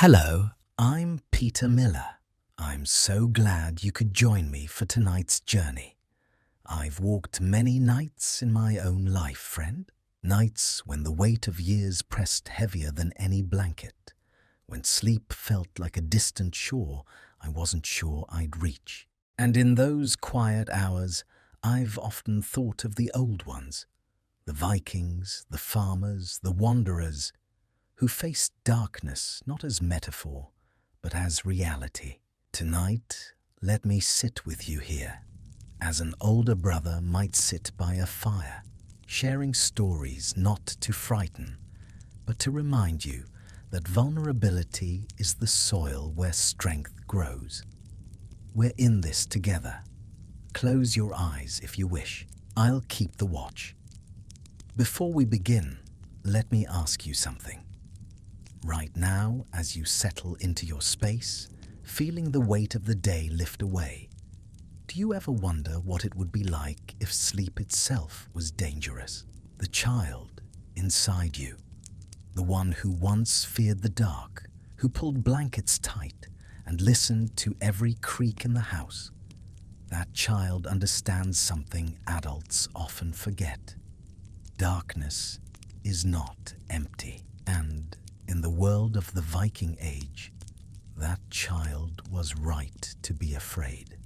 Hello, I'm Peter Miller. I'm so glad you could join me for tonight's journey. I've walked many nights in my own life, friend. Nights when the weight of years pressed heavier than any blanket. When sleep felt like a distant shore I wasn't sure I'd reach. And in those quiet hours, I've often thought of the old ones. The Vikings, the farmers, the wanderers, who faced darkness not as metaphor, but as reality. Tonight, let me sit with you here, as an older brother might sit by a fire, sharing stories not to frighten, but to remind you that vulnerability is the soil where strength grows. We're in this together. Close your eyes if you wish. I'll keep the watch. Before we begin, let me ask you something. Right now, as you settle into your space, feeling the weight of the day lift away, do you ever wonder what it would be like if sleep itself was dangerous? The child inside you, the one who once feared the dark, who pulled blankets tight and listened to every creak in the house, that child understands something adults often forget. Darkness is not empty, and in the world of the Viking Age, that child was right to be afraid.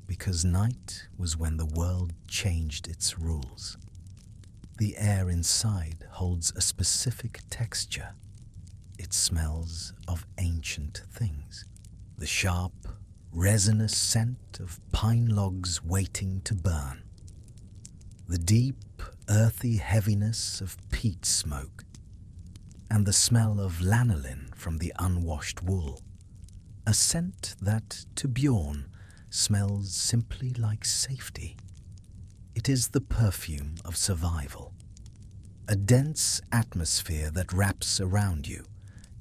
Because night was when the world changed its rules. The air inside holds a specific texture. It smells of ancient things. The sharp, resinous scent of pine logs waiting to burn. The deep, earthy heaviness of peat smoke. And the smell of lanolin from the unwashed wool, a scent that, to Bjorn, smells simply like safety. It is the perfume of survival, a dense atmosphere that wraps around you,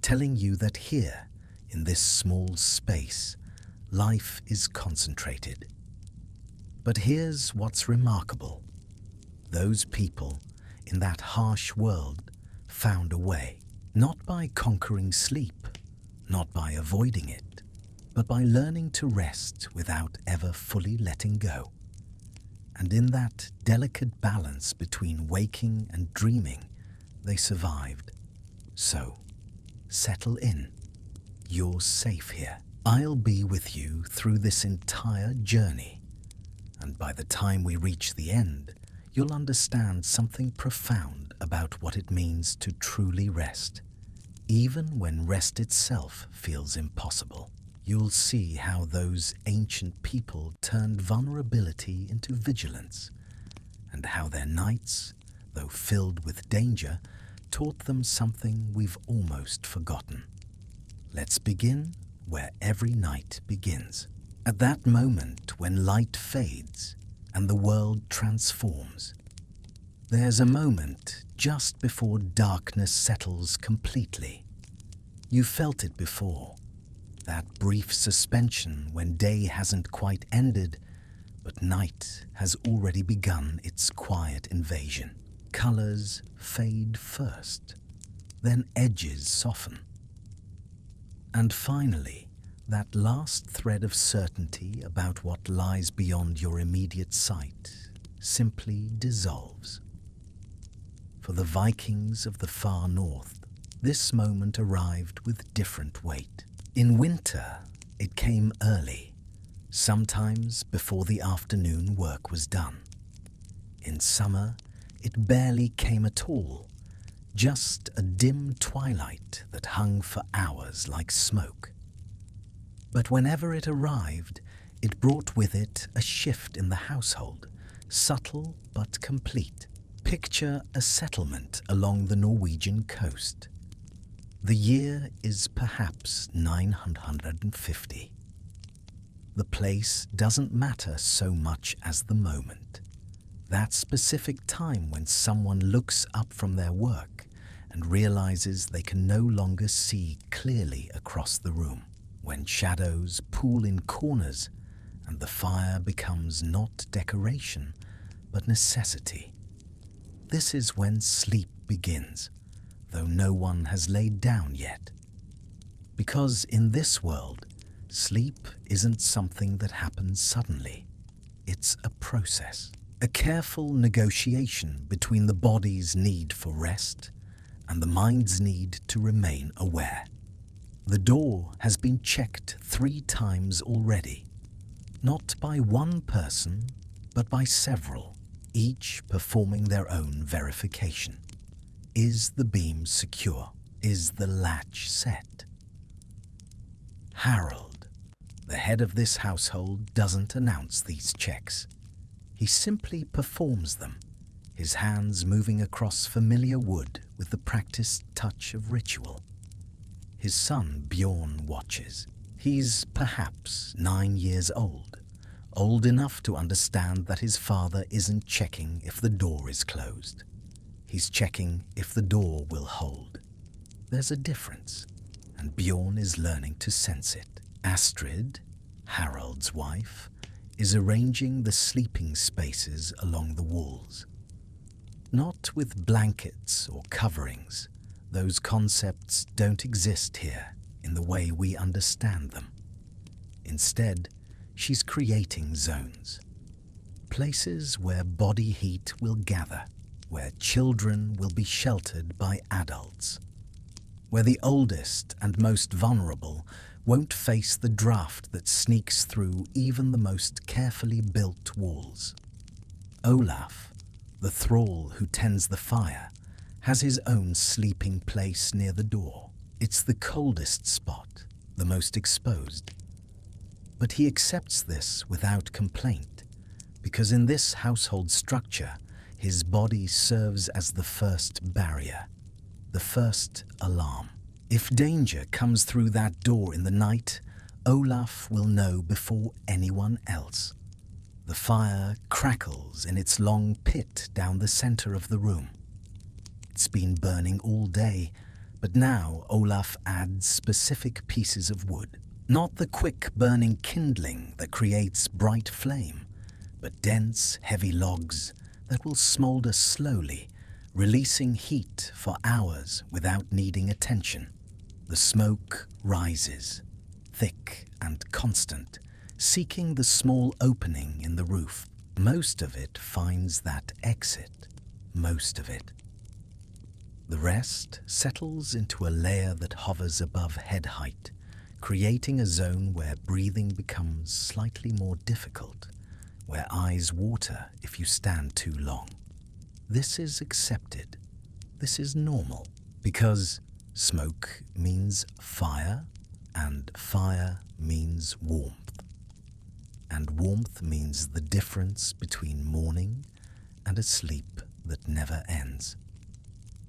telling you that here, in this small space, life is concentrated. But here's what's remarkable. Those people, in that harsh world, found a way. Not by conquering sleep, not by avoiding it, but by learning to rest without ever fully letting go. And in that delicate balance between waking and dreaming, they survived. So, settle in. You're safe here. I'll be with you through this entire journey. And by the time we reach the end, you'll understand something profound about what it means to truly rest. Even when rest itself feels impossible, you'll see how those ancient people turned vulnerability into vigilance, and how their nights, though filled with danger, taught them something we've almost forgotten. Let's begin where every night begins. At that moment when light fades and the world transforms. There's a moment just before darkness settles completely. You felt it before, that brief suspension when day hasn't quite ended, but night has already begun its quiet invasion. Colors fade first, then edges soften. And finally, that last thread of certainty about what lies beyond your immediate sight simply dissolves. For the Vikings of the far north, this moment arrived with different weight. In winter, it came early, sometimes before the afternoon work was done. In summer, it barely came at all, just a dim twilight that hung for hours like smoke. But whenever it arrived, it brought with it a shift in the household, subtle but complete. Picture a settlement along the Norwegian coast. The year is perhaps 950. The place doesn't matter so much as the moment. That specific time when someone looks up from their work and realizes they can no longer see clearly across the room. When shadows pool in corners and the fire becomes not decoration, but necessity. This is when sleep begins, though no one has laid down yet. Because in this world, sleep isn't something that happens suddenly. It's a process, a careful negotiation between the body's need for rest and the mind's need to remain aware. The door has been checked 3 times already, not by one person, but by several, each performing their own verification. Is the beam secure? Is the latch set? Harold, the head of this household, doesn't announce these checks. He simply performs them, his hands moving across familiar wood with the practiced touch of ritual. His son Bjorn watches. He's perhaps 9 years old enough to understand that his father isn't checking if the door is closed. He's checking if the door will hold. There's a difference, and Bjorn is learning to sense it. Astrid, Harold's wife, is arranging the sleeping spaces along the walls. Not with blankets or coverings. Those concepts don't exist here in the way we understand them. Instead, she's creating zones. Places where body heat will gather, where children will be sheltered by adults, where the oldest and most vulnerable won't face the draft that sneaks through even the most carefully built walls. Olaf, the thrall who tends the fire, has his own sleeping place near the door. It's the coldest spot, the most exposed. But he accepts this without complaint, because in this household structure, his body serves as the first barrier, the first alarm. If danger comes through that door in the night, Olaf will know before anyone else. The fire crackles in its long pit down the center of the room. It's been burning all day, but now Olaf adds specific pieces of wood. Not the quick burning kindling that creates bright flame, but dense, heavy logs that will smolder slowly, releasing heat for hours without needing attention. The smoke rises, thick and constant, seeking the small opening in the roof. Most of it finds that exit, most of it. The rest settles into a layer that hovers above head height, creating a zone where breathing becomes slightly more difficult, where eyes water if you stand too long. This is accepted. This is normal, because smoke means fire, and fire means warmth. And warmth means the difference between morning and a sleep that never ends.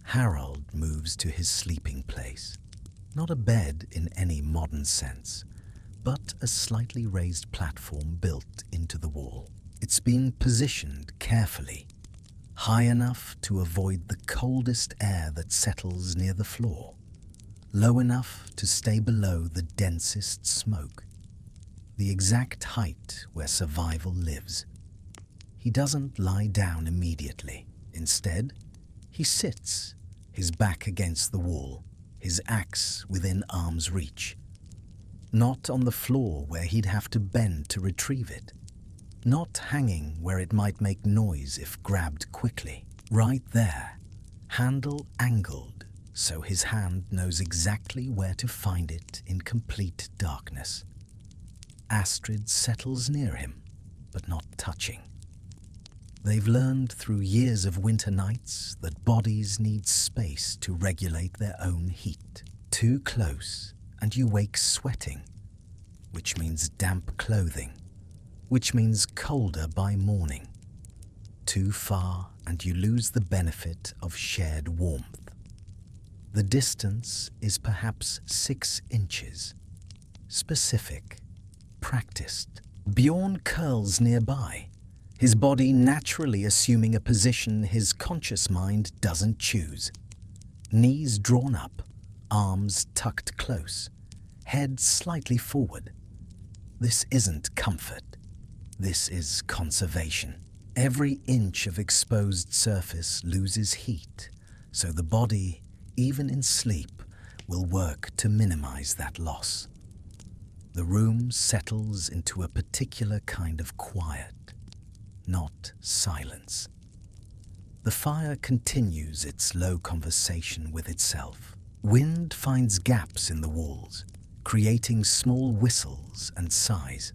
Harold moves to his sleeping place. Not a bed in any modern sense, but a slightly raised platform built into the wall. It's been positioned carefully, high enough to avoid the coldest air that settles near the floor, low enough to stay below the densest smoke, the exact height where survival lives. He doesn't lie down immediately. Instead, he sits, his back against the wall, his axe within arm's reach. Not on the floor where he'd have to bend to retrieve it. Not hanging where it might make noise if grabbed quickly. Right there, handle angled, so his hand knows exactly where to find it in complete darkness. Astrid settles near him, but not touching. They've learned through years of winter nights that bodies need space to regulate their own heat. Too close, and you wake sweating, which means damp clothing, which means colder by morning. Too far, and you lose the benefit of shared warmth. The distance is perhaps 6 inches. Specific, practiced. Bjorn curls nearby, his body naturally assuming a position his conscious mind doesn't choose. Knees drawn up, arms tucked close, head slightly forward. This isn't comfort. This is conservation. Every inch of exposed surface loses heat, so the body, even in sleep, will work to minimize that loss. The room settles into a particular kind of quiet, not silence. The fire continues its low conversation with itself. Wind finds gaps in the walls, creating small whistles and sighs.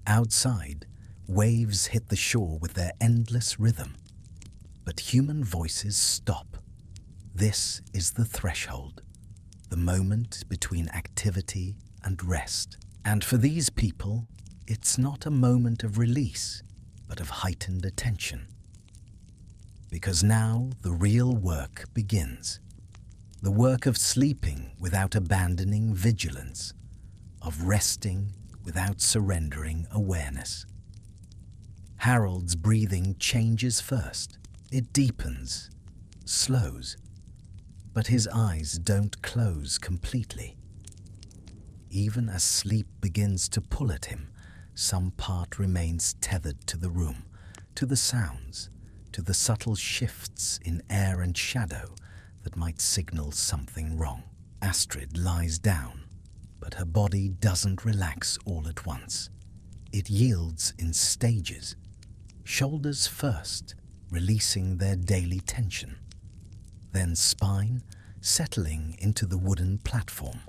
Outside, waves hit the shore with their endless rhythm. But human voices stop. This is the threshold, the moment between activity and rest. And for these people, it's not a moment of release, but of heightened attention. Because now the real work begins. The work of sleeping without abandoning vigilance, of resting without surrendering awareness. Harold's breathing changes first. It deepens, slows, but his eyes don't close completely. Even as sleep begins to pull at him, some part remains tethered to the room, to the sounds, to the subtle shifts in air and shadow that might signal something wrong. Astrid lies down, but her body doesn't relax all at once. It yields in stages. Shoulders first, releasing their daily tension. Then spine, settling into the wooden platform.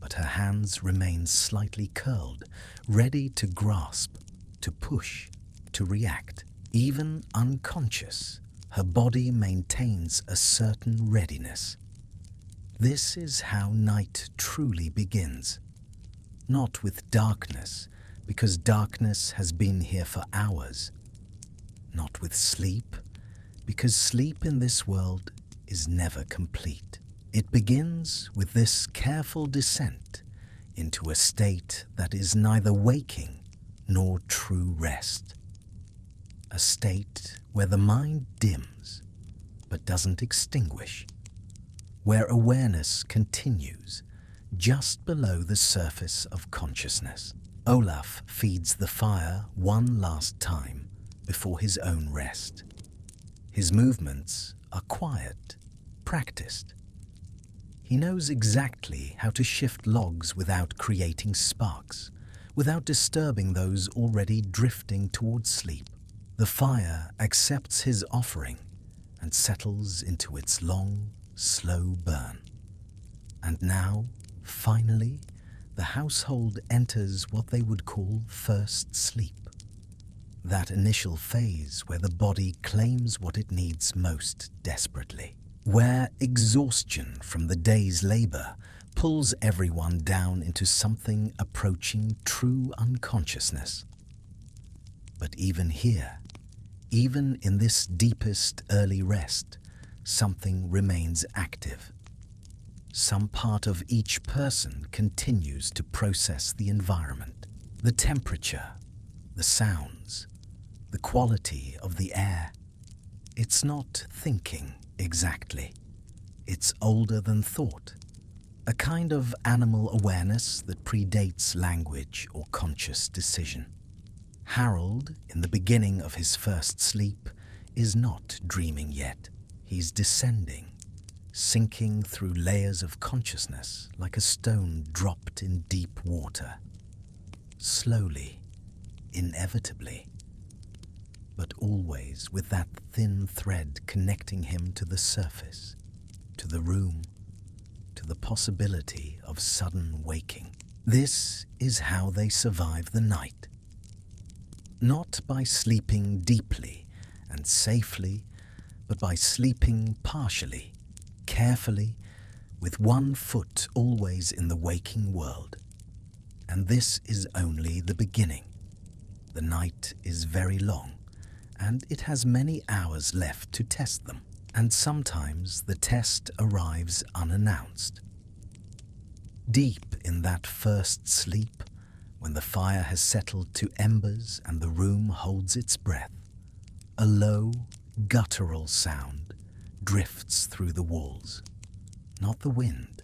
But her hands remain slightly curled, ready to grasp, to push, to react. Even unconscious, her body maintains a certain readiness. This is how night truly begins. Not with darkness, because darkness has been here for hours. Not with sleep, because sleep in this world is never complete. It begins with this careful descent into a state that is neither waking nor true rest. A state where the mind dims but doesn't extinguish, where awareness continues just below the surface of consciousness. Olaf feeds the fire one last time before his own rest. His movements are quiet, practiced. He knows exactly how to shift logs without creating sparks, without disturbing those already drifting towards sleep. The fire accepts his offering and settles into its long, slow burn. And now, finally, the household enters what they would call first sleep. That initial phase where the body claims what it needs most desperately, where exhaustion from the day's labor pulls everyone down into something approaching true unconsciousness. But even here, even in this deepest early rest, something remains active. Some part of each person continues to process the environment, the temperature, the sounds, the quality of the air. It's not thinking exactly. It's older than thought, a kind of animal awareness that predates language or conscious decision. Harold, in the beginning of his first sleep, is not dreaming yet. He's descending, sinking through layers of consciousness like a stone dropped in deep water. Slowly, inevitably, but always with that thin thread connecting him to the surface, to the room, to the possibility of sudden waking. This is how they survive the night. Not by sleeping deeply and safely, but by sleeping partially, carefully, with one foot always in the waking world. And this is only the beginning. The night is very long, and it has many hours left to test them. And sometimes the test arrives unannounced. Deep in that first sleep, when the fire has settled to embers and the room holds its breath, a low, guttural sound drifts through the walls. Not the wind,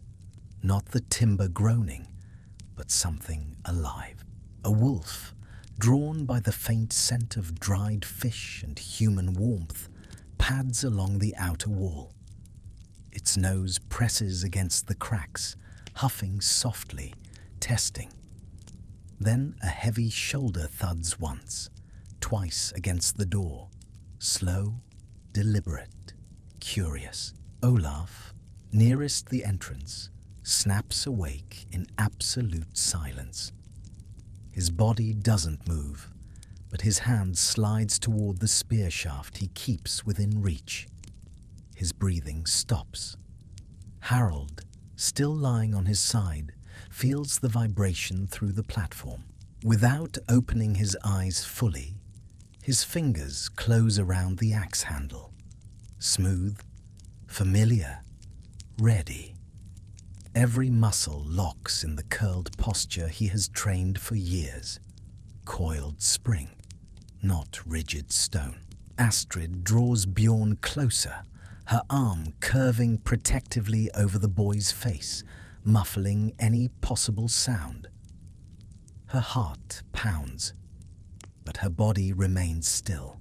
not the timber groaning, but something alive. A wolf, drawn by the faint scent of dried fish and human warmth, pads along the outer wall. Its nose presses against the cracks, huffing softly, testing. Then a heavy shoulder thuds once, twice against the door. Slow, deliberate, curious. Olaf, nearest the entrance, snaps awake in absolute silence. His body doesn't move, but his hand slides toward the spear shaft he keeps within reach. His breathing stops. Harold, still lying on his side, feels the vibration through the platform. Without opening his eyes fully, his fingers close around the axe handle. Smooth, familiar, ready. Every muscle locks in the curled posture he has trained for years. Coiled spring, not rigid stone. Astrid draws Bjorn closer, her arm curving protectively over the boy's face, muffling any possible sound. Her heart pounds, but her body remains still,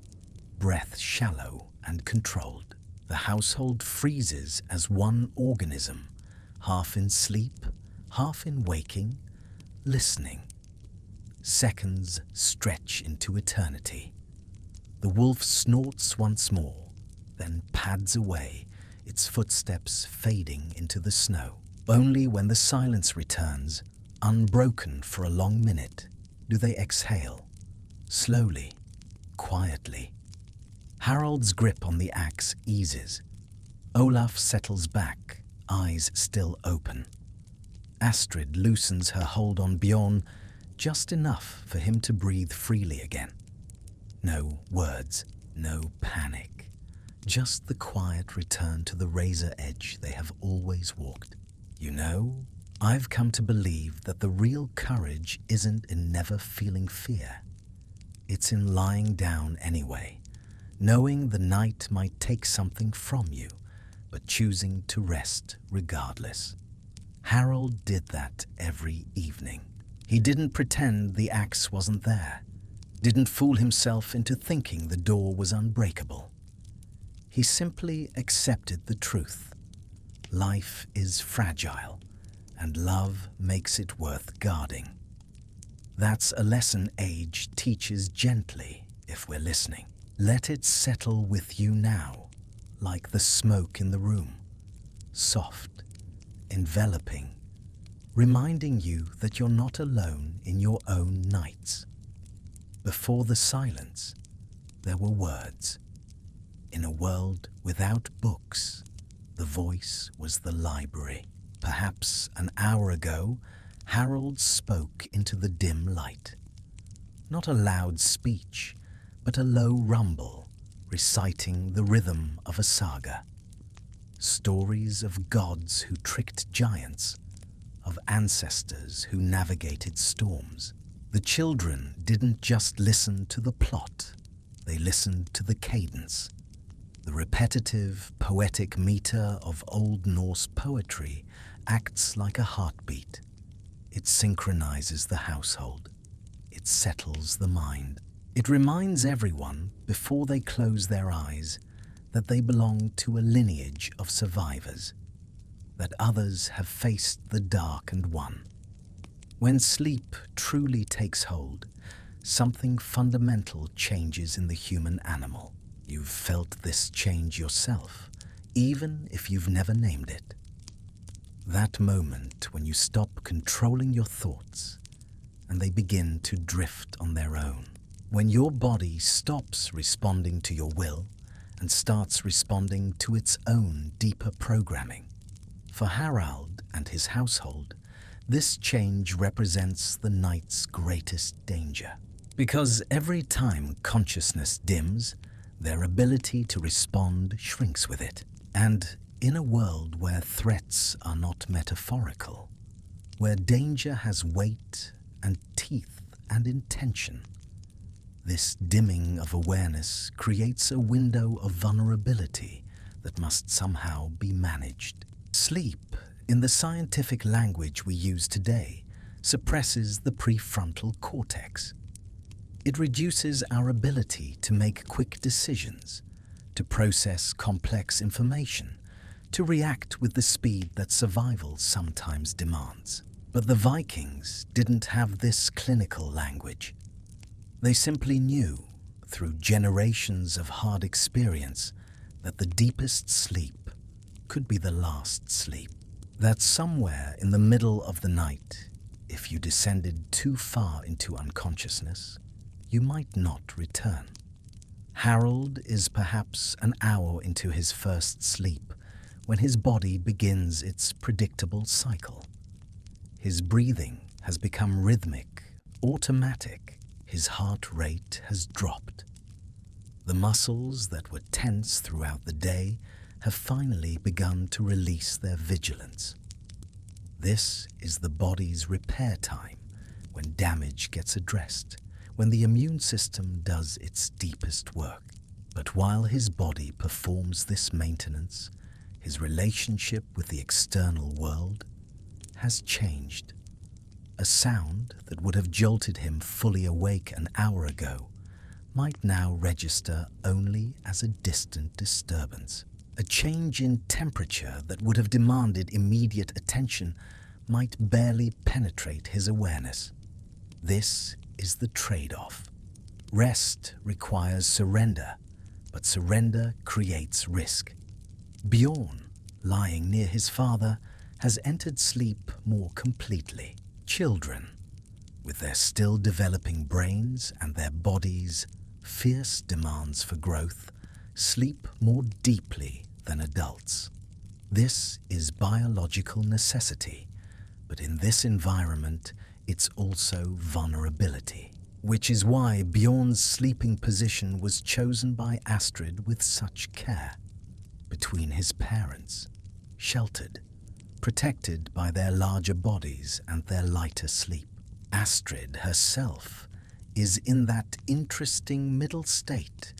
breath shallow and controlled. The household freezes as one organism, half in sleep, half in waking, listening. Seconds stretch into eternity. The wolf snorts once more, then pads away, its footsteps fading into the snow. Only when the silence returns, unbroken for a long minute, do they exhale, slowly, quietly. Harold's grip on the axe eases. Olaf settles back, eyes still open. Astrid loosens her hold on Bjorn just enough for him to breathe freely again. No words, no panic. Just the quiet return to the razor edge they have always walked. You know, I've come to believe that the real courage isn't in never feeling fear. It's in lying down anyway, knowing the night might take something from you, but choosing to rest regardless. Harold did that every evening. He didn't pretend the axe wasn't there, didn't fool himself into thinking the door was unbreakable. He simply accepted the truth. Life is fragile, and love makes it worth guarding. That's a lesson age teaches gently if we're listening. Let it settle with you now, like the smoke in the room, soft, enveloping, reminding you that you're not alone in your own nights. Before the silence, there were words. In a world without books, the voice was the library. Perhaps an hour ago, Harold spoke into the dim light. Not a loud speech, but a low rumble, reciting the rhythm of a saga. Stories of gods who tricked giants, of ancestors who navigated storms. The children didn't just listen to the plot, they listened to the cadence. The repetitive, poetic meter of Old Norse poetry acts like a heartbeat. It synchronizes the household. It settles the mind. It reminds everyone, before they close their eyes, that they belong to a lineage of survivors, that others have faced the dark and won. When sleep truly takes hold, something fundamental changes in the human animal. You've felt this change yourself, even if you've never named it. That moment when you stop controlling your thoughts and they begin to drift on their own. When your body stops responding to your will and starts responding to its own deeper programming. For Harald and his household, this change represents the night's greatest danger. Because every time consciousness dims, their ability to respond shrinks with it. And in a world where threats are not metaphorical, where danger has weight and teeth and intention, this dimming of awareness creates a window of vulnerability that must somehow be managed. Sleep, in the scientific language we use today, suppresses the prefrontal cortex. It reduces our ability to make quick decisions, to process complex information, to react with the speed that survival sometimes demands. But the Vikings didn't have this clinical language. They simply knew, through generations of hard experience, that the deepest sleep could be the last sleep. That somewhere in the middle of the night, if you descended too far into unconsciousness, you might not return. Harold is perhaps an hour into his first sleep when his body begins its predictable cycle. His breathing has become rhythmic, automatic. His heart rate has dropped. The muscles that were tense throughout the day have finally begun to release their vigilance. This is the body's repair time, when damage gets addressed, when the immune system does its deepest work. But while his body performs this maintenance, his relationship with the external world has changed. A sound that would have jolted him fully awake an hour ago might now register only as a distant disturbance. A change in temperature that would have demanded immediate attention might barely penetrate his awareness. This is the trade-off. Rest requires surrender, but surrender creates risk. Bjorn, lying near his father, has entered sleep more completely. Children, with their still developing brains and their bodies' fierce demands for growth, sleep more deeply than adults. This is biological necessity, but in this environment, it's also vulnerability, which is why Bjorn's sleeping position was chosen by Astrid with such care. Between his parents, sheltered, protected by their larger bodies and their lighter sleep. Astrid herself is in that interesting middle state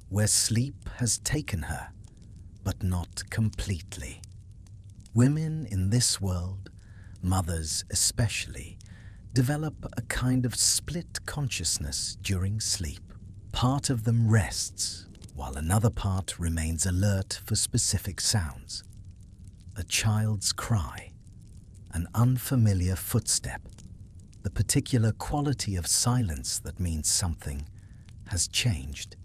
where sleep has taken her, but not completely. Women in this world, mothers especially, develop a kind of split consciousness during sleep. Part of them rests, while another part remains alert for specific sounds. A child's cry, an unfamiliar footstep, the particular quality of silence that means something has changed.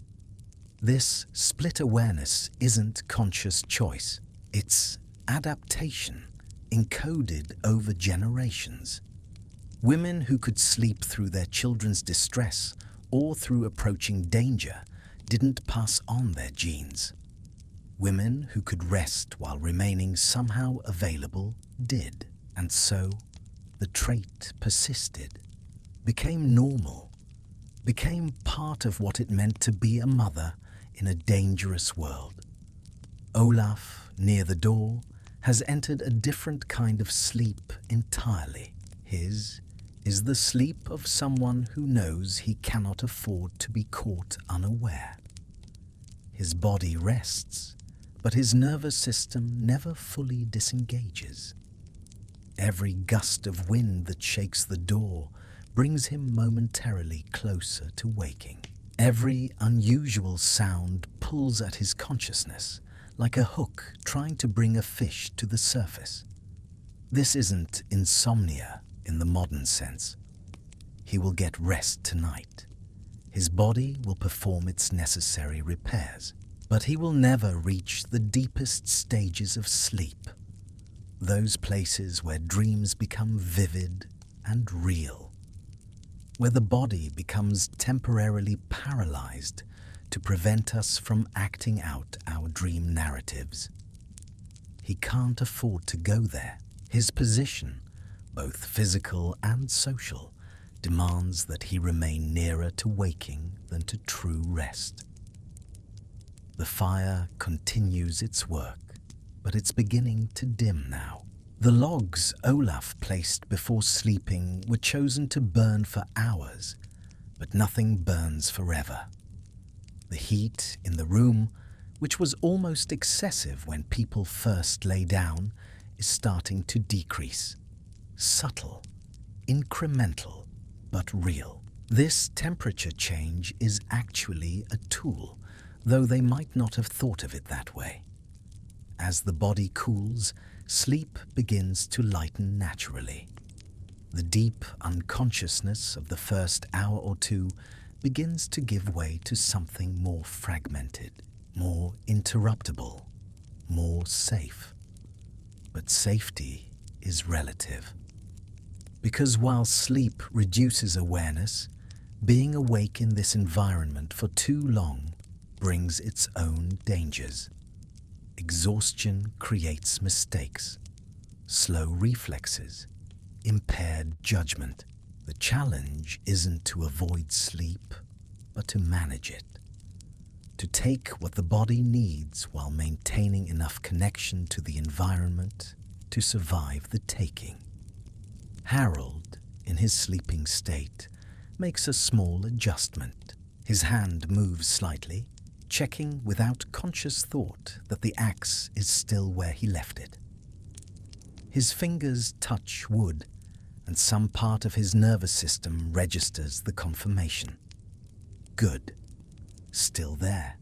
This split awareness isn't conscious choice, it's adaptation encoded over generations. Women who could sleep through their children's distress or through approaching danger didn't pass on their genes. Women who could rest while remaining somehow available did, and so the trait persisted, became normal, became part of what it meant to be a mother in a dangerous world. Olaf, near the door, has entered a different kind of sleep entirely. His is the sleep of someone who knows he cannot afford to be caught unaware. His body rests, but his nervous system never fully disengages. Every gust of wind that shakes the door brings him momentarily closer to waking. Every unusual sound pulls at his consciousness, like a hook trying to bring a fish to the surface. This isn't insomnia in the modern sense. He will get rest tonight. His body will perform its necessary repairs, but he will never reach the deepest stages of sleep, those places where dreams become vivid and real, where the body becomes temporarily paralyzed to prevent us from acting out our dream narratives. He can't afford to go there. His position, both physical and social, demands that he remain nearer to waking than to true rest. The fire continues its work, but it's beginning to dim now. The logs Olaf placed before sleeping were chosen to burn for hours, but nothing burns forever. The heat in the room, which was almost excessive when people first lay down, is starting to decrease. Subtle, incremental, but real. This temperature change is actually a tool, though they might not have thought of it that way. As the body cools, sleep begins to lighten naturally. The deep unconsciousness of the first hour or two begins to give way to something more fragmented, more interruptible, more safe. But safety is relative. Because while sleep reduces awareness, being awake in this environment for too long brings its own dangers. Exhaustion creates mistakes, slow reflexes, impaired judgment. The challenge isn't to avoid sleep, but to manage it. To take what the body needs while maintaining enough connection to the environment to survive the taking. Harold, in his sleeping state, makes a small adjustment. His hand moves slightly, checking without conscious thought that the axe is still where he left it. His fingers touch wood, and some part of his nervous system registers the confirmation. Good. Still there.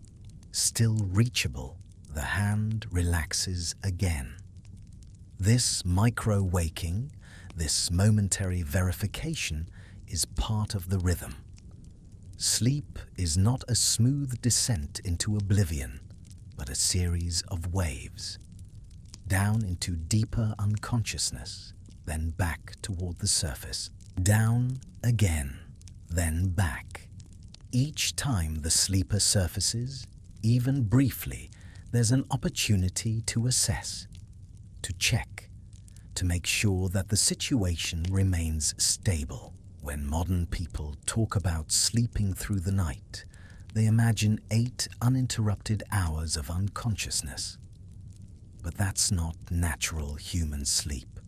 Still reachable. The hand relaxes again. This micro-waking, this momentary verification, is part of the rhythm. Sleep is not a smooth descent into oblivion, but a series of waves. Down into deeper unconsciousness, then back toward the surface. Down again, then back. Each time the sleeper surfaces, even briefly, there's an opportunity to assess, to check, to make sure that the situation remains stable. When modern people talk about sleeping through the night, they imagine 8 uninterrupted hours of unconsciousness. But that's not natural human sleep.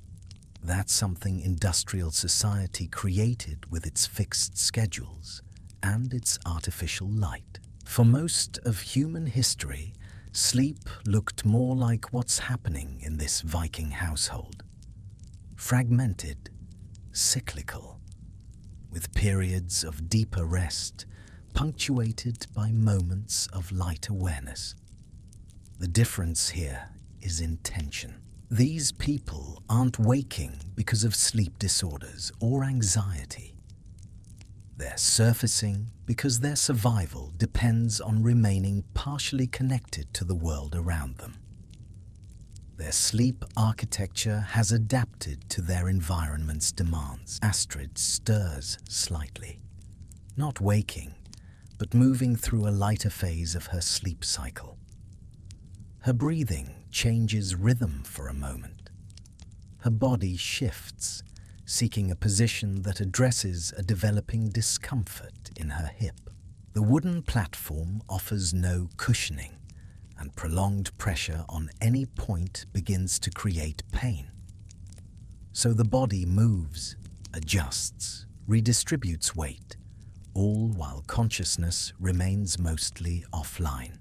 That's something industrial society created with its fixed schedules and its artificial light. For most of human history, sleep looked more like what's happening in this Viking household. Fragmented, cyclical, with periods of deeper rest punctuated by moments of light awareness. The difference here is intention. These people aren't waking because of sleep disorders or anxiety. They're surfacing because their survival depends on remaining partially connected to the world around them. Their sleep architecture has adapted to their environment's demands. Astrid stirs slightly, not waking, but moving through a lighter phase of her sleep cycle. Her breathing changes rhythm for a moment. Her body shifts, seeking a position that addresses a developing discomfort in her hip. The wooden platform offers no cushioning, and prolonged pressure on any point begins to create pain. So the body moves, adjusts, redistributes weight, all while consciousness remains mostly offline.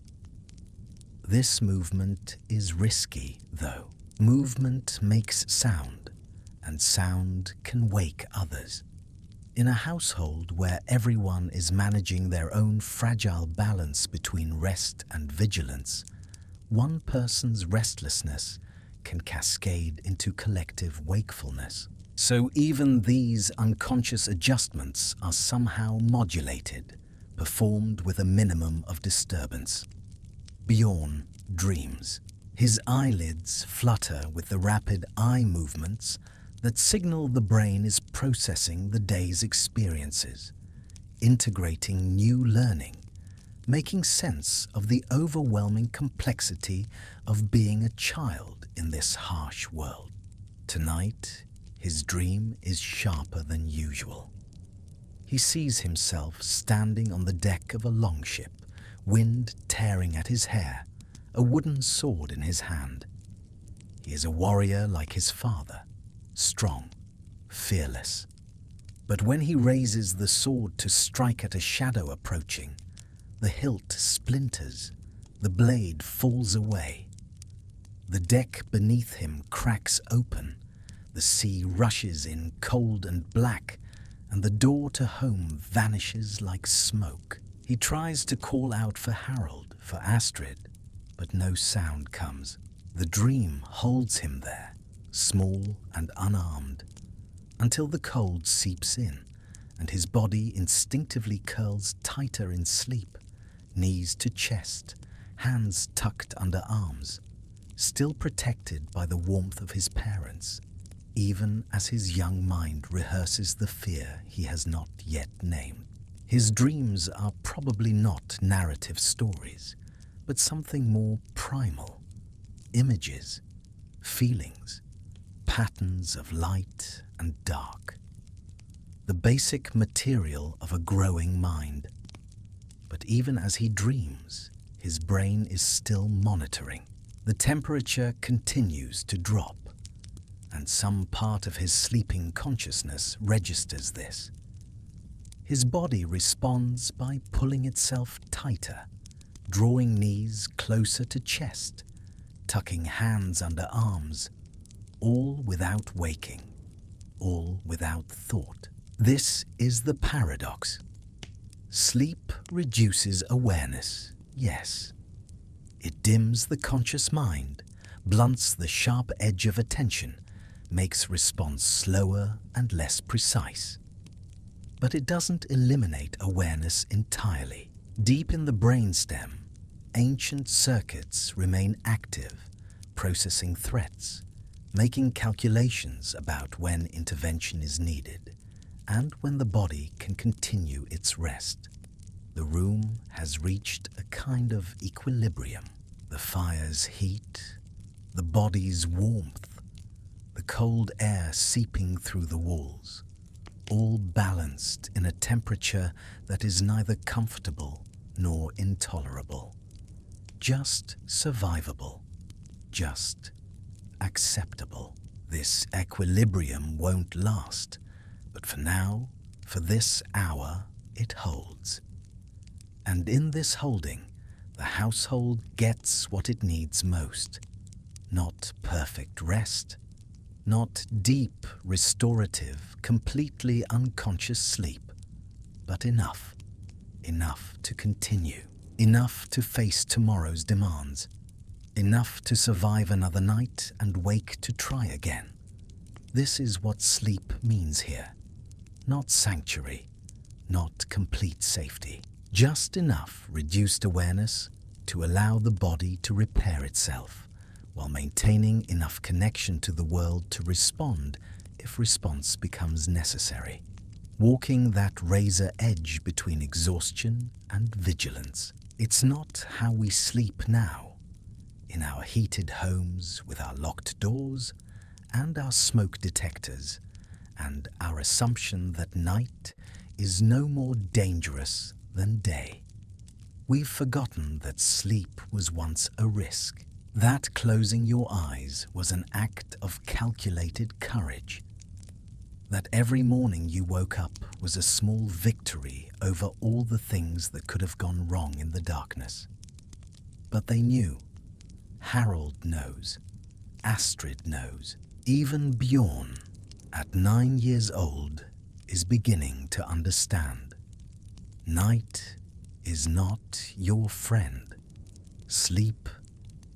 This movement is risky, though. Movement makes sound, and sound can wake others. In a household where everyone is managing their own fragile balance between rest and vigilance, one person's restlessness can cascade into collective wakefulness. So even these unconscious adjustments are somehow modulated, performed with a minimum of disturbance. Bjorn dreams. His eyelids flutter with the rapid eye movements that signal the brain is processing the day's experiences, integrating new learning, making sense of the overwhelming complexity of being a child in this harsh world. Tonight, his dream is sharper than usual. He sees himself standing on the deck of a longship, wind tearing at his hair, a wooden sword in his hand. He is a warrior like his father, strong, fearless. But when he raises the sword to strike at a shadow approaching, the hilt splinters, the blade falls away. The deck beneath him cracks open, the sea rushes in cold and black, and the door to home vanishes like smoke. He tries to call out for Harold, for Astrid, but no sound comes. The dream holds him there, small and unarmed, until the cold seeps in and his body instinctively curls tighter in sleep, knees to chest, hands tucked under arms, still protected by the warmth of his parents, even as his young mind rehearses the fear he has not yet named. His dreams are probably not narrative stories, but something more primal. Images, feelings, patterns of light and dark. The basic material of a growing mind. But even as he dreams, his brain is still monitoring. The temperature continues to drop, and some part of his sleeping consciousness registers this. His body responds by pulling itself tighter, drawing knees closer to chest, tucking hands under arms, all without waking, all without thought. This is the paradox. Sleep reduces awareness, yes. It dims the conscious mind, blunts the sharp edge of attention, makes response slower and less precise. But it doesn't eliminate awareness entirely. Deep in the brainstem, ancient circuits remain active, processing threats, making calculations about when intervention is needed and when the body can continue its rest. The room has reached a kind of equilibrium. The fire's heat, the body's warmth, the cold air seeping through the walls, all balanced in a temperature that is neither comfortable nor intolerable. Just survivable, just acceptable. This equilibrium won't last, but for now, for this hour, it holds. And in this holding, the household gets what it needs most. Not perfect rest, not deep, restorative, completely unconscious sleep, but enough. Enough to continue. Enough to face tomorrow's demands. Enough to survive another night and wake to try again. This is what sleep means here. Not sanctuary, not complete safety. Just enough reduced awareness to allow the body to repair itself, while maintaining enough connection to the world to respond if response becomes necessary. Walking that razor edge between exhaustion and vigilance. It's not how we sleep now, in our heated homes with our locked doors and our smoke detectors, and our assumption that night is no more dangerous than day. We've forgotten that sleep was once a risk, that closing your eyes was an act of calculated courage, that every morning you woke up was a small victory over all the things that could have gone wrong in the darkness. But they knew. Harold knows. Astrid knows. Even Bjorn, at 9 years old, is beginning to understand. Night is not your friend. Sleep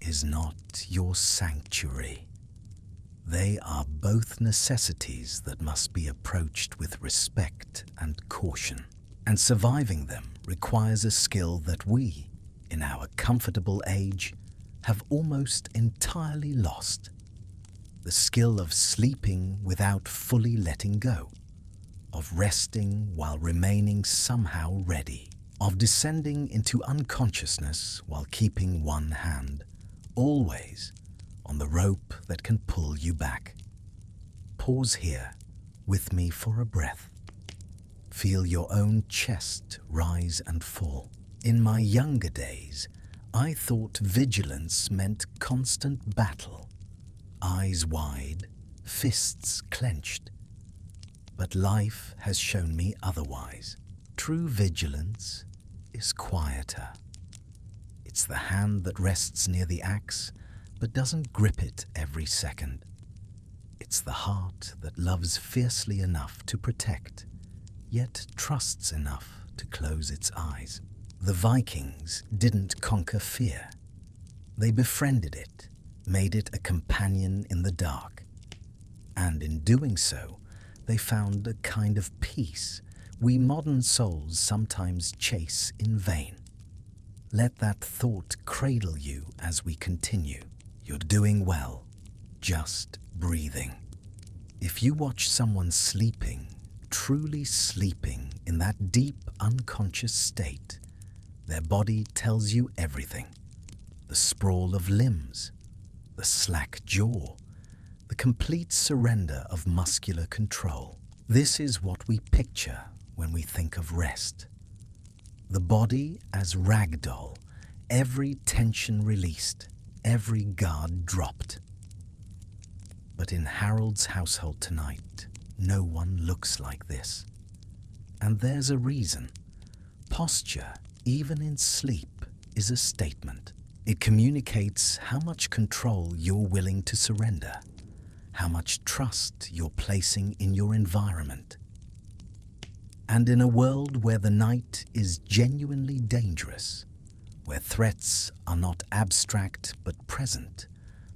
is not your sanctuary. They are both necessities that must be approached with respect and caution. And surviving them requires a skill that we, in our comfortable age, have almost entirely lost. The skill of sleeping without fully letting go, of resting while remaining somehow ready, of descending into unconsciousness while keeping one hand, always, on the rope that can pull you back. Pause here, with me for a breath. Feel your own chest rise and fall. In my younger days, I thought vigilance meant constant battle, eyes wide, fists clenched. But life has shown me otherwise. True vigilance is quieter. It's the hand that rests near the axe, but doesn't grip it every second. It's the heart that loves fiercely enough to protect, yet trusts enough to close its eyes. The Vikings didn't conquer fear. They befriended it, made it a companion in the dark. And in doing so, they found a kind of peace we modern souls sometimes chase in vain. Let that thought cradle you as we continue. You're doing well, just breathing. If you watch someone sleeping, truly sleeping in that deep unconscious state, their body tells you everything. The sprawl of limbs, the slack jaw, the complete surrender of muscular control. This is what we picture when we think of rest. The body as ragdoll, every tension released, every guard dropped. But in Harold's household tonight, no one looks like this. And there's a reason. Posture, even in sleep, is a statement. It communicates how much control you're willing to surrender, how much trust you're placing in your environment. And in a world where the night is genuinely dangerous, where threats are not abstract but present,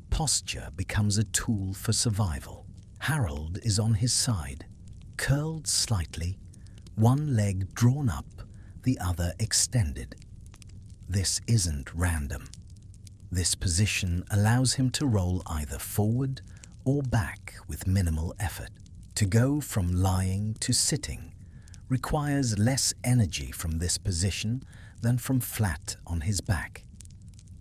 posture becomes a tool for survival. Harold is on his side, curled slightly, one leg drawn up, the other extended. This isn't random. This position allows him to roll either forward or back with minimal effort. To go from lying to sitting requires less energy from this position than from flat on his back.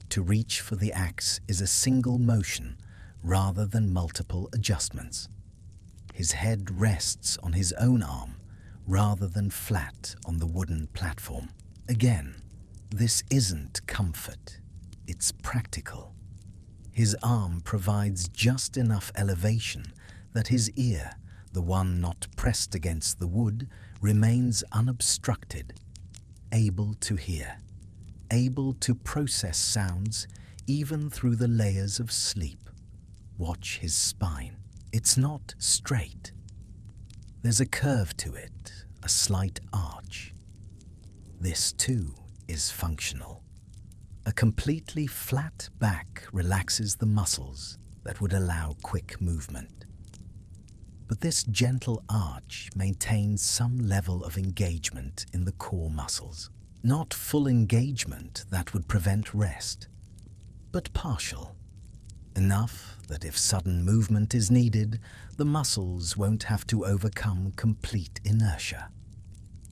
To reach for the axe is a single motion rather than multiple adjustments. His head rests on his own arm rather than flat on the wooden platform. Again, this isn't comfort, it's practical. His arm provides just enough elevation that his ear, the one not pressed against the wood, remains unobstructed, able to hear, able to process sounds even through the layers of sleep. Watch his spine. It's not straight. There's a curve to it, a slight arch. This too is functional. A completely flat back relaxes the muscles that would allow quick movement. But this gentle arch maintains some level of engagement in the core muscles. Not full engagement that would prevent rest, but partial. Enough that if sudden movement is needed, the muscles won't have to overcome complete inertia.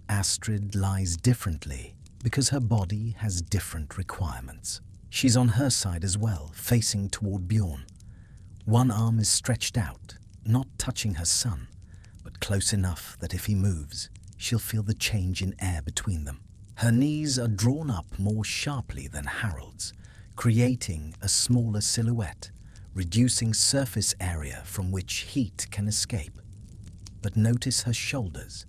Astrid lies differently because her body has different requirements. She's on her side as well, facing toward Bjorn. One arm is stretched out, not touching her son, but close enough that if he moves, she'll feel the change in air between them. Her knees are drawn up more sharply than Harold's, creating a smaller silhouette, reducing surface area from which heat can escape. But notice her shoulders.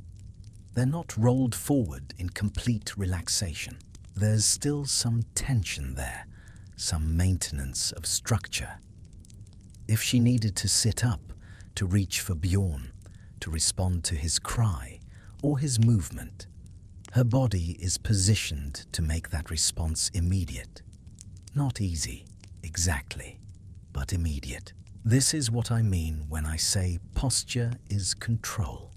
They're not rolled forward in complete relaxation. There's still some tension there, some maintenance of structure. If she needed to sit up, to reach for Bjorn, to respond to his cry or his movement, her body is positioned to make that response immediate. Not easy, exactly, but immediate. This is what I mean when I say posture is control.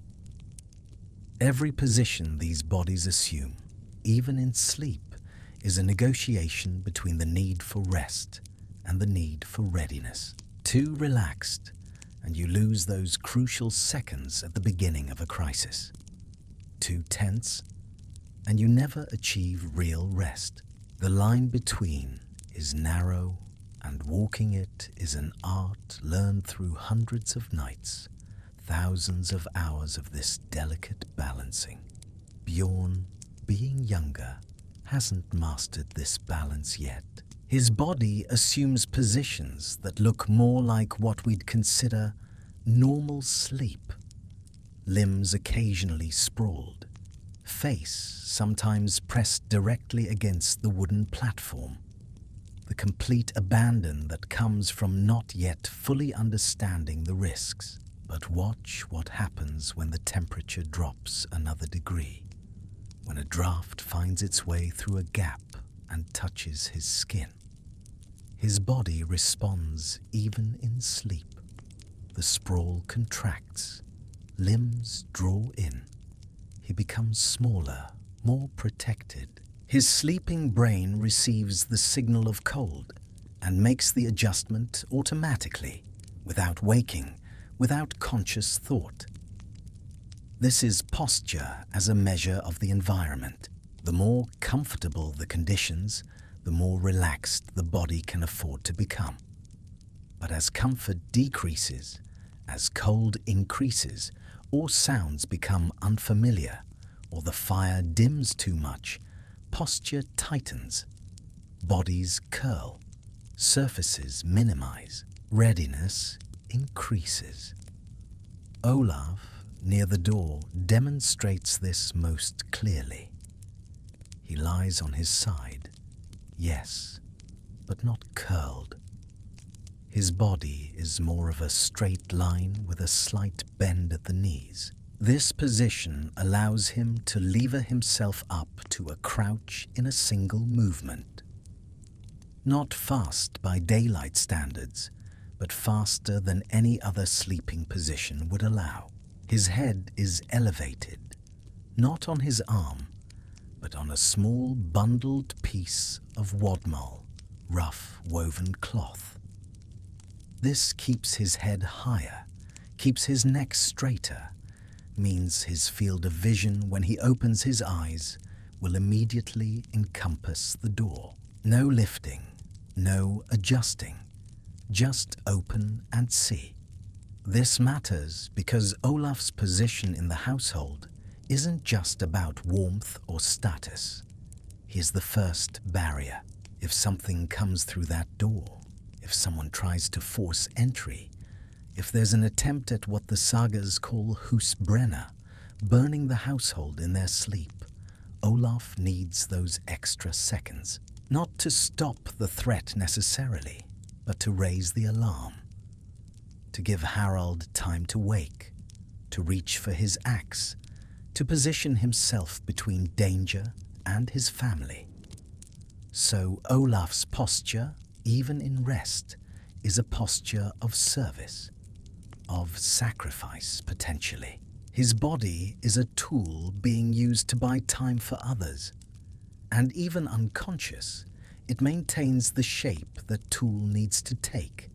Every position these bodies assume, even in sleep, is a negotiation between the need for rest and the need for readiness. Too relaxed, and you lose those crucial seconds at the beginning of a crisis. Too tense, and you never achieve real rest. The line between is narrow, and walking it is an art learned through hundreds of nights, thousands of hours of this delicate balancing. Bjorn, being younger, hasn't mastered this balance yet. His body assumes positions that look more like what we'd consider normal sleep. Limbs occasionally sprawled, face sometimes pressed directly against the wooden platform. The complete abandon that comes from not yet fully understanding the risks. But watch what happens when the temperature drops another degree, when a draft finds its way through a gap and touches his skin. His body responds even in sleep. The sprawl contracts, limbs draw in. He becomes smaller, more protected. His sleeping brain receives the signal of cold and makes the adjustment automatically, without waking, without conscious thought. This is posture as a measure of the environment. The more comfortable the conditions, the more relaxed the body can afford to become. But as comfort decreases, as cold increases, or sounds become unfamiliar, or the fire dims too much, posture tightens, bodies curl, surfaces minimize, readiness increases. Olaf, near the door, demonstrates this most clearly. He lies on his side, yes, but not curled. His body is more of a straight line with a slight bend at the knees. This position allows him to lever himself up to a crouch in a single movement. Not fast by daylight standards, but faster than any other sleeping position would allow. His head is elevated, not on his arm, but on a small bundled piece of wadmal, rough woven cloth. This keeps his head higher, keeps his neck straighter, means his field of vision when he opens his eyes will immediately encompass the door. No lifting, no adjusting, just open and see. This matters because Olaf's position in the household isn't just about warmth or status. He is the first barrier. If something comes through that door, if someone tries to force entry, if there's an attempt at what the sagas call husbrenner, burning the household in their sleep, Olaf needs those extra seconds, not to stop the threat necessarily, but to raise the alarm, to give Harald time to wake, to reach for his axe, to position himself between danger and his family. So Olaf's posture, even in rest, is a posture of service, of sacrifice potentially. His body is a tool being used to buy time for others, and even unconscious, it maintains the shape that tool needs to take.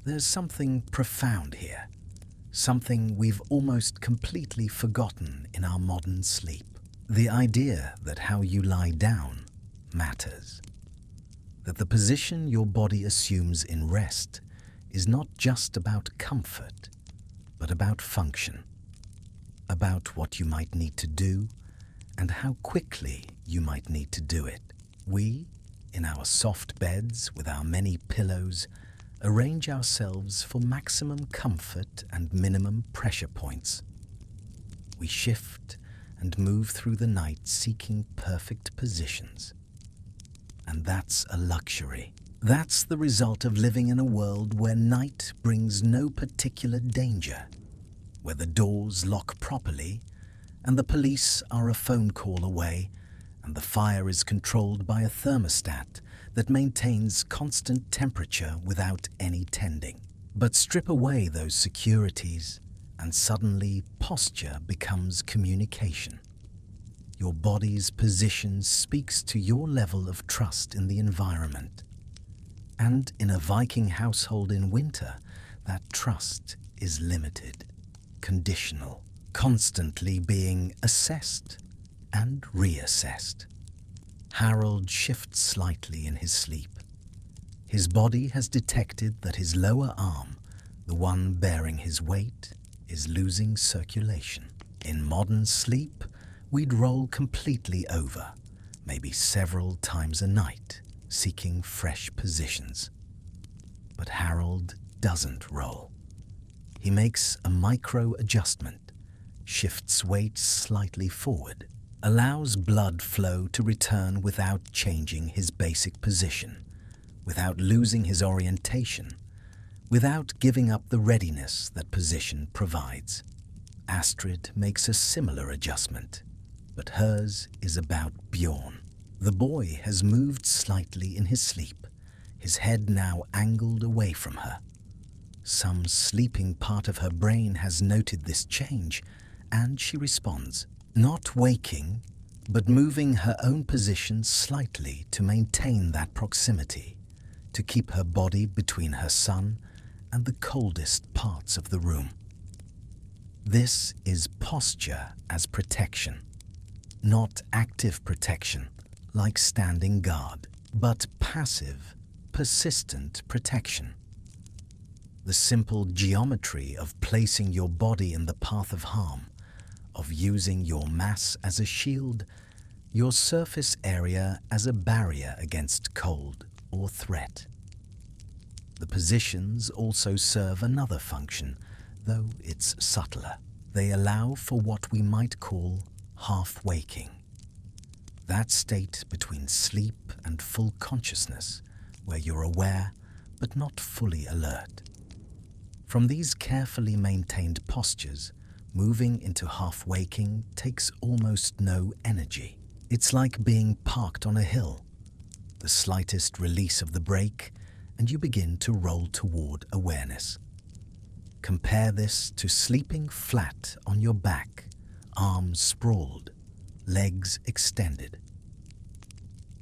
There's something profound here, something we've almost completely forgotten in our modern sleep. The idea that how you lie down matters. That the position your body assumes in rest is not just about comfort, but about function, about what you might need to do and how quickly you might need to do it. We, in our soft beds with our many pillows, arrange ourselves for maximum comfort and minimum pressure points. We shift and move through the night seeking perfect positions. And that's a luxury. That's the result of living in a world where night brings no particular danger, where the doors lock properly and the police are a phone call away and the fire is controlled by a thermostat that maintains constant temperature without any tending. But strip away those securities and suddenly posture becomes communication. Your body's position speaks to your level of trust in the environment. And in a Viking household in winter, that trust is limited, conditional, constantly being assessed and reassessed. Harald shifts slightly in his sleep. His body has detected that his lower arm, the one bearing his weight, is losing circulation. In modern sleep, we'd roll completely over, maybe several times a night, seeking fresh positions. But Harald doesn't roll. He makes a micro adjustment, shifts weight slightly forward, allows blood flow to return without changing his basic position, without losing his orientation, without giving up the readiness that position provides. Astrid makes a similar adjustment, but hers is about Bjorn. The boy has moved slightly in his sleep, his head now angled away from her. Some sleeping part of her brain has noted this change, and she responds, not waking, but moving her own position slightly to maintain that proximity, to keep her body between her son and the coldest parts of the room. This is posture as protection, not active protection like standing guard, but passive, persistent protection. The simple geometry of placing your body in the path of harm, of using your mass as a shield, your surface area as a barrier against cold or threat. The positions also serve another function, though it's subtler. They allow for what we might call half-waking. That state between sleep and full consciousness, where you're aware but not fully alert. From these carefully maintained postures, moving into half-waking takes almost no energy. It's like being parked on a hill. The slightest release of the brake, and you begin to roll toward awareness. Compare this to sleeping flat on your back, arms sprawled, legs extended.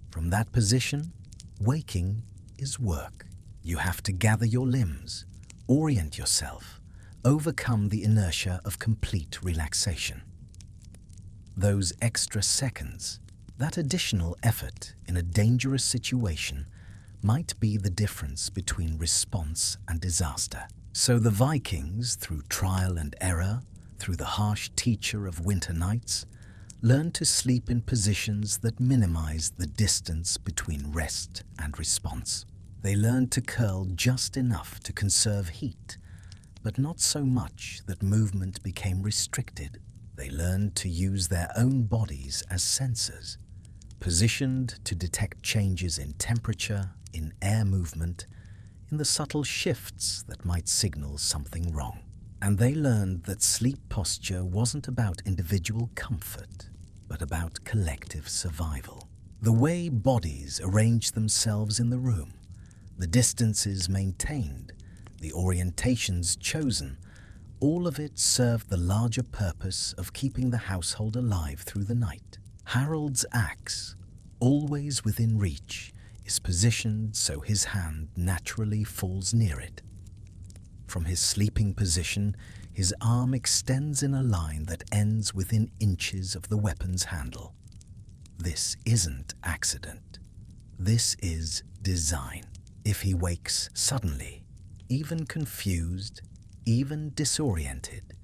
From that position, waking is work. You have to gather your limbs, orient yourself, overcome the inertia of complete relaxation. Those extra seconds, that additional effort in a dangerous situation, might be the difference between response and disaster. So the Vikings, through trial and error, through the harsh teacher of winter nights, learned to sleep in positions that minimized the distance between rest and response. They learned to curl just enough to conserve heat, but not so much that movement became restricted. They learned to use their own bodies as sensors, positioned to detect changes in temperature, in air movement, in the subtle shifts that might signal something wrong. And they learned that sleep posture wasn't about individual comfort, but about collective survival. The way bodies arranged themselves in the room, the distances maintained, the orientations chosen, all of it served the larger purpose of keeping the household alive through the night. Harold's axe, always within reach, is positioned so his hand naturally falls near it. From his sleeping position, his arm extends in a line that ends within inches of the weapon's handle. This isn't accident. This is design. If he wakes suddenly, even confused, even disoriented,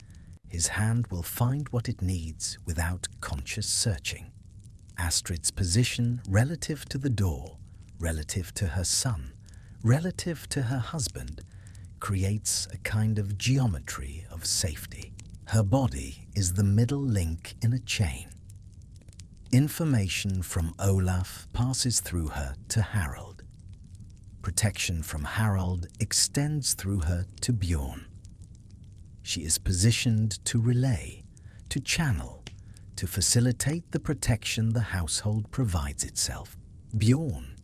his hand will find what it needs without conscious searching. Astrid's position relative to the door, relative to her son, relative to her husband, creates a kind of geometry of safety. Her body is the middle link in a chain. Information from Olaf passes through her to Harold. Protection from Harold extends through her to Bjorn. She is positioned to relay, to channel, to facilitate the protection the household provides itself. Bjorn,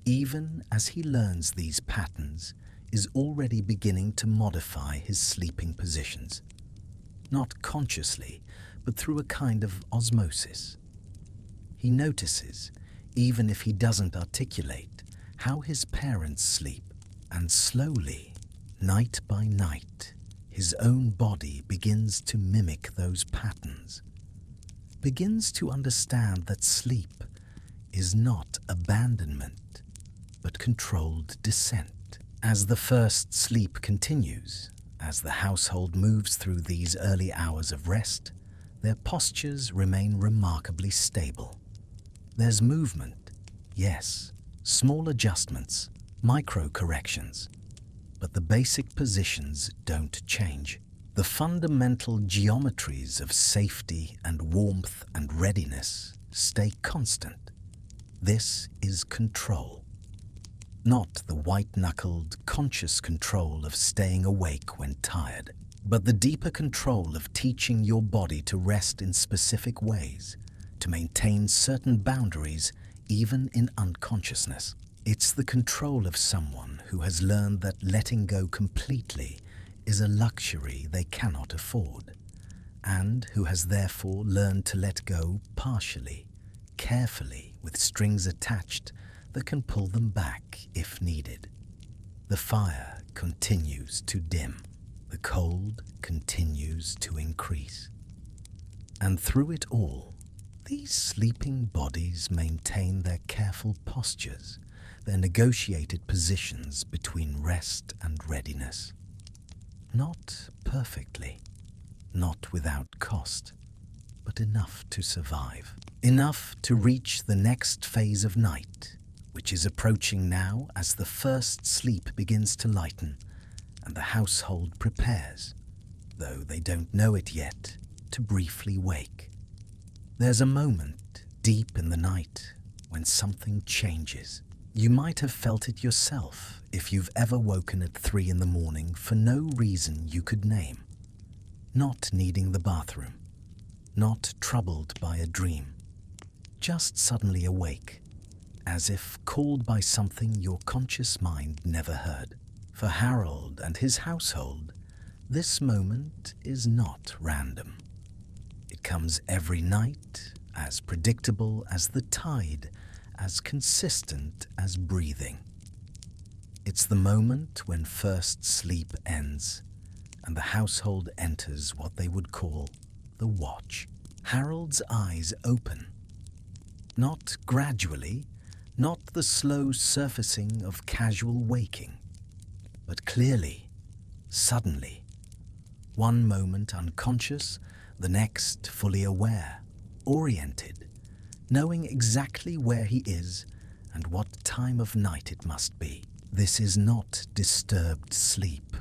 even as he learns these patterns, is already beginning to modify his sleeping positions. Not consciously, but through a kind of osmosis. He notices, even if he doesn't articulate, how his parents sleep, and slowly, night by night, his own body begins to mimic those patterns, begins to understand that sleep is not abandonment, but controlled descent. As the first sleep continues, as the household moves through these early hours of rest, their postures remain remarkably stable. There's movement, yes, small adjustments, micro-corrections, but the basic positions don't change. The fundamental geometries of safety and warmth and readiness stay constant. This is control. Not the white-knuckled, conscious control of staying awake when tired, but the deeper control of teaching your body to rest in specific ways, to maintain certain boundaries even in unconsciousness. It's the control of someone who has learned that letting go completely is a luxury they cannot afford, and who has therefore learned to let go partially, carefully, with strings attached that can pull them back if needed. The fire continues to dim. The cold continues to increase. And through it all, these sleeping bodies maintain their careful postures, their negotiated positions between rest and readiness. Not perfectly, not without cost, but enough to survive. Enough to reach the next phase of night, which is approaching now as the first sleep begins to lighten and the household prepares, though they don't know it yet, to briefly wake. There's a moment deep in the night when something changes. You might have felt it yourself if you've ever woken at 3 in the morning for no reason you could name. Not needing the bathroom, not troubled by a dream, just suddenly awake, as if called by something your conscious mind never heard. For Harold and his household, this moment is not random. It comes every night, as predictable as the tide, as consistent as breathing. It's the moment when first sleep ends and the household enters what they would call the watch. Harold's eyes open. Not gradually, not the slow surfacing of casual waking, but clearly, suddenly. One moment unconscious, the next fully aware, oriented, knowing exactly where he is and what time of night it must be. This is not disturbed sleep.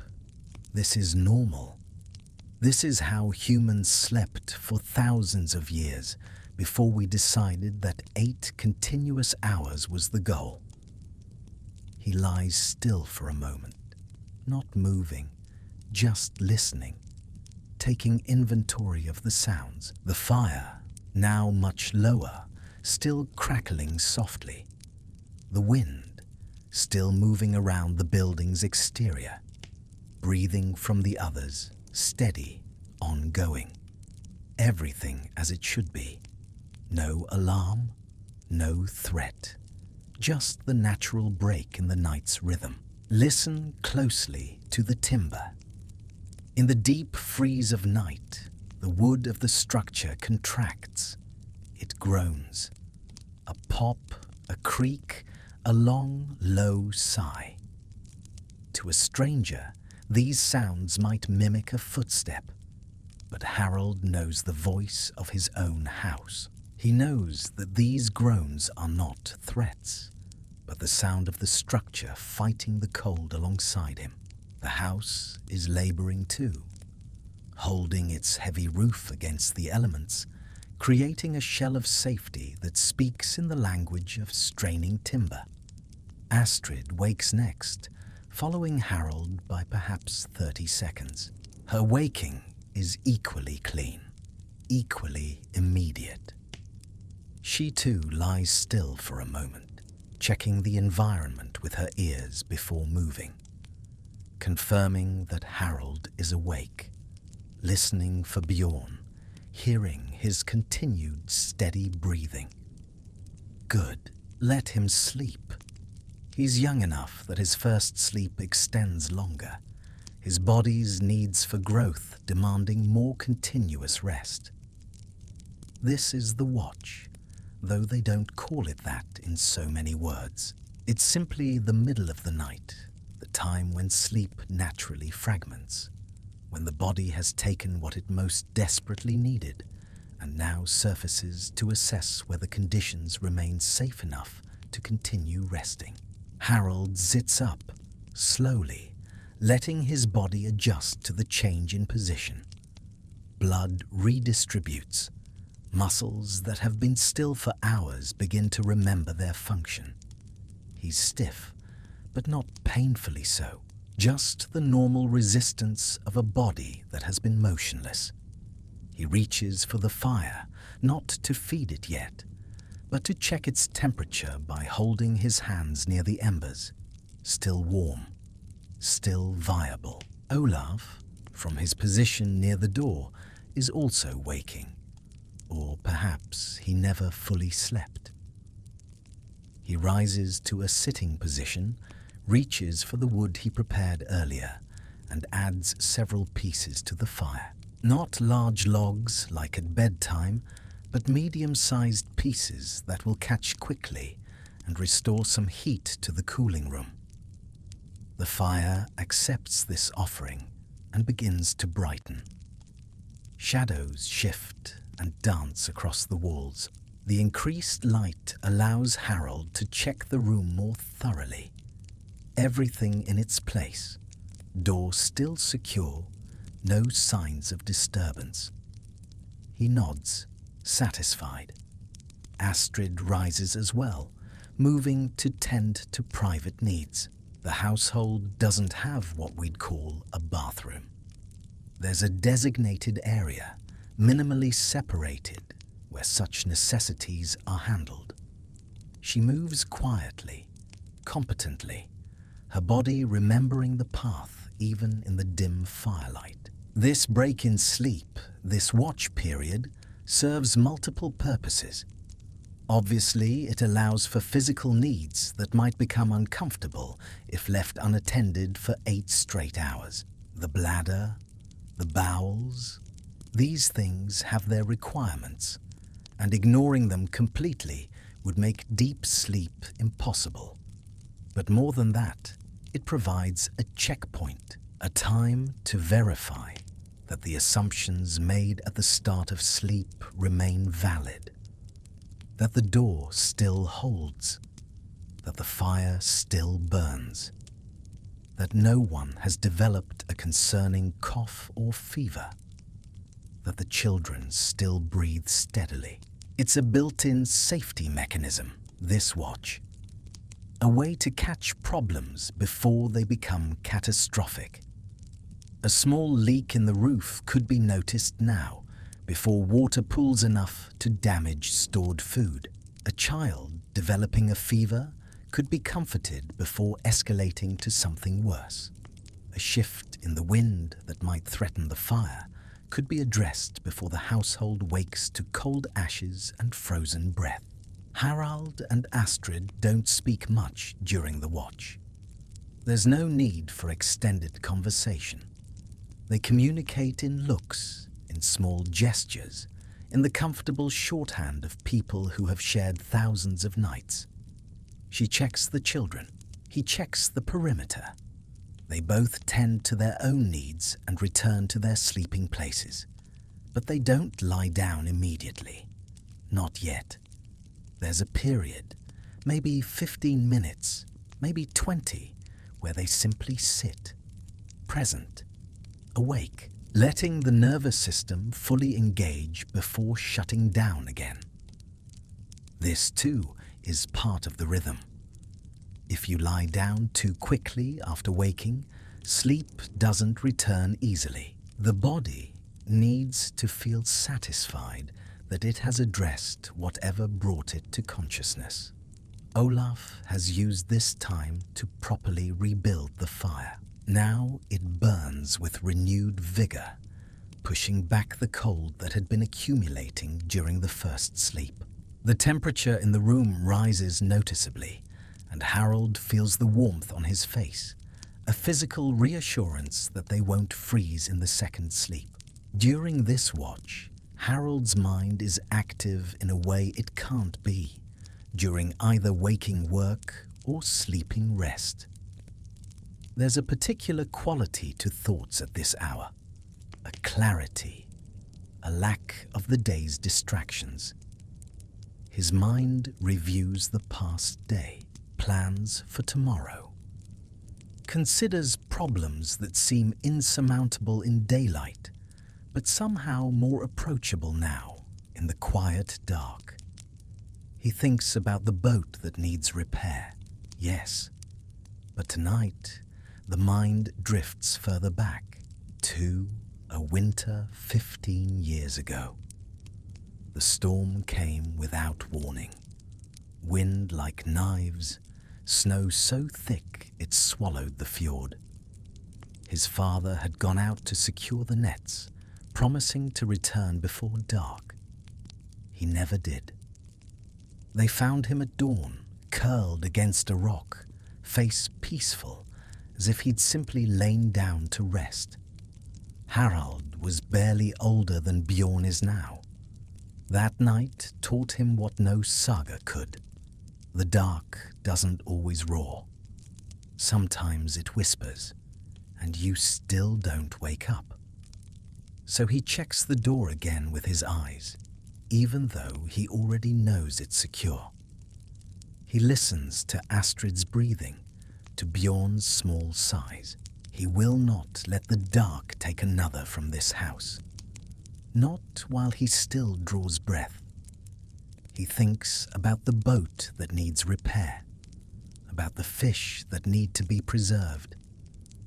This is normal. This is how humans slept for thousands of years before we decided that 8 continuous hours was the goal. He lies still for a moment, not moving, just listening, taking inventory of the sounds. The fire, now much lower, still crackling softly. The wind, still moving around the building's exterior. Breathing from the others, steady, ongoing. Everything as it should be. No alarm, no threat. Just the natural break in the night's rhythm. Listen closely to the timber. In the deep freeze of night, the wood of the structure contracts. It groans. A pop, a creak, a long, low sigh. To a stranger, these sounds might mimic a footstep, but Harold knows the voice of his own house. He knows that these groans are not threats, but the sound of the structure fighting the cold alongside him. The house is laboring too, holding its heavy roof against the elements, creating a shell of safety that speaks in the language of straining timber. Astrid wakes next, following Harold by perhaps 30 seconds. Her waking is equally clean, equally immediate. She too lies still for a moment, checking the environment with her ears before moving, confirming that Harold is awake, listening for Bjorn, hearing his continued steady breathing. Good. Let him sleep. He's young enough that his first sleep extends longer, his body's needs for growth demanding more continuous rest. This is the watch, though they don't call it that in so many words. It's simply the middle of the night, the time when sleep naturally fragments, when the body has taken what it most desperately needed and now surfaces to assess whether conditions remain safe enough to continue resting. Harold sits up, slowly, letting his body adjust to the change in position. Blood redistributes. Muscles that have been still for hours begin to remember their function. He's stiff, but not painfully so. Just the normal resistance of a body that has been motionless. He reaches for the fire, not to feed it yet, but to check its temperature by holding his hands near the embers. Still warm, still viable. Olaf, from his position near the door, is also waking, or perhaps he never fully slept. He rises to a sitting position, reaches for the wood he prepared earlier, and adds several pieces to the fire. Not large logs like at bedtime, but medium-sized pieces that will catch quickly and restore some heat to the cooling room. The fire accepts this offering and begins to brighten. Shadows shift and dance across the walls. The increased light allows Harold to check the room more thoroughly. Everything in its place. Door still secure, no signs of disturbance. He nods, satisfied. Astrid rises as well, moving to tend to private needs. The household doesn't have what we'd call a bathroom. There's a designated area, minimally separated, where such necessities are handled. She moves quietly, competently, her body remembering the path even in the dim firelight. This break in sleep, this watch period, serves multiple purposes. Obviously, it allows for physical needs that might become uncomfortable if left unattended for 8 straight hours. The bladder, the bowels, these things have their requirements, and ignoring them completely would make deep sleep impossible. But more than that, it provides a checkpoint, a time to verify that the assumptions made at the start of sleep remain valid, that the door still holds, that the fire still burns, that no one has developed a concerning cough or fever, that the children still breathe steadily. It's a built-in safety mechanism, this watch. A way to catch problems before they become catastrophic. A small leak in the roof could be noticed now, before water pools enough to damage stored food. A child developing a fever could be comforted before escalating to something worse. A shift in the wind that might threaten the fire could be addressed before the household wakes to cold ashes and frozen breath. Harald and Astrid don't speak much during the watch. There's no need for extended conversation. They communicate in looks, in small gestures, in the comfortable shorthand of people who have shared thousands of nights. She checks the children. He checks the perimeter. They both tend to their own needs and return to their sleeping places. But they don't lie down immediately. Not yet. There's a period, maybe 15 minutes, maybe 20, where they simply sit, present, awake, letting the nervous system fully engage before shutting down again. This, too, is part of the rhythm. If you lie down too quickly after waking, sleep doesn't return easily. The body needs to feel satisfied that it has addressed whatever brought it to consciousness. Olaf has used this time to properly rebuild the fire. Now it burns with renewed vigor, pushing back the cold that had been accumulating during the first sleep. The temperature in the room rises noticeably, and Harold feels the warmth on his face, a physical reassurance that they won't freeze in the second sleep. During this watch, Harold's mind is active in a way it can't be during either waking work or sleeping rest. There's a particular quality to thoughts at this hour, a clarity, a lack of the day's distractions. His mind reviews the past day, plans for tomorrow, considers problems that seem insurmountable in daylight, but somehow more approachable now in the quiet dark. He thinks about the boat that needs repair, yes, but tonight the mind drifts further back to a winter 15 years ago. The storm came without warning. wind like knives, snow so thick it swallowed the fjord. His father had gone out to secure the nets, promising to return before dark. He never did. They found him at dawn, curled against a rock, face peaceful, as if he'd simply lain down to rest. Harald was barely older than Bjorn is now. That night taught him what no saga could. The dark doesn't always roar. Sometimes it whispers, and you still don't wake up. So he checks the door again with his eyes, even though he already knows it's secure. He listens to Astrid's breathing, to Bjorn's small sighs. He will not let the dark take another from this house. Not while he still draws breath. He thinks about the boat that needs repair, about the fish that need to be preserved,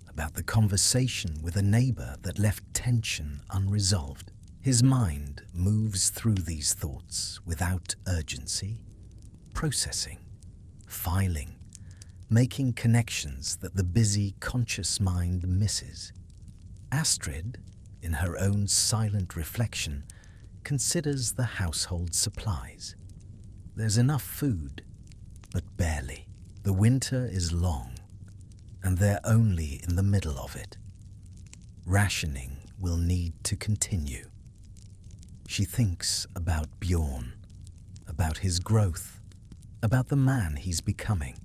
about the conversation with a neighbor that left tension unresolved. His mind moves through these thoughts without urgency, processing, filing, making connections that the busy, conscious mind misses. Astrid, in her own silent reflection, considers the household supplies. There's enough food, but barely. The winter is long, and they're only in the middle of it. Rationing will need to continue. She thinks about Bjorn, about his growth, about the man he's becoming,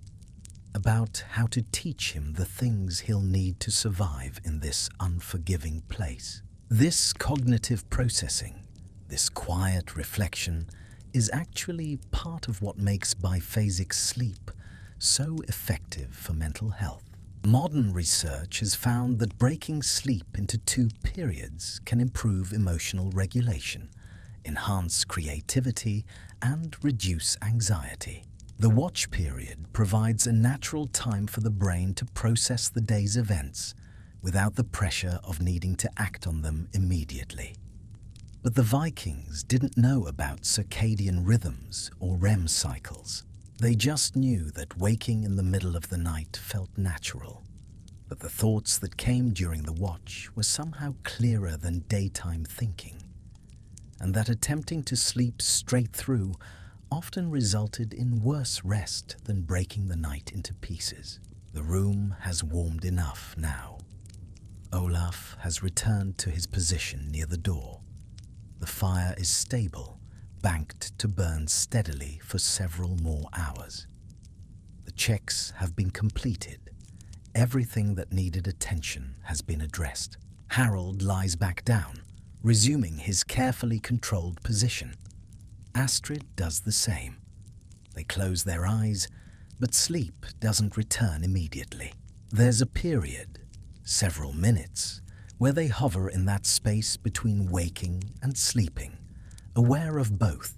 about how to teach him the things he'll need to survive in this unforgiving place. This cognitive processing, this quiet reflection, is actually part of what makes biphasic sleep so effective for mental health. Modern research has found that breaking sleep into 2 periods can improve emotional regulation, enhance creativity, and reduce anxiety. The watch period provides a natural time for the brain to process the day's events without the pressure of needing to act on them immediately. But the Vikings didn't know about circadian rhythms or REM cycles. They just knew that waking in the middle of the night felt natural. But the thoughts that came during the watch were somehow clearer than daytime thinking, and that attempting to sleep straight through often resulted in worse rest than breaking the night into pieces. The room has warmed enough now. Olaf has returned to his position near the door. The fire is stable, banked to burn steadily for several more hours. The checks have been completed. Everything that needed attention has been addressed. Harald lies back down, resuming his carefully controlled position. Astrid does the same. They close their eyes, but sleep doesn't return immediately. There's a period, several minutes, where they hover in that space between waking and sleeping, aware of both,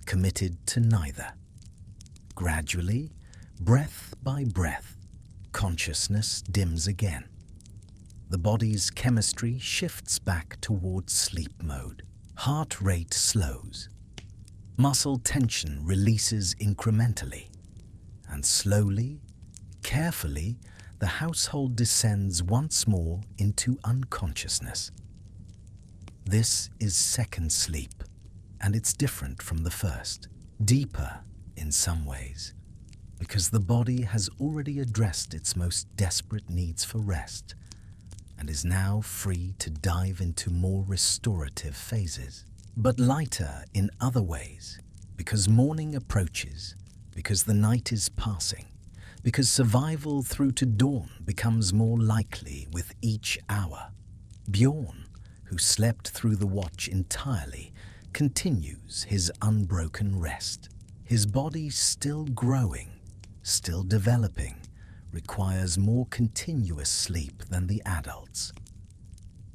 committed to neither. Gradually, breath by breath, consciousness dims again. The body's chemistry shifts back towards sleep mode. Heart rate slows. Muscle tension releases incrementally, and slowly, carefully, the household descends once more into unconsciousness. This is second sleep, and it's different from the first, deeper in some ways, because the body has already addressed its most desperate needs for rest and is now free to dive into more restorative phases. But lighter in other ways, because morning approaches, because the night is passing, because survival through to dawn becomes more likely with each hour. Bjorn, who slept through the watch entirely, continues his unbroken rest. His body still growing, still developing, requires more continuous sleep than the adults.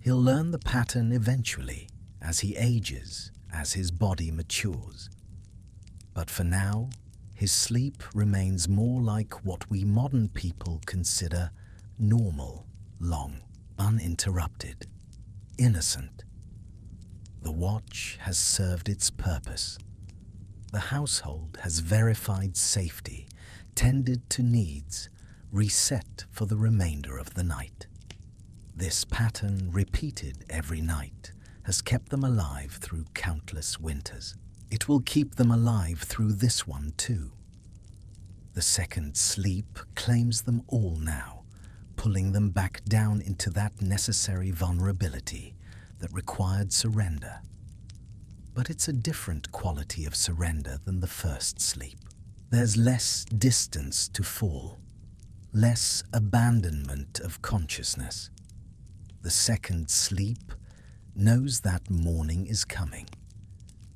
He'll learn the pattern eventually, as he ages, as his body matures. But for now, his sleep remains more like what we modern people consider normal, long, uninterrupted, innocent. The watch has served its purpose. The household has verified safety, tended to needs, reset for the remainder of the night. This pattern, repeated every night, has kept them alive through countless winters. It will keep them alive through this one too. The second sleep claims them all now, pulling them back down into that necessary vulnerability that required surrender. But it's a different quality of surrender than the first sleep. There's less distance to fall, less abandonment of consciousness. The second sleep knows that morning is coming,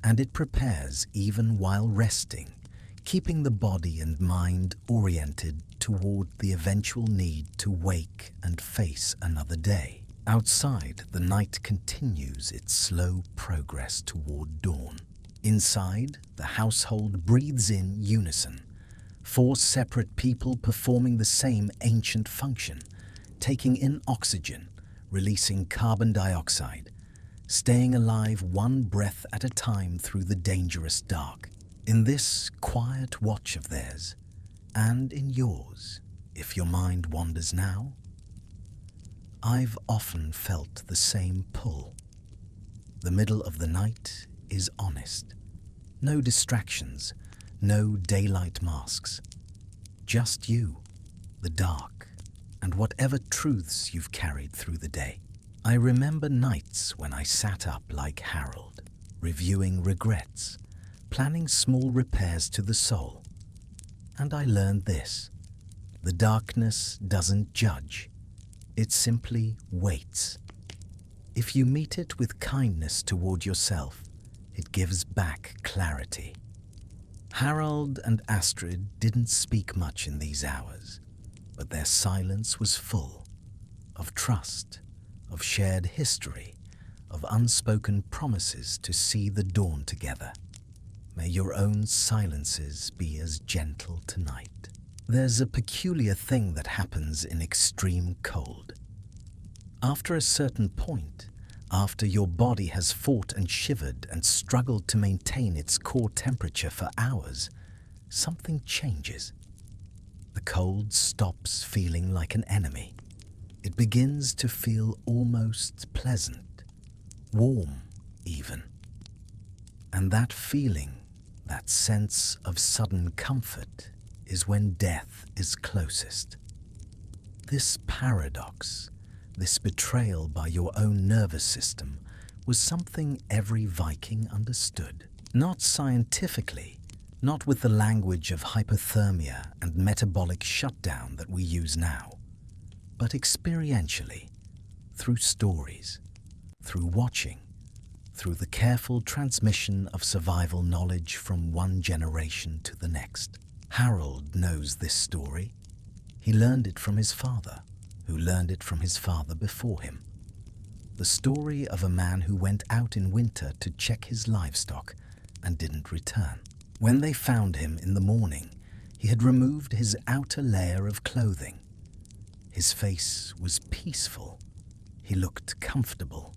and it prepares even while resting, keeping the body and mind oriented toward the eventual need to wake and face another day. Outside, the night continues its slow progress toward dawn. Inside, the household breathes in unison, 4 separate people performing the same ancient function, taking in oxygen, releasing carbon dioxide, staying alive one breath at a time through the dangerous dark. In this quiet watch of theirs, and in yours, if your mind wanders now, I've often felt the same pull. The middle of the night is honest. No distractions, no daylight masks. Just you, the dark, and whatever truths you've carried through the day. I remember nights when I sat up like Harold, reviewing regrets, planning small repairs to the soul. And I learned this: the darkness doesn't judge. It simply waits. If you meet it with kindness toward yourself, it gives back clarity. Harold and Astrid didn't speak much in these hours, but their silence was full of trust, of shared history, of unspoken promises to see the dawn together. May your own silences be as gentle tonight. There's a peculiar thing that happens in extreme cold. After a certain point, after your body has fought and shivered and struggled to maintain its core temperature for hours, something changes. The cold stops feeling like an enemy. It begins to feel almost pleasant, warm even. And that feeling, that sense of sudden comfort, is when death is closest. This paradox, this betrayal by your own nervous system, was something every Viking understood. Not scientifically, not with the language of hypothermia and metabolic shutdown that we use now, but experientially, through stories, through watching, through the careful transmission of survival knowledge from one generation to the next. Harold knows this story. He learned it from his father, who learned it from his father before him. The story of a man who went out in winter to check his livestock and didn't return. When they found him in the morning, he had removed his outer layer of clothing. His face was peaceful. He looked comfortable.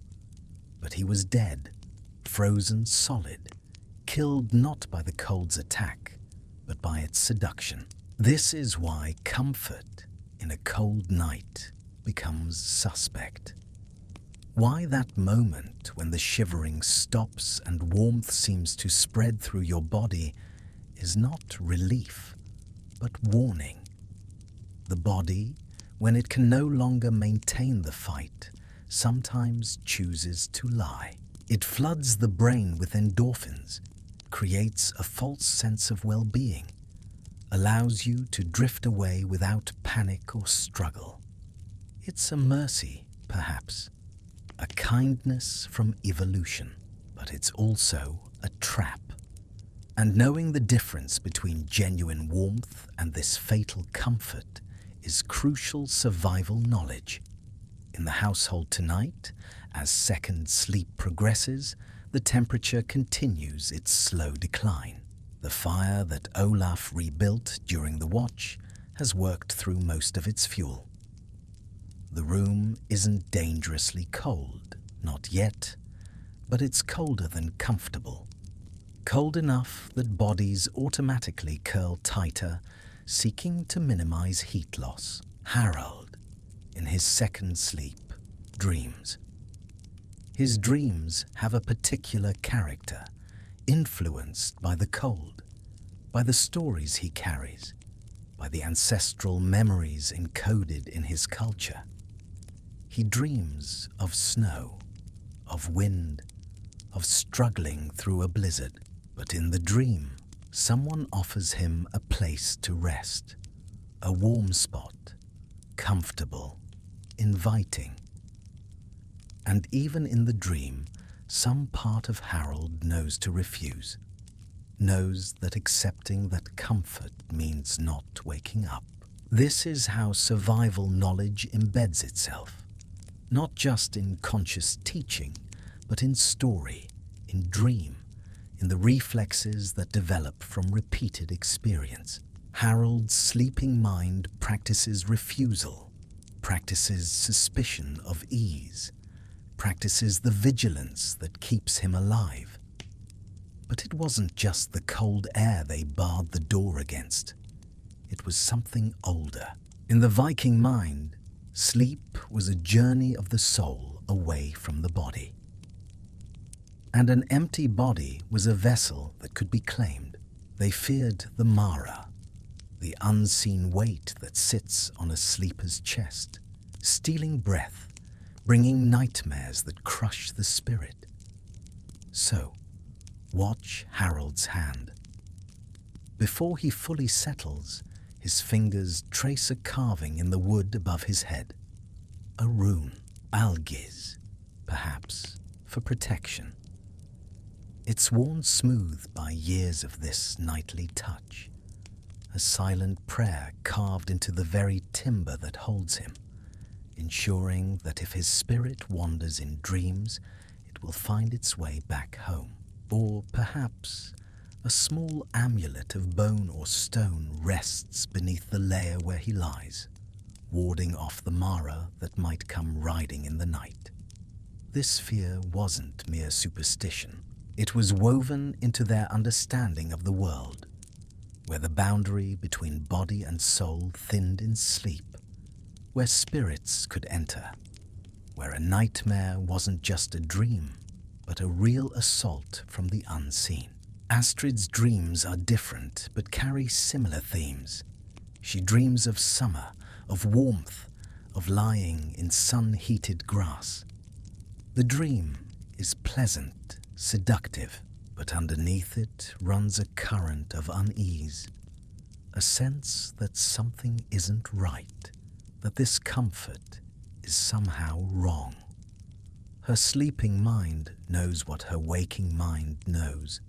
But he was dead, frozen solid, killed not by the cold's attack, but by its seduction. This is why comfort in a cold night becomes suspect. Why that moment when the shivering stops and warmth seems to spread through your body is not relief, but warning. The body, when it can no longer maintain the fight, sometimes chooses to lie. It floods the brain with endorphins, creates a false sense of well-being, allows you to drift away without panic or struggle. It's a mercy, perhaps, a kindness from evolution, but it's also a trap. And knowing the difference between genuine warmth and this fatal comfort is crucial survival knowledge. In the household tonight, as second sleep progresses, the temperature continues its slow decline. The fire that Olaf rebuilt during the watch has worked through most of its fuel. The room isn't dangerously cold, not yet, but it's colder than comfortable. cold enough that bodies automatically curl tighter, seeking to minimize heat loss. Harold, in his second sleep, dreams. His dreams have a particular character, influenced by the cold, by the stories he carries, by the ancestral memories encoded in his culture. He dreams of snow, of wind, of struggling through a blizzard. But in the dream, someone offers him a place to rest, a warm spot, comfortable, inviting. And even in the dream, some part of Harold knows to refuse, knows that accepting that comfort means not waking up. This is how survival knowledge embeds itself, not just in conscious teaching, but in story, in dream, in the reflexes that develop from repeated experience. Harold's sleeping mind practices refusal, practices suspicion of ease, practices the vigilance that keeps him alive. But it wasn't just the cold air they barred the door against. It was something older. In the Viking mind, sleep was a journey of the soul away from the body. And an empty body was a vessel that could be claimed. They feared the Mara, the unseen weight that sits on a sleeper's chest, stealing breath, bringing nightmares that crush the spirit. So, watch Harold's hand. Before he fully settles, his fingers trace a carving in the wood above his head. A rune, algiz, perhaps, for protection. It's worn smooth by years of this nightly touch, a silent prayer carved into the very timber that holds him, ensuring that if his spirit wanders in dreams, it will find its way back home. Or perhaps a small amulet of bone or stone rests beneath the layer where he lies, warding off the Mara that might come riding in the night. This fear wasn't mere superstition. It was woven into their understanding of the world, where the boundary between body and soul thinned in sleep, where spirits could enter, where a nightmare wasn't just a dream, but a real assault from the unseen. Astrid's dreams are different, but carry similar themes. She dreams of summer, of warmth, of lying in sun-heated grass. The dream is pleasant, seductive, but underneath it runs a current of unease, a sense that something isn't right, that this comfort is somehow wrong. Her sleeping mind knows what her waking mind knows.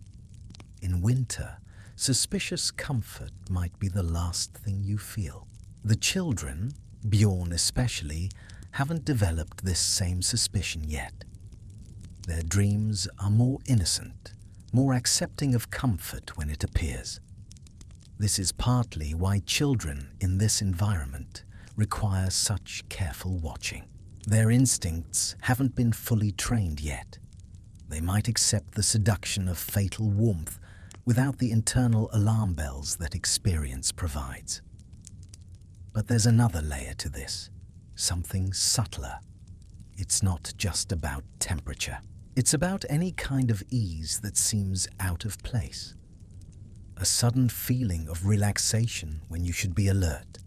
In winter, suspicious comfort might be the last thing you feel. The children, Bjorn especially, haven't developed this same suspicion yet. Their dreams are more innocent, more accepting of comfort when it appears. This is partly why children in this environment require such careful watching. Their instincts haven't been fully trained yet. They might accept the seduction of fatal warmth without the internal alarm bells that experience provides. But there's another layer to this, something subtler. It's not just about temperature. It's about any kind of ease that seems out of place. A sudden feeling of relaxation when you should be alert.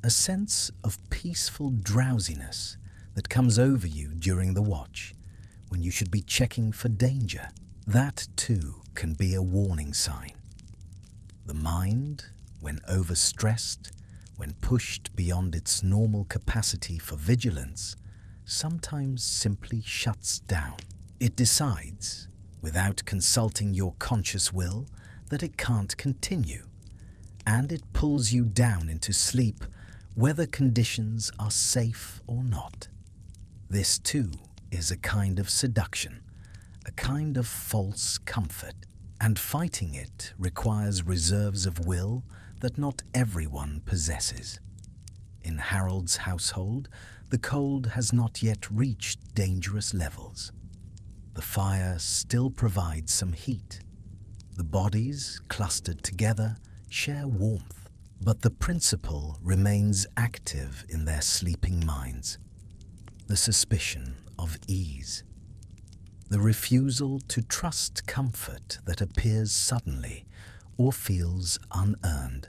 A sense of peaceful drowsiness that comes over you during the watch, when you should be checking for danger. That too can be a warning sign. The mind, when overstressed, when pushed beyond its normal capacity for vigilance, sometimes simply shuts down. It decides, without consulting your conscious will, that it can't continue, and it pulls you down into sleep whether conditions are safe or not. This too is a kind of seduction, a kind of false comfort, and fighting it requires reserves of will that not everyone possesses. In Harold's household, the cold has not yet reached dangerous levels. The fire still provides some heat, The bodies, clustered together, share warmth, but the principle remains active in their sleeping minds. The suspicion of ease. The refusal to trust comfort that appears suddenly or feels unearned.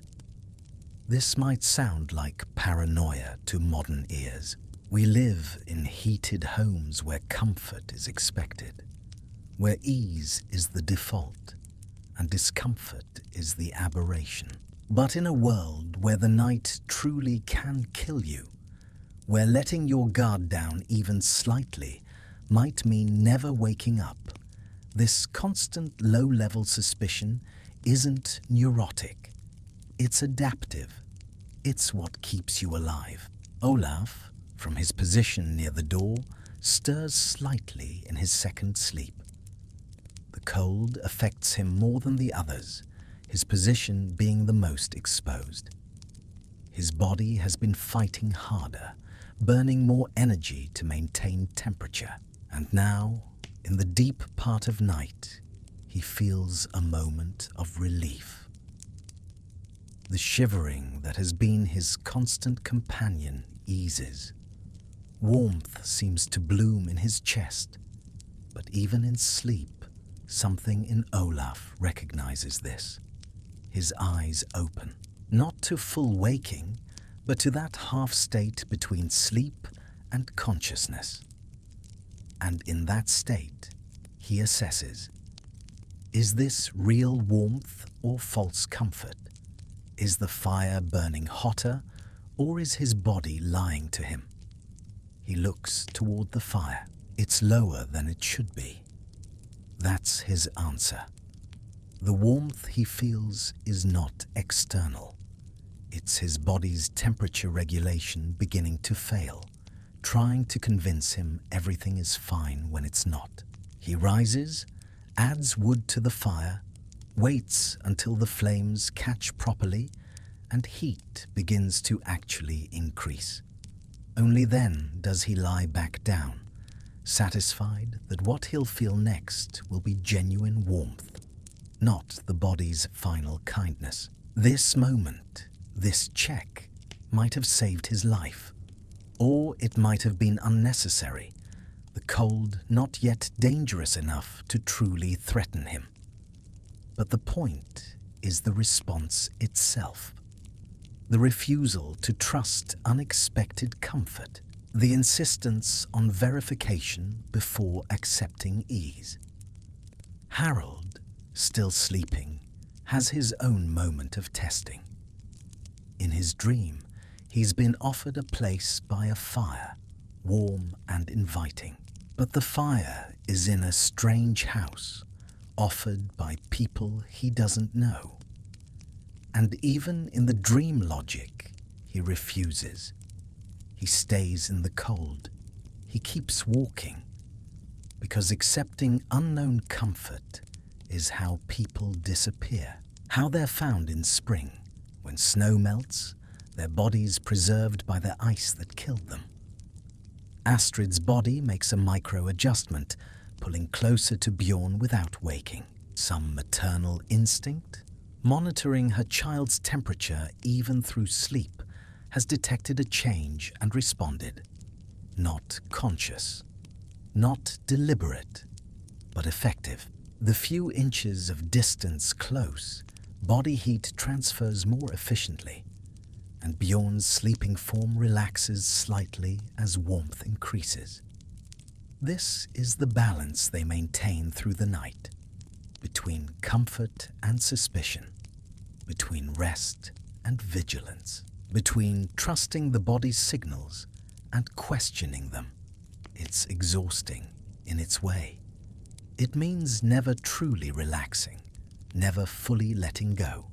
This might sound like paranoia to modern ears. We live in heated homes where comfort is expected, where ease is the default and discomfort is the aberration. But in a world where the night truly can kill you, where letting your guard down even slightly might mean never waking up, this constant low-level suspicion isn't neurotic. It's adaptive. It's what keeps you alive. Olaf, from his position near the door, stirs slightly in his second sleep. The cold affects him more than the others, his position being the most exposed. His body has been fighting harder, burning more energy to maintain temperature. And now, in the deep part of night, he feels a moment of relief. The shivering that has been his constant companion eases. Warmth seems to bloom in his chest, but even in sleep, something in Olaf recognizes this. His eyes open, not to full waking, but to that half state between sleep and consciousness. And in that state, he assesses, is this real warmth or false comfort? Is the fire burning hotter, or is his body lying to him? He looks toward the fire. It's lower than it should be. That's his answer. The warmth he feels is not external. It's his body's temperature regulation beginning to fail, trying to convince him everything is fine when it's not. He rises, adds wood to the fire, waits until the flames catch properly and heat begins to actually increase. Only then does he lie back down, satisfied that what he'll feel next will be genuine warmth, not the body's final kindness. This moment, this check, might have saved his life, or it might have been unnecessary, the cold not yet dangerous enough to truly threaten him. But the point is the response itself. The refusal to trust unexpected comfort, the insistence on verification before accepting ease. Harold, still sleeping, has his own moment of testing. In his dream, he's been offered a place by a fire, warm and inviting. But the fire is in a strange house, offered by people he doesn't know. And even in the dream logic, he refuses. He stays in the cold. He keeps walking, because accepting unknown comfort is how people disappear, how they're found in spring, when snow melts, their bodies preserved by the ice that killed them. Astrid's body makes a micro-adjustment, pulling closer to Bjorn without waking. Some maternal instinct, monitoring her child's temperature even through sleep, has detected a change and responded. Not conscious, not deliberate, but effective. The few inches of distance close, body heat transfers more efficiently, and Bjorn's sleeping form relaxes slightly as warmth increases. This is the balance they maintain through the night, between comfort and suspicion, between rest and vigilance, between trusting the body's signals and questioning them. It's exhausting in its way. It means never truly relaxing, never fully letting go,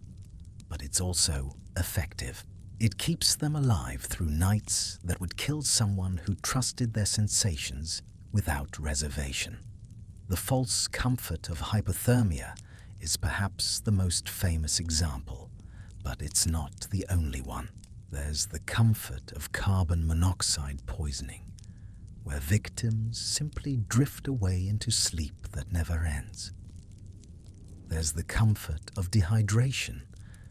but it's also effective. It keeps them alive through nights that would kill someone who trusted their sensations without reservation. The false comfort of hypothermia is perhaps the most famous example, but it's not the only one. There's the comfort of carbon monoxide poisoning, where victims simply drift away into sleep that never ends. There's the comfort of dehydration,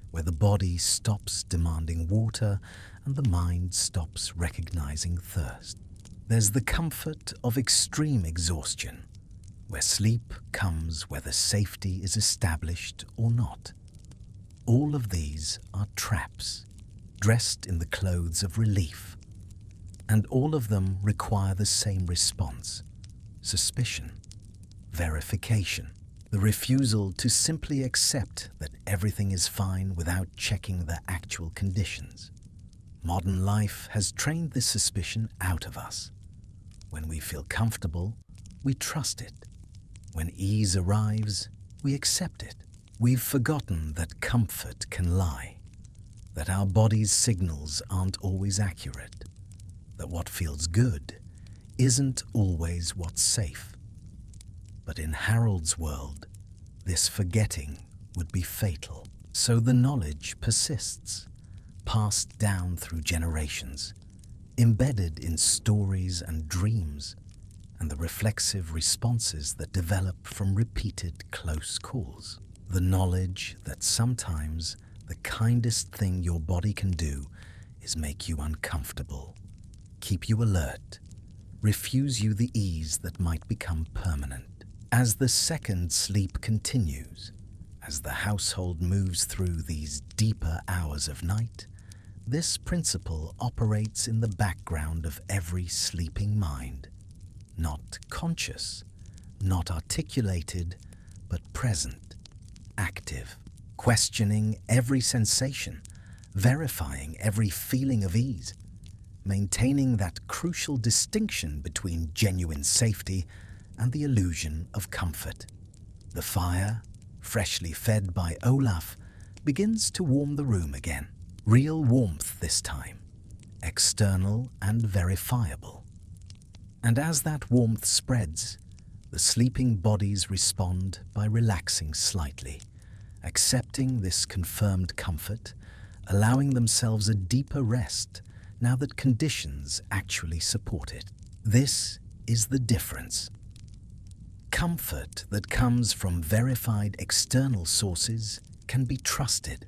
where the body stops demanding water and the mind stops recognizing thirst. There's the comfort of extreme exhaustion, where sleep comes whether safety is established or not. All of these are traps, dressed in the clothes of relief, and all of them require the same response: suspicion, verification, the refusal to simply accept that everything is fine without checking the actual conditions. Modern life has trained this suspicion out of us. When we feel comfortable, we trust it. When ease arrives, we accept it. We've forgotten that comfort can lie, that our body's signals aren't always accurate, that what feels good isn't always what's safe. But in Harold's world, this forgetting would be fatal. So the knowledge persists, passed down through generations, embedded in stories and dreams, and the reflexive responses that develop from repeated close calls. The knowledge that sometimes the kindest thing your body can do is make you uncomfortable, keep you alert, refuse you the ease that might become permanent. As the second sleep continues, as the household moves through these deeper hours of night, this principle operates in the background of every sleeping mind. Not conscious, not articulated, but present, active, questioning every sensation, verifying every feeling of ease, maintaining that crucial distinction between genuine safety and the illusion of comfort. The fire, freshly fed by Olaf, begins to warm the room again. Real warmth this time, external and verifiable. And as that warmth spreads, the sleeping bodies respond by relaxing slightly, accepting this confirmed comfort, allowing themselves a deeper rest now that conditions actually support it. This is the difference. Comfort that comes from verified external sources can be trusted.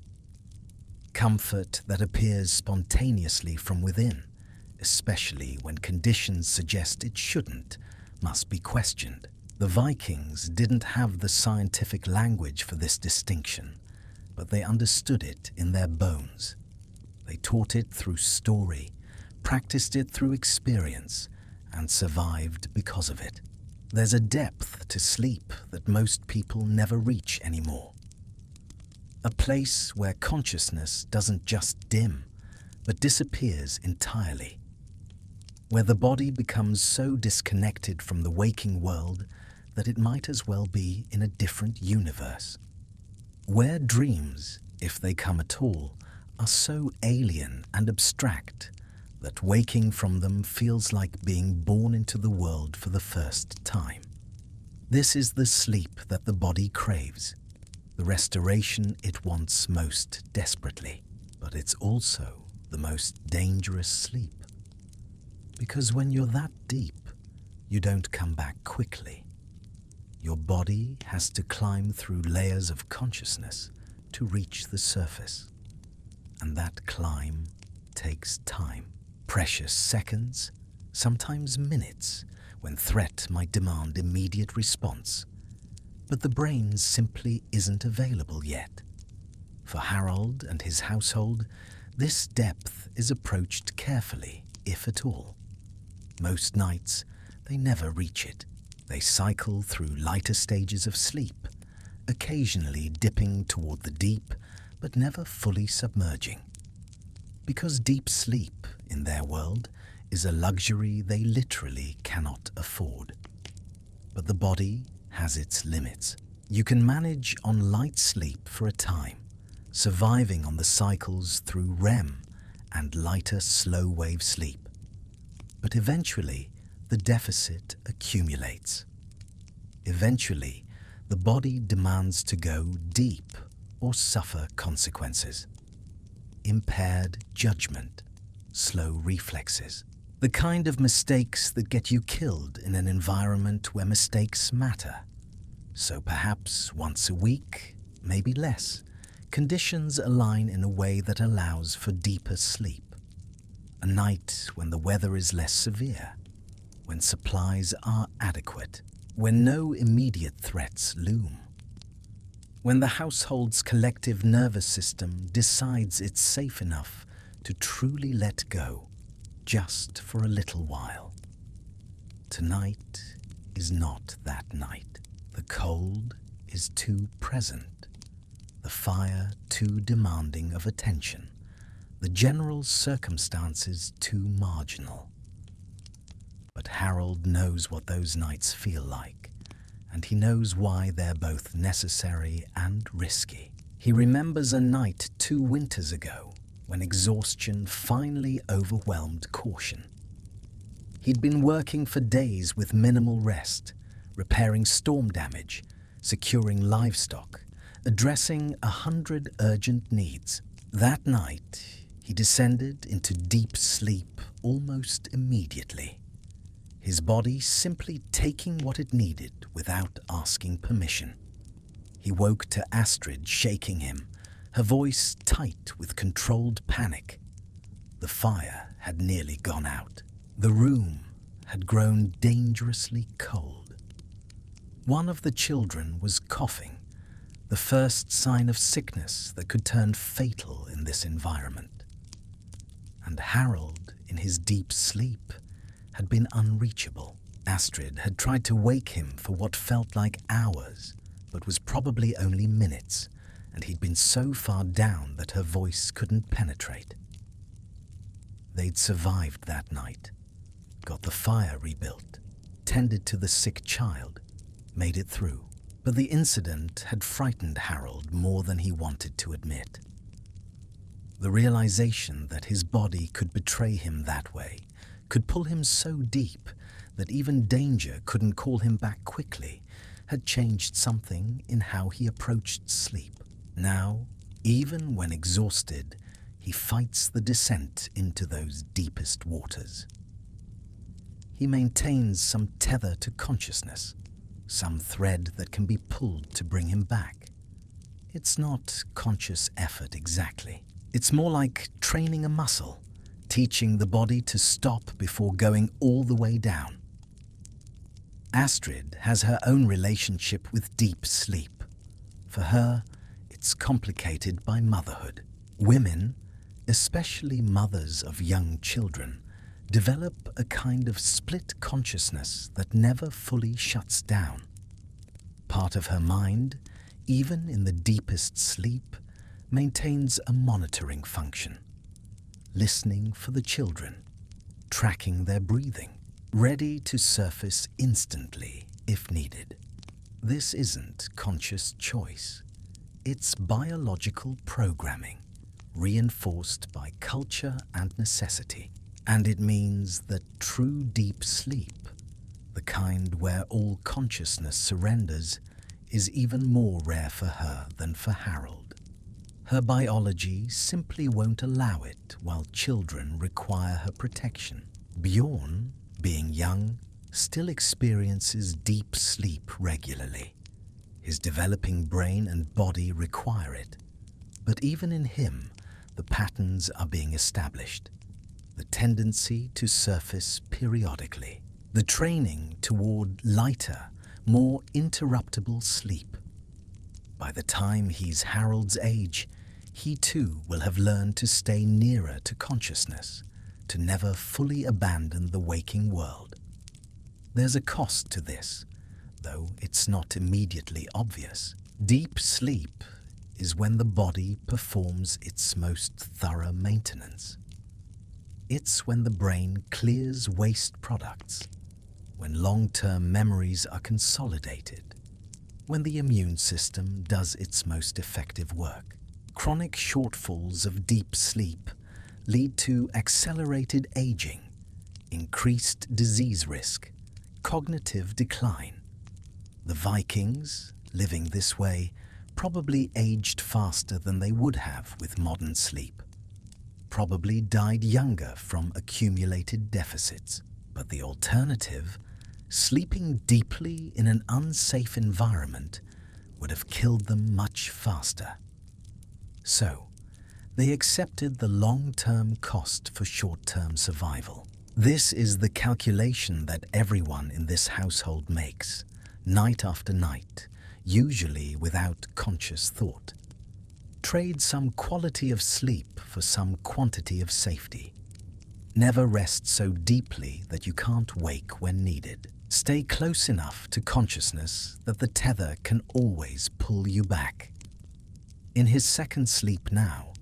Comfort that appears spontaneously from within, especially when conditions suggest it shouldn't, must be questioned. The Vikings didn't have the scientific language for this distinction, but they understood it in their bones. They taught it through story, practiced it through experience, and survived because of it. There's a depth to sleep that most people never reach anymore. A place where consciousness doesn't just dim, but disappears entirely. Where the body becomes so disconnected from the waking world that it might as well be in a different universe. Where dreams, if they come at all, are so alien and abstract that waking from them feels like being born into the world for the first time. This is the sleep that the body craves, the restoration it wants most desperately. But it's also the most dangerous sleep. Because when you're that deep, you don't come back quickly. Your body has to climb through layers of consciousness to reach the surface. And that climb takes time. Precious seconds, sometimes minutes, when threat might demand immediate response. But the brain simply isn't available yet. For Harold and his household, this depth is approached carefully, if at all. Most nights, they never reach it. They cycle through lighter stages of sleep, occasionally dipping toward the deep, but never fully submerging. Because deep sleep, in their world, is a luxury they literally cannot afford. But the body has its limits. You can manage on light sleep for a time, surviving on the cycles through REM and lighter slow-wave sleep. But eventually, the deficit accumulates. Eventually, the body demands to go deep or suffer consequences. Impaired judgment, slow reflexes. The kind of mistakes that get you killed in an environment where mistakes matter. So perhaps once a week, maybe less, conditions align in a way that allows for deeper sleep. A night when the weather is less severe, when supplies are adequate, when no immediate threats loom. When the household's collective nervous system decides it's safe enough to truly let go, just for a little while. Tonight is not that night. The cold is too present, the fire too demanding of attention, the general circumstances too marginal. But Harold knows what those nights feel like, and he knows why they're both necessary and risky. He remembers a night 2 winters ago when exhaustion finally overwhelmed caution. He'd been working for days with minimal rest, repairing storm damage, securing livestock, addressing 100 urgent needs. That night, he descended into deep sleep almost immediately, his body simply taking what it needed without asking permission. He woke to Astrid shaking him, her voice tight with controlled panic. The fire had nearly gone out. The room had grown dangerously cold. One of the children was coughing, the first sign of sickness that could turn fatal in this environment. And Harold, in his deep sleep, had been unreachable. Astrid had tried to wake him for what felt like hours, but was probably only minutes, and he'd been so far down that her voice couldn't penetrate. They'd survived that night, got the fire rebuilt, tended to the sick child, made it through. But the incident had frightened Harold more than he wanted to admit. The realization that his body could betray him that way, could pull him so deep that even danger couldn't call him back quickly, had changed something in how he approached sleep. Now, even when exhausted, he fights the descent into those deepest waters. He maintains some tether to consciousness, some thread that can be pulled to bring him back. It's not conscious effort exactly. It's more like training a muscle, teaching the body to stop before going all the way down. Astrid has her own relationship with deep sleep. For her, it's complicated by motherhood. Women, especially mothers of young children, develop a kind of split consciousness that never fully shuts down. Part of her mind, even in the deepest sleep, maintains a monitoring function, listening for the children, tracking their breathing, ready to surface instantly if needed. This isn't conscious choice. It's biological programming, reinforced by culture and necessity. And it means that true deep sleep, the kind where all consciousness surrenders, is even more rare for her than for Harold. Her biology simply won't allow it while children require her protection. Bjorn, being young, still experiences deep sleep regularly. His developing brain and body require it. But even in him, the patterns are being established. The tendency to surface periodically, the training toward lighter, more interruptible sleep. By the time he's Harold's age, he too will have learned to stay nearer to consciousness, to never fully abandon the waking world. There's a cost to this, though it's not immediately obvious. Deep sleep is when the body performs its most thorough maintenance. It's when the brain clears waste products, when long-term memories are consolidated, when the immune system does its most effective work. Chronic shortfalls of deep sleep lead to accelerated aging, increased disease risk, cognitive decline. The Vikings, living this way, probably aged faster than they would have with modern sleep. Probably died younger from accumulated deficits. But the alternative, Sleeping deeply in an unsafe environment would have killed them much faster. So, they accepted the long-term cost for short-term survival. This is the calculation that everyone in this household makes, night after night, usually without conscious thought. Trade some quality of sleep for some quantity of safety. Never rest so deeply that you can't wake when needed. Stay close enough to consciousness that the tether can always pull you back. In his second sleep now,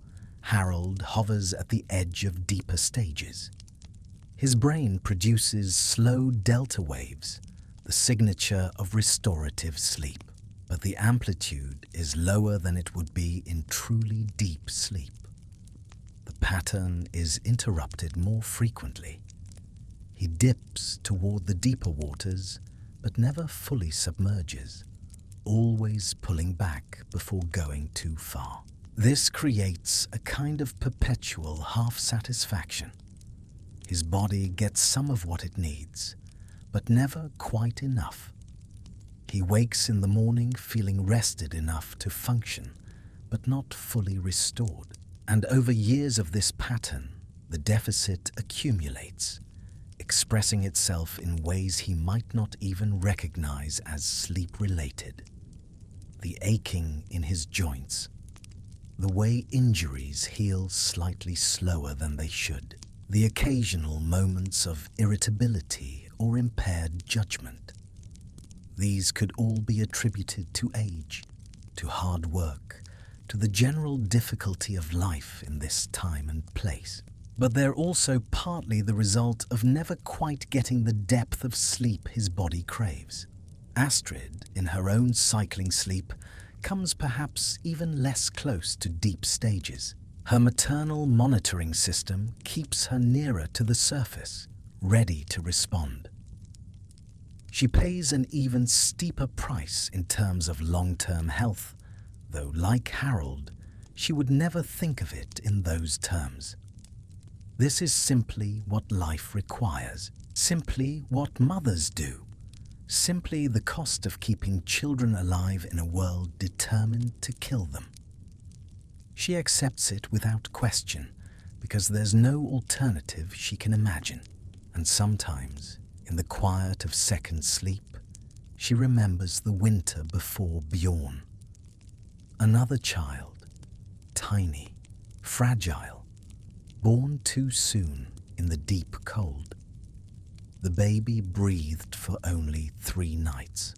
Harold hovers at the edge of deeper stages. His brain produces slow delta waves, the signature of restorative sleep. But the amplitude is lower than it would be in truly deep sleep. The pattern is interrupted more frequently. He dips toward the deeper waters, but never fully submerges, always pulling back before going too far. This creates a kind of perpetual half-satisfaction. His body gets some of what it needs, but never quite enough. He wakes in the morning feeling rested enough to function, but not fully restored. And over years of this pattern, the deficit accumulates, expressing itself in ways he might not even recognize as sleep-related. The aching in his joints, the way injuries heal slightly slower than they should, the occasional moments of irritability or impaired judgment. These could all be attributed to age, to hard work, to the general difficulty of life in this time and place. But they're also partly the result of never quite getting the depth of sleep his body craves. Astrid, in her own cycling sleep, comes perhaps even less close to deep stages. Her maternal monitoring system keeps her nearer to the surface, ready to respond. She pays an even steeper price in terms of long-term health, though like Harold, she would never think of it in those terms. This is simply what life requires, simply what mothers do, simply the cost of keeping children alive in a world determined to kill them. She accepts it without question, because there's no alternative she can imagine, and sometimes, in the quiet of second sleep, she remembers the winter before Bjorn. Another child, tiny, fragile, born too soon in the deep cold. The baby breathed for only 3 nights.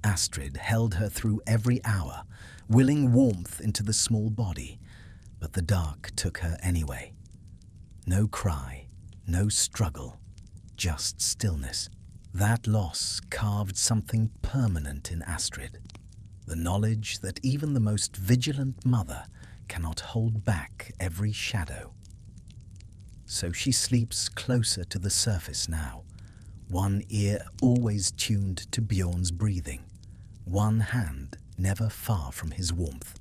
Astrid held her through every hour, willing warmth into the small body, but the dark took her anyway. No cry, no struggle, just stillness. That loss carved something permanent in Astrid, the knowledge that even the most vigilant mother cannot hold back every shadow. So she sleeps closer to the surface now, one ear always tuned to Bjorn's breathing, one hand never far from his warmth.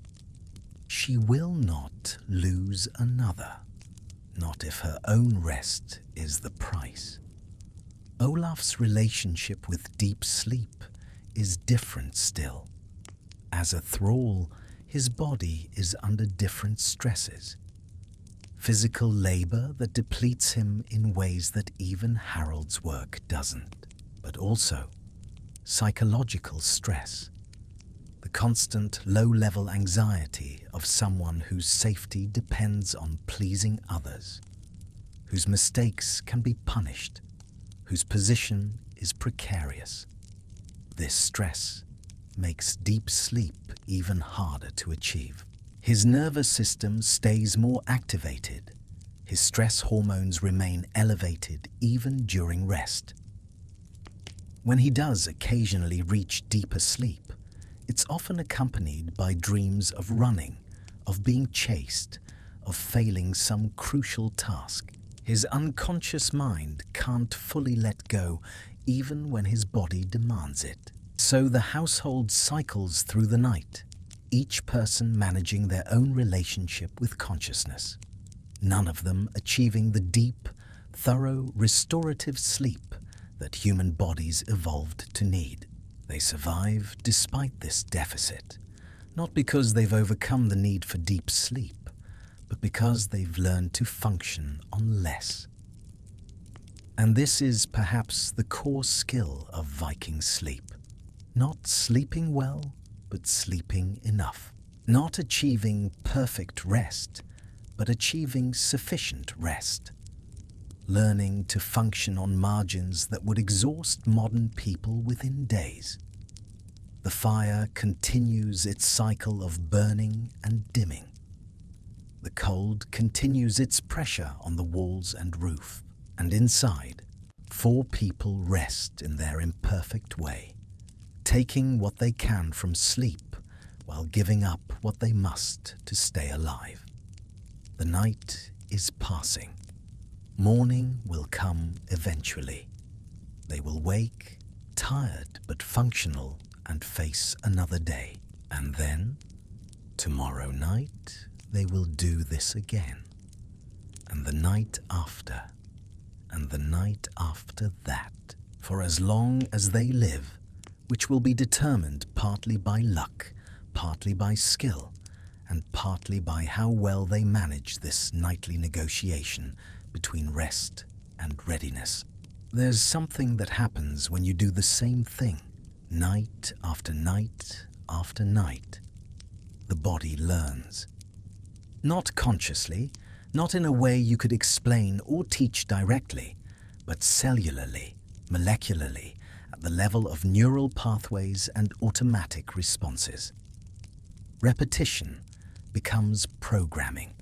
She will not lose another, not if her own rest is the price. Olaf's relationship with deep sleep is different still. As a thrall, his body is under different stresses. Physical labor that depletes him in ways that even Harold's work doesn't, but also psychological stress, the constant low-level anxiety of someone whose safety depends on pleasing others, whose mistakes can be punished, whose position is precarious. This stress makes deep sleep even harder to achieve. His nervous system stays more activated. His stress hormones remain elevated even during rest. When he does occasionally reach deeper sleep, it's often accompanied by dreams of running, of being chased, of failing some crucial task. His unconscious mind can't fully let go even when his body demands it. So the household cycles through the night, each person managing their own relationship with consciousness, none of them achieving the deep, thorough, restorative sleep that human bodies evolved to need. They survive despite this deficit, not because they've overcome the need for deep sleep, but because they've learned to function on less. And this is perhaps the core skill of Viking sleep. Not sleeping well, but sleeping enough. Not achieving perfect rest, but achieving sufficient rest. Learning to function on margins that would exhaust modern people within days. The fire continues its cycle of burning and dimming. The cold continues its pressure on the walls and roof. And inside, 4 people rest in their imperfect way, taking what they can from sleep while giving up what they must to stay alive. The night is passing. Morning will come eventually. They will wake, tired but functional, and face another day. And then, tomorrow night, they will do this again. And the night after, and the night after that, for as long as they live, which will be determined partly by luck, partly by skill, and partly by how well they manage this nightly negotiation between rest and readiness. There's something that happens when you do the same thing, night after night after night. The body learns. Not consciously, not in a way you could explain or teach directly, but cellularly, molecularly, at the level of neural pathways and automatic responses. Repetition becomes programming.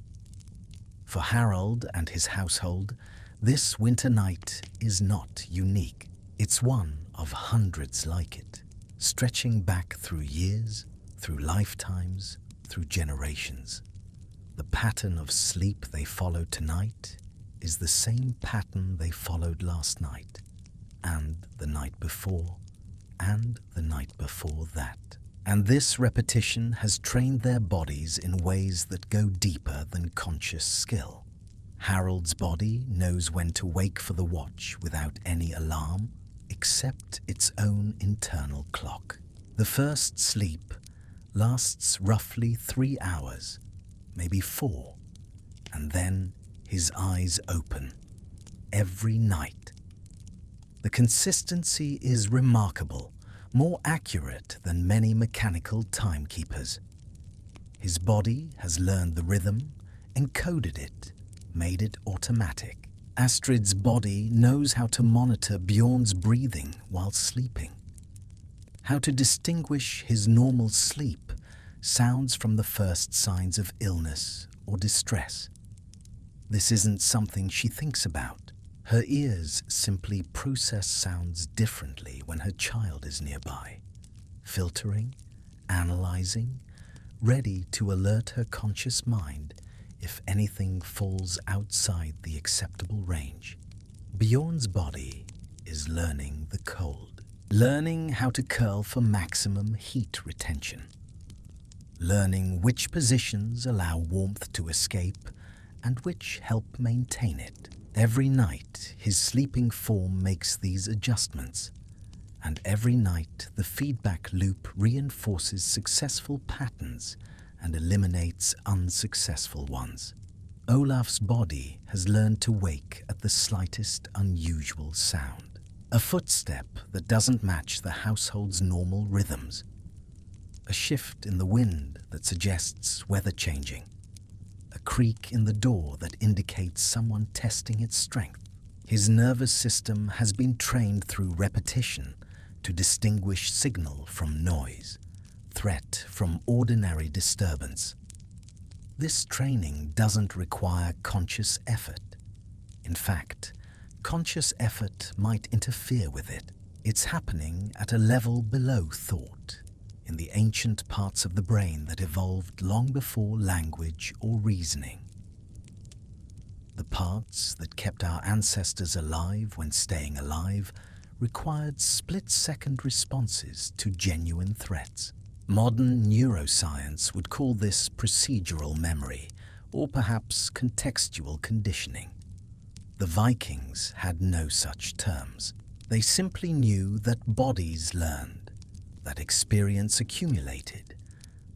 For Harold and his household, this winter night is not unique. It's one of hundreds like it, stretching back through years, through lifetimes, through generations. The pattern of sleep they follow tonight is the same pattern they followed last night, and the night before, and the night before that. And this repetition has trained their bodies in ways that go deeper than conscious skill. Harold's body knows when to wake for the watch without any alarm, except its own internal clock. The first sleep lasts roughly 3 hours, maybe 4, and then his eyes open every night. The consistency is remarkable, more accurate than many mechanical timekeepers. His body has learned the rhythm, encoded it, made it automatic. Astrid's body knows how to monitor Bjorn's breathing while sleeping, how to distinguish his normal sleep sounds from the first signs of illness or distress. This isn't something she thinks about. Her ears simply process sounds differently when her child is nearby, filtering, analyzing, ready to alert her conscious mind if anything falls outside the acceptable range. Bjorn's body is learning the cold, learning how to curl for maximum heat retention, learning which positions allow warmth to escape and which help maintain it. Every night, his sleeping form makes these adjustments, and every night the feedback loop reinforces successful patterns and eliminates unsuccessful ones. Olaf's body has learned to wake at the slightest unusual sound, a footstep that doesn't match the household's normal rhythms, a shift in the wind that suggests weather changing, a creak in the door that indicates someone testing its strength. His nervous system has been trained through repetition to distinguish signal from noise, threat from ordinary disturbance. This training doesn't require conscious effort. In fact, conscious effort might interfere with it. It's happening at a level below thought, in the ancient parts of the brain that evolved long before language or reasoning. The parts that kept our ancestors alive when staying alive required split-second responses to genuine threats. Modern neuroscience would call this procedural memory, or perhaps contextual conditioning. The Vikings had no such terms. They simply knew that bodies learned, that experience accumulated,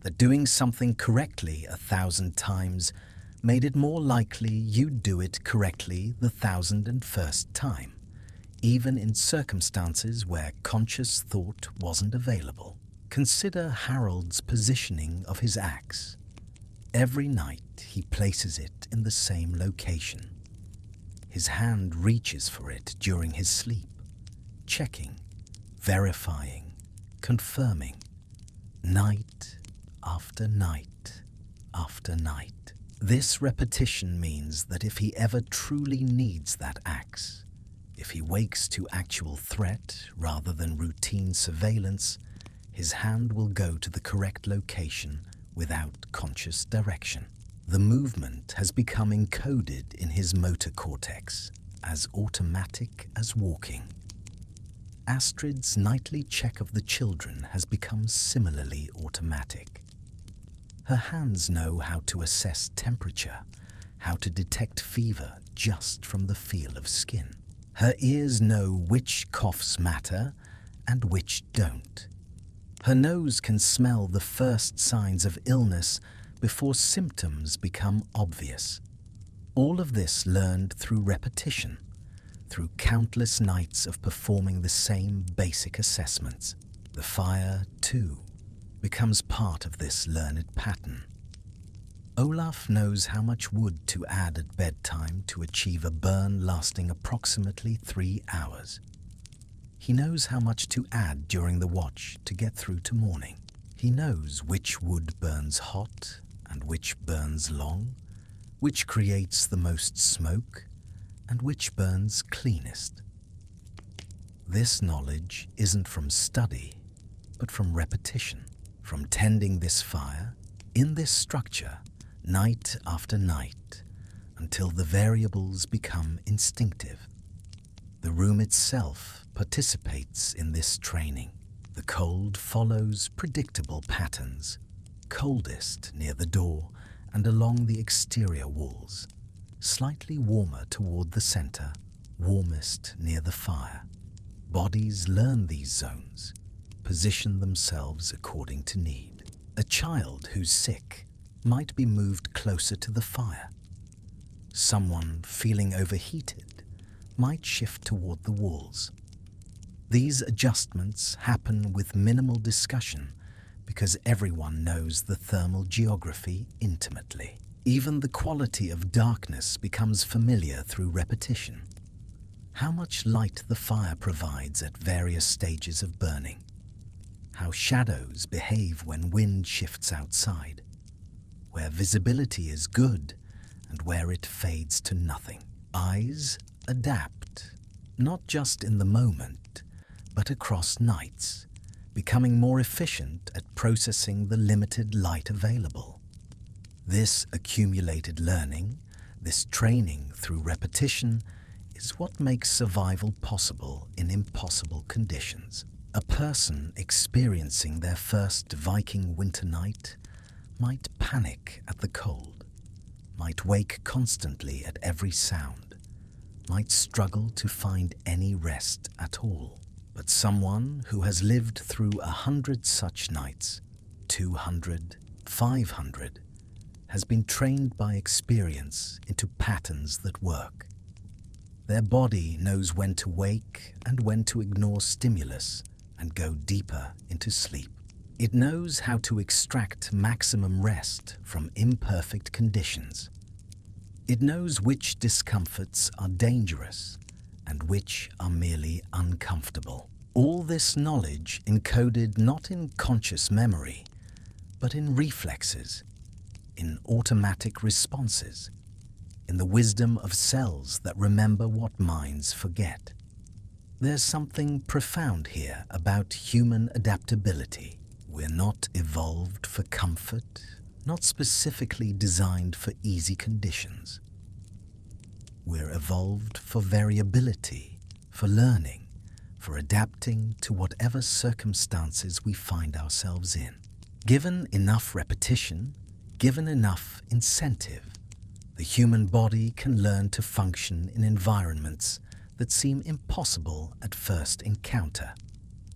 that doing something correctly 1,000 times made it more likely you'd do it correctly the 1,001st time, even in circumstances where conscious thought wasn't available. Consider Harold's positioning of his axe. Every night he places it in the same location. His hand reaches for it during his sleep, checking, verifying, confirming, night after night after night. This repetition means that if he ever truly needs that axe, if he wakes to actual threat rather than routine surveillance, his hand will go to the correct location without conscious direction. The movement has become encoded in his motor cortex, as automatic as walking. Astrid's nightly check of the children has become similarly automatic. Her hands know how to assess temperature, how to detect fever just from the feel of skin. Her ears know which coughs matter and which don't. Her nose can smell the first signs of illness before symptoms become obvious. All of this learned through repetition, through countless nights of performing the same basic assessments. The fire, too, becomes part of this learned pattern. Olaf knows how much wood to add at bedtime to achieve a burn lasting approximately 3 hours. He knows how much to add during the watch to get through to morning. He knows which wood burns hot and which burns long, which creates the most smoke and which burns cleanest. This knowledge isn't from study, but from repetition, from tending this fire in this structure night after night until the variables become instinctive. The room itself participates in this training. The cold follows predictable patterns, coldest near the door and along the exterior walls, slightly warmer toward the center, warmest near the fire. Bodies learn these zones, position themselves according to need. A child who's sick might be moved closer to the fire. Someone feeling overheated might shift toward the walls. These adjustments happen with minimal discussion because everyone knows the thermal geography intimately. Even the quality of darkness becomes familiar through repetition. How much light the fire provides at various stages of burning. How shadows behave when wind shifts outside. Where visibility is good and where it fades to nothing. Eyes adapt, not just in the moment, but across nights, becoming more efficient at processing the limited light available. This accumulated learning, this training through repetition, is what makes survival possible in impossible conditions. A person experiencing their first Viking winter night might panic at the cold, might wake constantly at every sound, might struggle to find any rest at all. But someone who has lived through 100 such nights, 200, 500, has been trained by experience into patterns that work. Their body knows when to wake and when to ignore stimulus and go deeper into sleep. It knows how to extract maximum rest from imperfect conditions. It knows which discomforts are dangerous and which are merely uncomfortable. All this knowledge encoded not in conscious memory, but in reflexes, in automatic responses, in the wisdom of cells that remember what minds forget. There's something profound here about human adaptability. We're not evolved for comfort, not specifically designed for easy conditions. We're evolved for variability, for learning, for adapting to whatever circumstances we find ourselves in. Given enough repetition, given enough incentive, the human body can learn to function in environments that seem impossible at first encounter.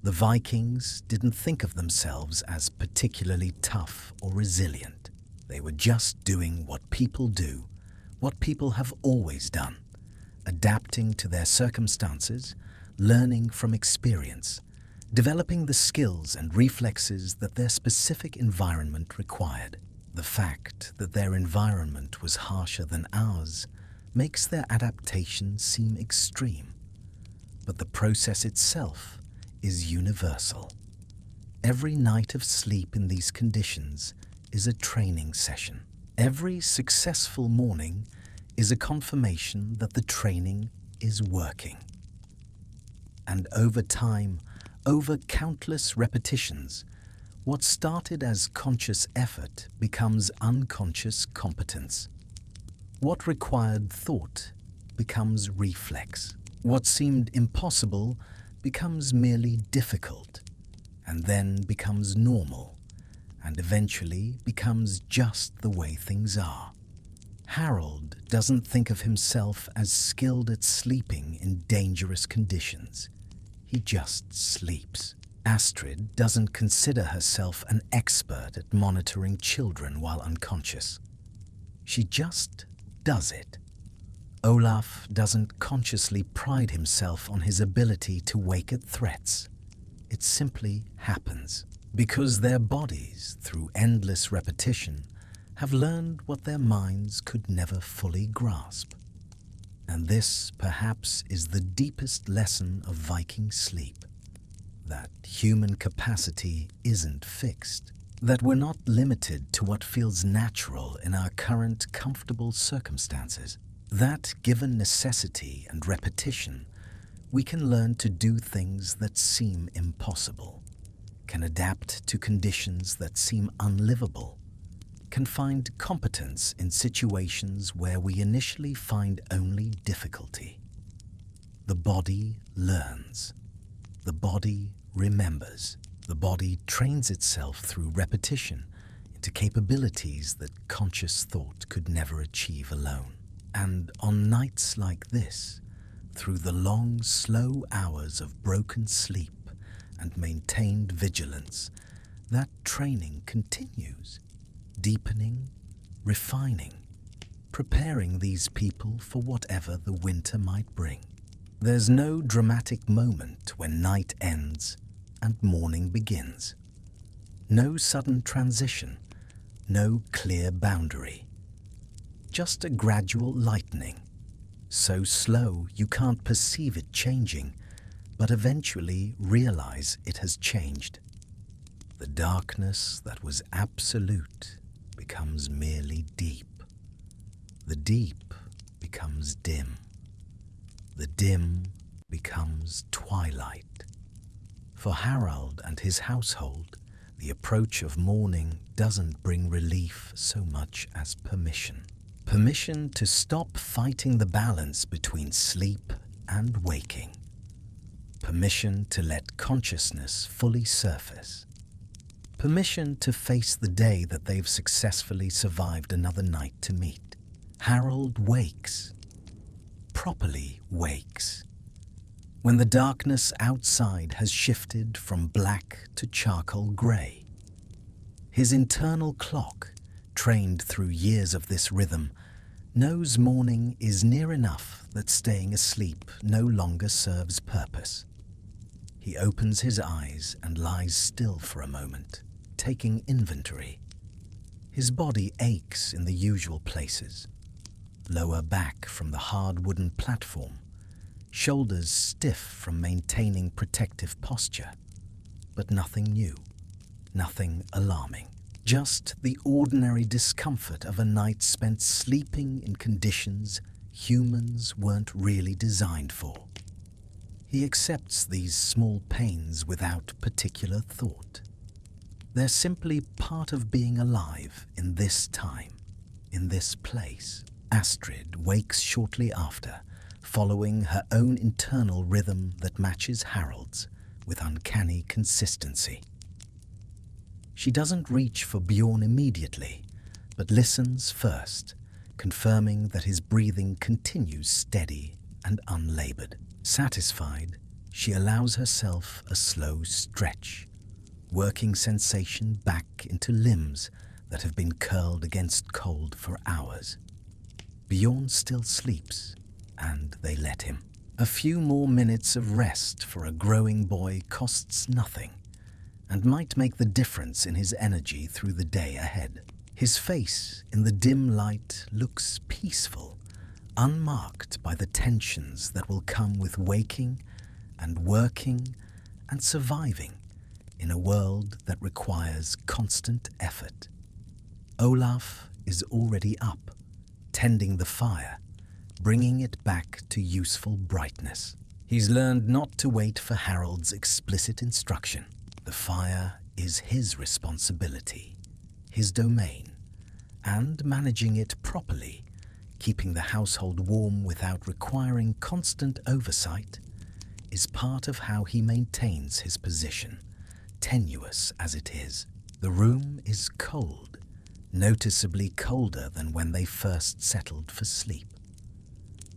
The Vikings didn't think of themselves as particularly tough or resilient. They were just doing what people do, what people have always done, adapting to their circumstances, learning from experience, developing the skills and reflexes that their specific environment required. The fact that their environment was harsher than ours makes their adaptation seem extreme, but the process itself is universal. Every night of sleep in these conditions is a training session. Every successful morning is a confirmation that the training is working. And over time, over countless repetitions, what started as conscious effort becomes unconscious competence. What required thought becomes reflex. What seemed impossible becomes merely difficult, and then becomes normal, and eventually becomes just the way things are. Harold doesn't think of himself as skilled at sleeping in dangerous conditions. He just sleeps. Astrid doesn't consider herself an expert at monitoring children while unconscious. She just does it. Olaf doesn't consciously pride himself on his ability to wake at threats. It simply happens, because their bodies, through endless repetition, have learned what their minds could never fully grasp. And this, perhaps, is the deepest lesson of Viking sleep, that human capacity isn't fixed, that we're not limited to what feels natural in our current comfortable circumstances, that given necessity and repetition, we can learn to do things that seem impossible, can adapt to conditions that seem unlivable, can find competence in situations where we initially find only difficulty. The body learns. The body remembers. The body trains itself through repetition into capabilities that conscious thought could never achieve alone. And on nights like this, through the long, slow hours of broken sleep and maintained vigilance, that training continues, deepening, refining, preparing these people for whatever the winter might bring. There's no dramatic moment when night ends and morning begins. No sudden transition, no clear boundary. Just a gradual lightening, so slow you can't perceive it changing, but eventually realize it has changed. The darkness that was absolute becomes merely deep. The deep becomes dim. The dim becomes twilight. For Harold and his household, the approach of morning doesn't bring relief so much as permission. Permission to stop fighting the balance between sleep and waking. Permission to let consciousness fully surface. Permission to face the day that they've successfully survived another night to meet. Harold wakes. Properly wakes. When the darkness outside has shifted from black to charcoal grey. His internal clock, trained through years of this rhythm, knows morning is near enough that staying asleep no longer serves purpose. He opens his eyes and lies still for a moment, taking inventory. His body aches in the usual places. Lower back from the hard wooden platform, shoulders stiff from maintaining protective posture, but nothing new, nothing alarming. Just the ordinary discomfort of a night spent sleeping in conditions humans weren't really designed for. He accepts these small pains without particular thought. They're simply part of being alive in this time, in this place. Astrid wakes shortly after, following her own internal rhythm that matches Harold's with uncanny consistency. She doesn't reach for Bjorn immediately, but listens first, confirming that his breathing continues steady and unlabored. Satisfied, she allows herself a slow stretch, working sensation back into limbs that have been curled against cold for hours. Bjorn still sleeps, and they let him. A few more minutes of rest for a growing boy costs nothing, and might make the difference in his energy through the day ahead. His face in the dim light looks peaceful, unmarked by the tensions that will come with waking and working and surviving in a world that requires constant effort. Olaf is already up, tending the fire, bringing it back to useful brightness. He's learned not to wait for Harold's explicit instruction. The fire is his responsibility, his domain, and managing it properly, keeping the household warm without requiring constant oversight, is part of how he maintains his position, tenuous as it is. The room is cold, noticeably colder than when they first settled for sleep.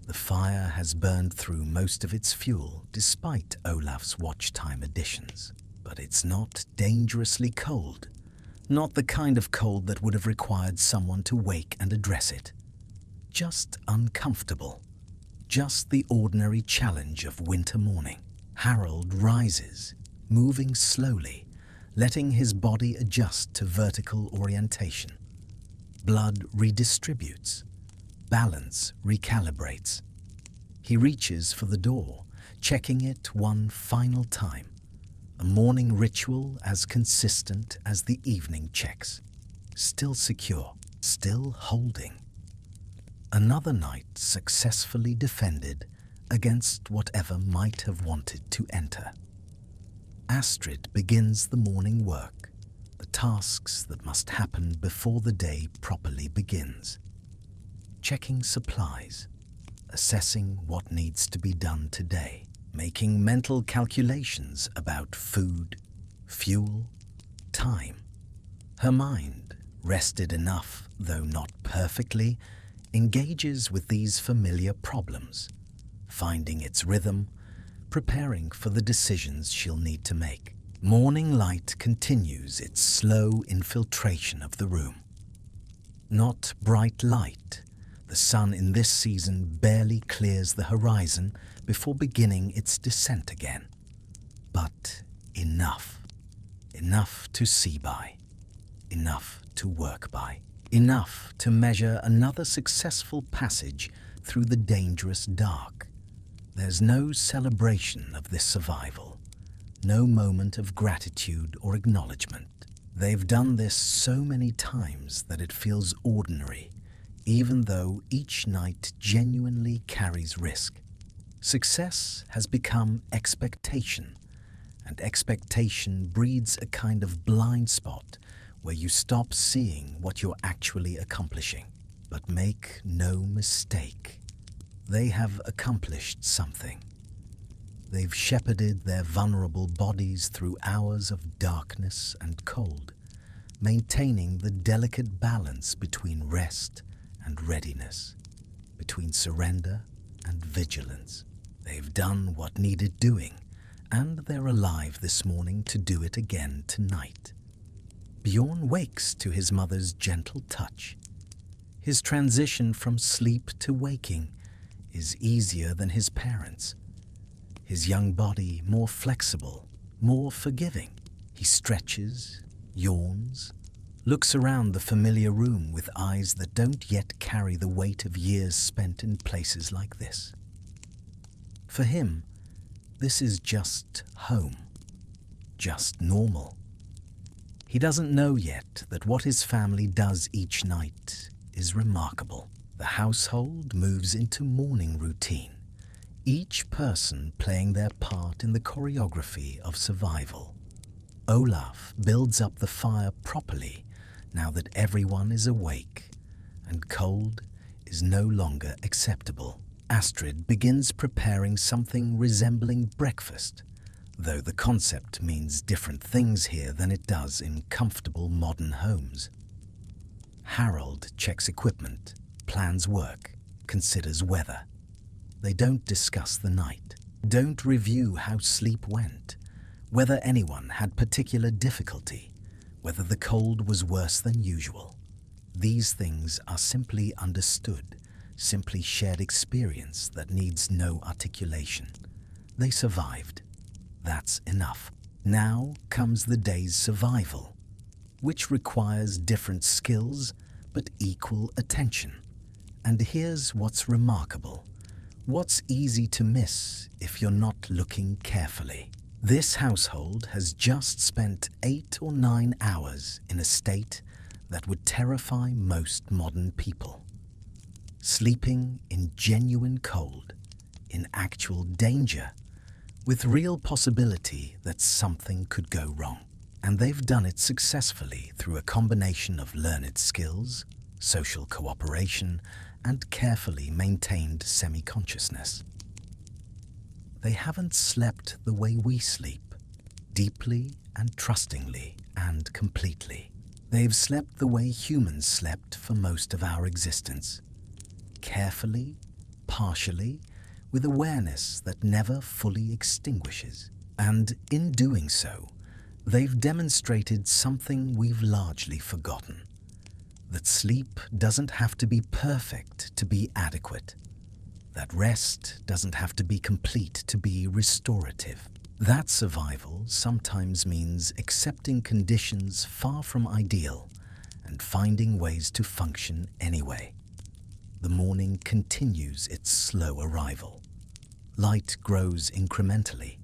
The fire has burned through most of its fuel despite Olaf's watch time additions. But it's not dangerously cold, not the kind of cold that would have required someone to wake and address it. Just uncomfortable, just the ordinary challenge of winter morning. Harold rises, moving slowly, letting his body adjust to vertical orientation. Blood redistributes, balance recalibrates. He reaches for the door, checking it one final time. A morning ritual as consistent as the evening checks. Still secure, still holding. Another night successfully defended against whatever might have wanted to enter. Astrid begins the morning work, the tasks that must happen before the day properly begins. Checking supplies, assessing what needs to be done today. Making mental calculations about food, fuel, time. Her mind, rested enough, though not perfectly, engages with these familiar problems, finding its rhythm, preparing for the decisions she'll need to make. Morning light continues its slow infiltration of the room. Not bright light. The sun in this season barely clears the horizon before beginning its descent again. But enough. Enough to see by. Enough to work by. Enough to measure another successful passage through the dangerous dark. There's no celebration of this survival, no moment of gratitude or acknowledgement. They've done this so many times that it feels ordinary, even though each night genuinely carries risk. Success has become expectation, and expectation breeds a kind of blind spot where you stop seeing what you're actually accomplishing. But make no mistake, they have accomplished something. They've shepherded their vulnerable bodies through hours of darkness and cold, maintaining the delicate balance between rest and readiness, between surrender and vigilance. They've done what needed doing, and they're alive this morning to do it again tonight. Bjorn wakes to his mother's gentle touch. His transition from sleep to waking is easier than his parents'. His young body more flexible, more forgiving. He stretches, yawns, looks around the familiar room with eyes that don't yet carry the weight of years spent in places like this. For him, this is just home, just normal. He doesn't know yet that what his family does each night is remarkable. The household moves into morning routine, each person playing their part in the choreography of survival. Olaf builds up the fire properly now that everyone is awake, and cold is no longer acceptable. Astrid begins preparing something resembling breakfast, though the concept means different things here than it does in comfortable modern homes. Harold checks equipment, plans work, considers weather. They don't discuss the night. Don't review how sleep went, whether anyone had particular difficulty, whether the cold was worse than usual. These things are simply understood, simply shared experience that needs no articulation. They survived. That's enough. Now comes the day's survival, which requires different skills but equal attention. And here's what's remarkable. What's easy to miss if you're not looking carefully. This household has just spent 8 or 9 hours in a state that would terrify most modern people. Sleeping in genuine cold, in actual danger, with real possibility that something could go wrong. And they've done it successfully through a combination of learned skills, social cooperation, and carefully maintained semi-consciousness. They haven't slept the way we sleep, deeply and trustingly and completely. They've slept the way humans slept for most of our existence, carefully, partially, with awareness that never fully extinguishes. And in doing so, they've demonstrated something we've largely forgotten. That sleep doesn't have to be perfect to be adequate. That rest doesn't have to be complete to be restorative. That survival sometimes means accepting conditions far from ideal and finding ways to function anyway. The morning continues its slow arrival. Light grows incrementally.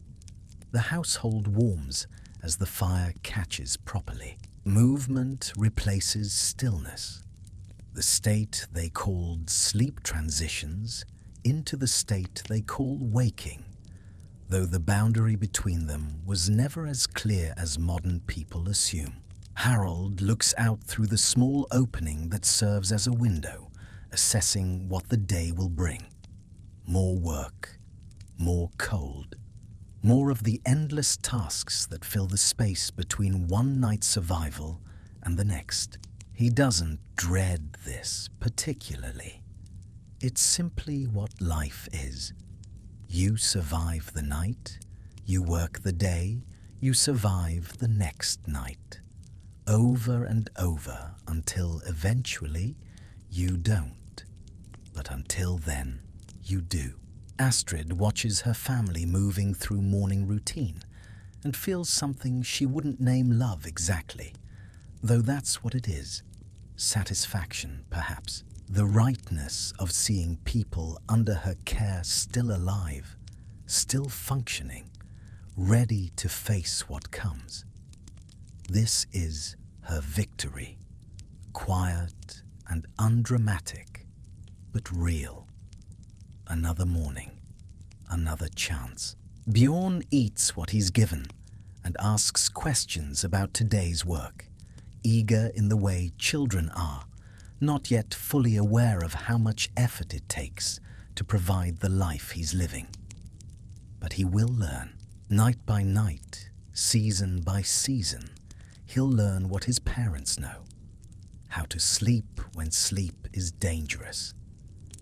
The household warms as the fire catches properly. Movement replaces stillness. The state they called sleep transitions into the state they call waking, though the boundary between them was never as clear as modern people assume. Harold looks out through the small opening that serves as a window, assessing what the day will bring. More work, more cold, more of the endless tasks that fill the space between one night's survival and the next. He doesn't dread this particularly. It's simply what life is. You survive the night, you work the day, you survive the next night. Over and over until eventually you don't. But until then, you do. Astrid watches her family moving through morning routine and feels something she wouldn't name love exactly, though that's what it is. Satisfaction, perhaps. The rightness of seeing people under her care still alive, still functioning, ready to face what comes. This is her victory, quiet and undramatic, but real. Another morning, another chance. Bjorn eats what he's given and asks questions about today's work, eager in the way children are, not yet fully aware of how much effort it takes to provide the life he's living. But he will learn. Night by night, season by season, he'll learn what his parents know. How to sleep when sleep is dangerous.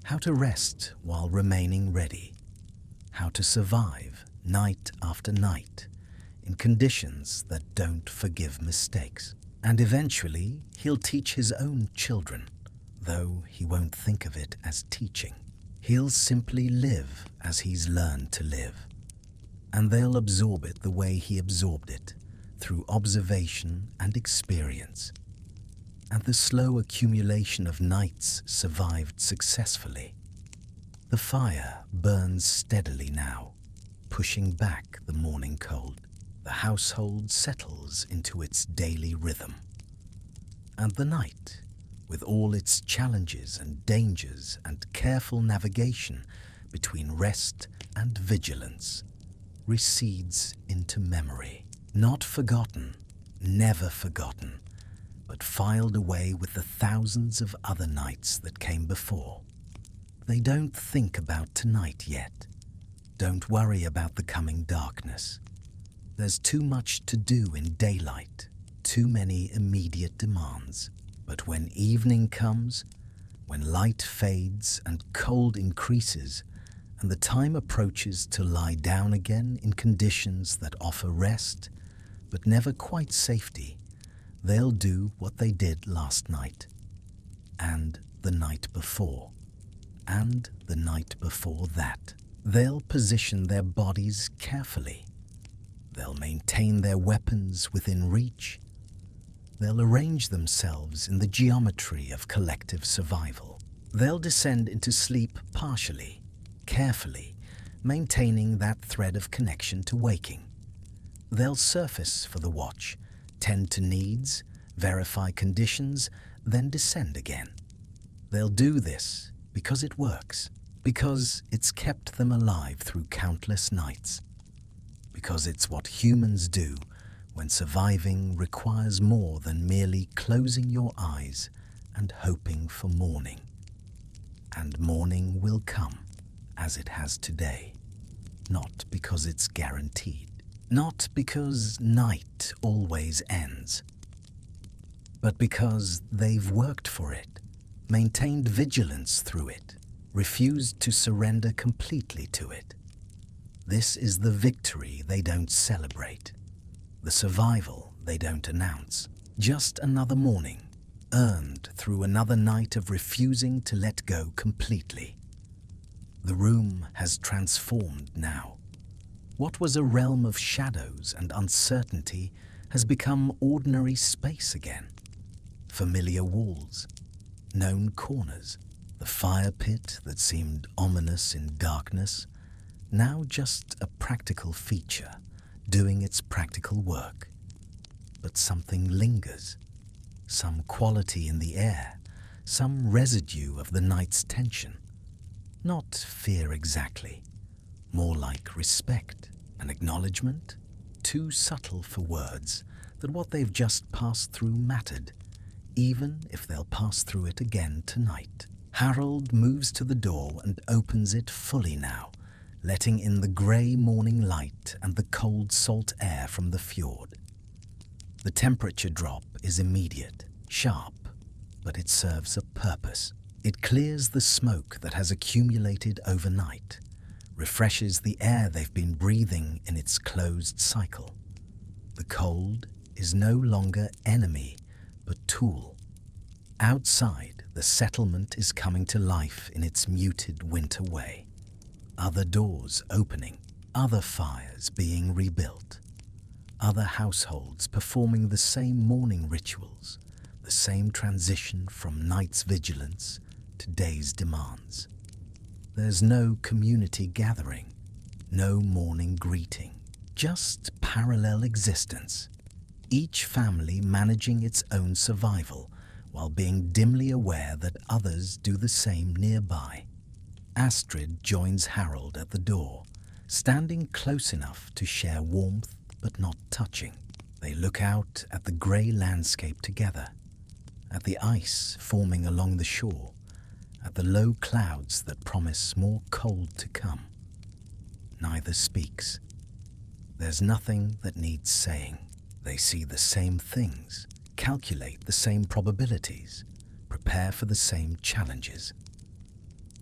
How to rest while remaining ready. How to survive night after night in conditions that don't forgive mistakes. And eventually, he'll teach his own children, though he won't think of it as teaching. He'll simply live as he's learned to live. And they'll absorb it the way he absorbed it, through observation and experience. And the slow accumulation of nights survived successfully. The fire burns steadily now, pushing back the morning cold. The household settles into its daily rhythm. And the night, with all its challenges and dangers and careful navigation between rest and vigilance, recedes into memory. Not forgotten, never forgotten, but filed away with the thousands of other nights that came before. They don't think about tonight yet. Don't worry about the coming darkness. There's too much to do in daylight, too many immediate demands. But when evening comes, when light fades and cold increases, and the time approaches to lie down again in conditions that offer rest, but never quite safety, they'll do what they did last night, and the night before, and the night before that. They'll position their bodies carefully. They'll maintain their weapons within reach. They'll arrange themselves in the geometry of collective survival. They'll descend into sleep partially, carefully, maintaining that thread of connection to waking. They'll surface for the watch, tend to needs, verify conditions, then descend again. They'll do this because it works, because it's kept them alive through countless nights, because it's what humans do when surviving requires more than merely closing your eyes and hoping for morning. And morning will come, as it has today, not because it's guaranteed, not because night always ends, but because they've worked for it, maintained vigilance through it, refused to surrender completely to it. This is the victory they don't celebrate, the survival they don't announce. Just another morning, earned through another night of refusing to let go completely. The room has transformed now. What was a realm of shadows and uncertainty has become ordinary space again. Familiar walls, known corners, the fire pit that seemed ominous in darkness, now just a practical feature, doing its practical work. But something lingers, some quality in the air, some residue of the night's tension. Not fear exactly, more like respect, an acknowledgement, too subtle for words, that what they've just passed through mattered, even if they'll pass through it again tonight. Harold moves to the door and opens it fully now, letting in the grey morning light and the cold salt air from the fjord. The temperature drop is immediate, sharp, but it serves a purpose. It clears the smoke that has accumulated overnight, refreshes the air they've been breathing in its closed cycle. The cold is no longer enemy, but tool. Outside, the settlement is coming to life in its muted winter way. Other doors opening, other fires being rebuilt, other households performing the same morning rituals, the same transition from night's vigilance to day's demands. There's no community gathering, no morning greeting, just parallel existence, each family managing its own survival while being dimly aware that others do the same nearby. Astrid joins Harold at the door, standing close enough to share warmth but not touching. They look out at the grey landscape together, at the ice forming along the shore, at the low clouds that promise more cold to come. Neither speaks. There's nothing that needs saying. They see the same things, calculate the same probabilities, prepare for the same challenges.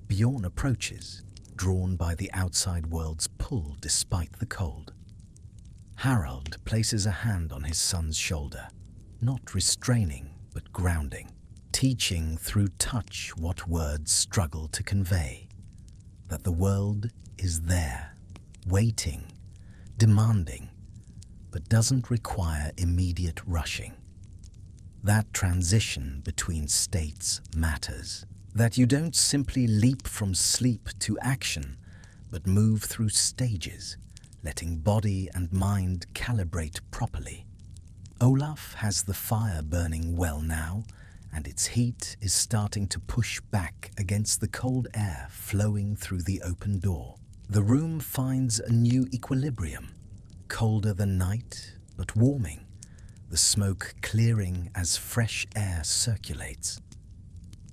Bjorn approaches, drawn by the outside world's pull despite the cold. Harold places a hand on his son's shoulder, not restraining but grounding, teaching through touch what words struggle to convey, that the world is there, waiting, demanding, but doesn't require immediate rushing. That transition between states matters. That you don't simply leap from sleep to action, but move through stages, letting body and mind calibrate properly. Olaf has the fire burning well now, and its heat is starting to push back against the cold air flowing through the open door. The room finds a new equilibrium, colder than night, but warming, the smoke clearing as fresh air circulates.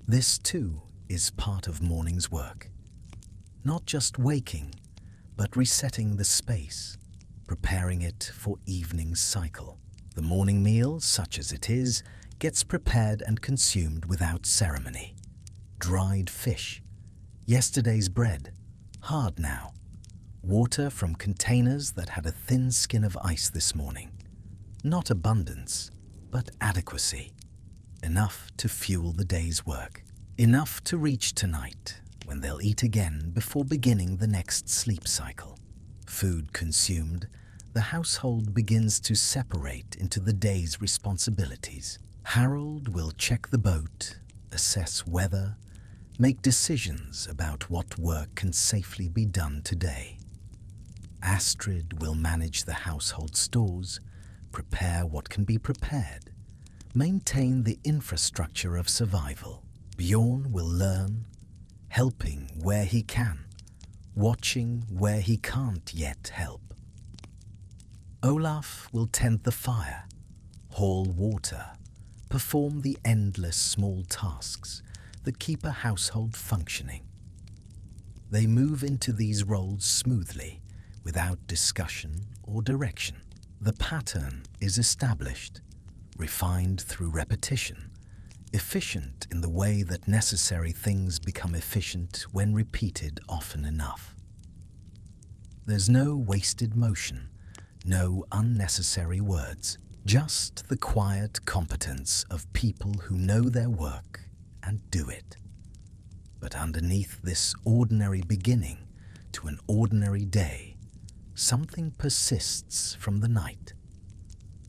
This, too, is part of morning's work. Not just waking, but resetting the space, preparing it for evening's cycle. The morning meal, such as it is, gets prepared and consumed without ceremony. Dried fish, yesterday's bread, hard now. Water from containers that had a thin skin of ice this morning. Not abundance, but adequacy. Enough to fuel the day's work. Enough to reach tonight, when they'll eat again before beginning the next sleep cycle. Food consumed, the household begins to separate into the day's responsibilities. Harold will check the boat, assess weather, make decisions about what work can safely be done today. Astrid will manage the household stores, prepare what can be prepared, maintain the infrastructure of survival. Bjorn will learn, helping where he can, watching where he can't yet help. Olaf will tend the fire, haul water, perform the endless small tasks that keep a household functioning. They move into these roles smoothly, without discussion or direction. The pattern is established, refined through repetition, efficient in the way that necessary things become efficient when repeated often enough. There's no wasted motion, no unnecessary words, just the quiet competence of people who know their work and do it. But underneath this ordinary beginning to an ordinary day, something persists from the night.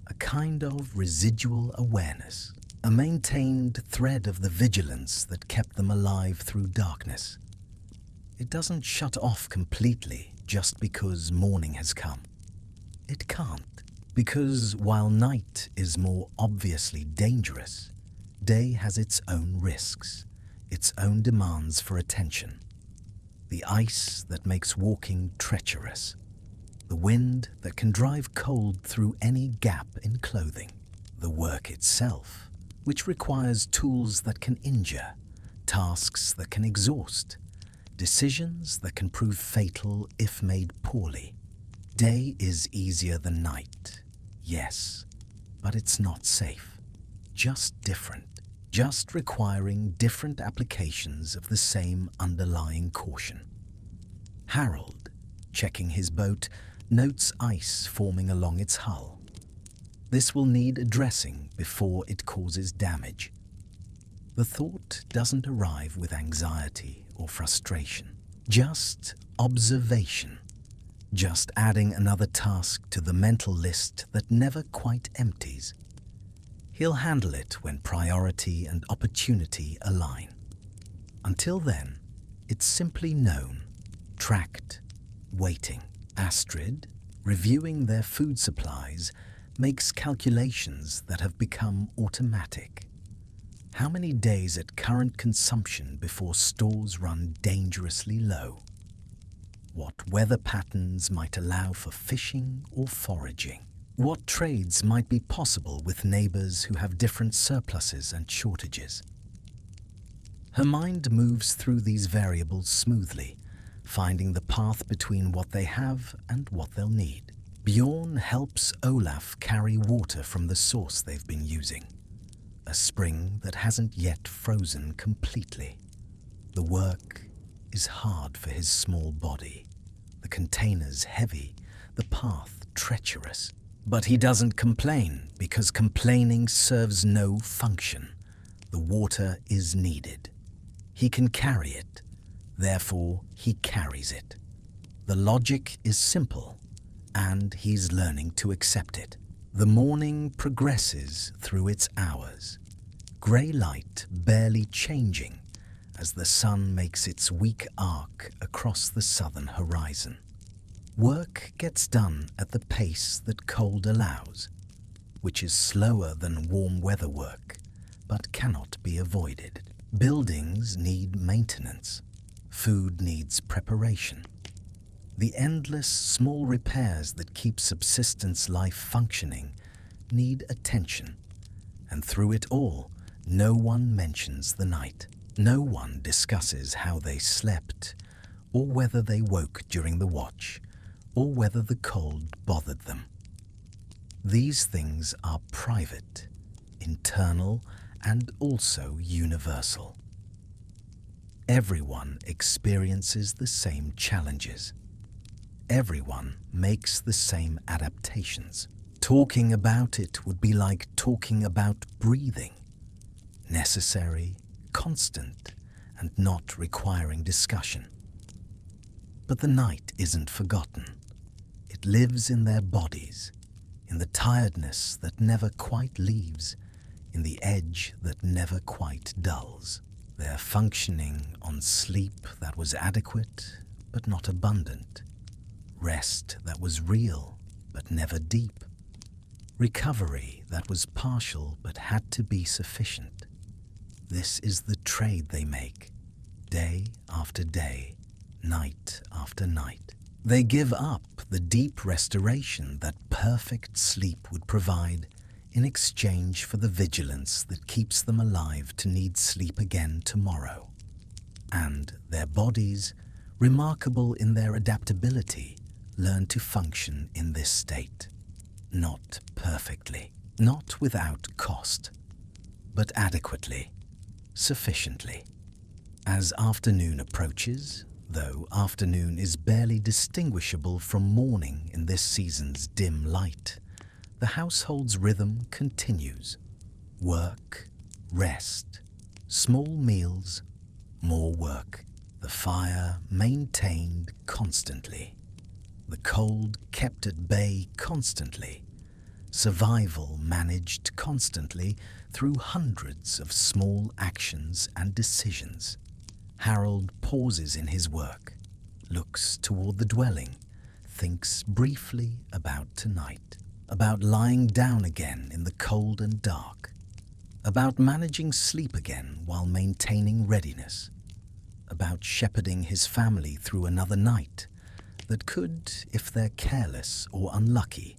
A kind of residual awareness, a maintained thread of the vigilance that kept them alive through darkness. It doesn't shut off completely just because morning has come. It can't, because while night is more obviously dangerous, day has its own risks, its own demands for attention. The ice that makes walking treacherous, the wind that can drive cold through any gap in clothing, the work itself, which requires tools that can injure, tasks that can exhaust, decisions that can prove fatal if made poorly. Day is easier than night, yes, but it's not safe, just different, just requiring different applications of the same underlying caution. Harold, checking his boat, notes ice forming along its hull. This will need addressing before it causes damage. The thought doesn't arrive with anxiety or frustration, just observation, just adding another task to the mental list that never quite empties. He'll handle it when priority and opportunity align. Until then, it's simply known, tracked, waiting. Astrid, reviewing their food supplies, makes calculations that have become automatic. How many days at current consumption before stores run dangerously low? What weather patterns might allow for fishing or foraging? What trades might be possible with neighbors who have different surpluses and shortages? Her mind moves through these variables smoothly, finding the path between what they have and what they'll need. Bjorn helps Olaf carry water from the source they've been using, a spring that hasn't yet frozen completely. The work is hard for his small body, the containers heavy, the path treacherous. But he doesn't complain, because complaining serves no function. The water is needed. He can carry it. Therefore, he carries it. The logic is simple, and he's learning to accept it. The morning progresses through its hours, grey light barely changing as the sun makes its weak arc across the southern horizon. Work gets done at the pace that cold allows, which is slower than warm weather work, but cannot be avoided. Buildings need maintenance. Food needs preparation. The endless small repairs that keep subsistence life functioning need attention. And through it all, no one mentions the night. No one discusses how they slept, or whether they woke during the watch, or whether the cold bothered them. These things are private, internal, and also universal. Everyone experiences the same challenges. Everyone makes the same adaptations. Talking about it would be like talking about breathing. Necessary, constant, and not requiring discussion. But the night isn't forgotten. It lives in their bodies, in the tiredness that never quite leaves, in the edge that never quite dulls. They're functioning on sleep that was adequate but not abundant, rest that was real but never deep, recovery that was partial but had to be sufficient. This is the trade they make, day after day, night after night. They give up the deep restoration that perfect sleep would provide in exchange for the vigilance that keeps them alive to need sleep again tomorrow. And their bodies, remarkable in their adaptability, learn to function in this state. Not perfectly, not without cost, but adequately, sufficiently. As afternoon approaches, though afternoon is barely distinguishable from morning in this season's dim light, the household's rhythm continues. Work, rest, small meals, more work. The fire maintained constantly. The cold kept at bay constantly. Survival managed constantly through hundreds of small actions and decisions. Harold pauses in his work, looks toward the dwelling, thinks briefly about tonight, about lying down again in the cold and dark, about managing sleep again while maintaining readiness, about shepherding his family through another night that could, if they're careless or unlucky,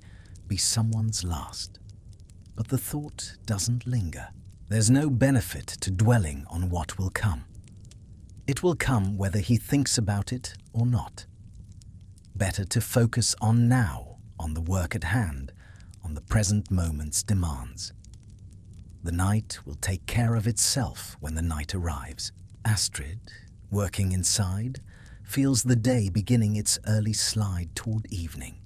be someone's last. But the thought doesn't linger. There's no benefit to dwelling on what will come. It will come whether he thinks about it or not. Better to focus on now, on the work at hand, on the present moment's demands. The night will take care of itself when the night arrives. Astrid, working inside, feels the day beginning its early slide toward evening.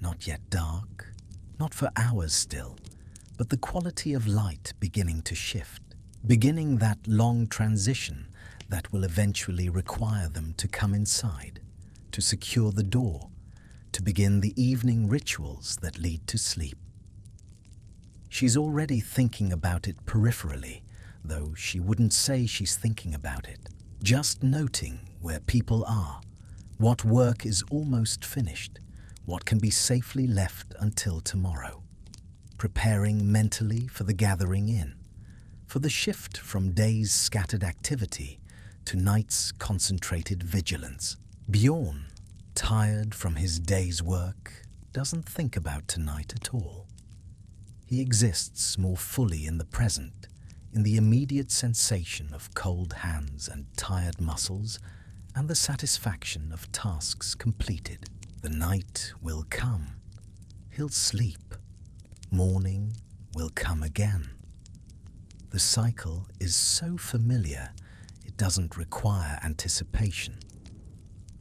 Not yet dark, not for hours still, but the quality of light beginning to shift, beginning that long transition that will eventually require them to come inside, to secure the door, to begin the evening rituals that lead to sleep. She's already thinking about it peripherally, though she wouldn't say she's thinking about it. Just noting where people are, what work is almost finished, what can be safely left until tomorrow. Preparing mentally for the gathering in, for the shift from day's scattered activity to night's concentrated vigilance. Bjorn, tired from his day's work, doesn't think about tonight at all. He exists more fully in the present, in the immediate sensation of cold hands and tired muscles, and the satisfaction of tasks completed. The night will come. He'll sleep. Morning will come again. The cycle is so familiar, it doesn't require anticipation.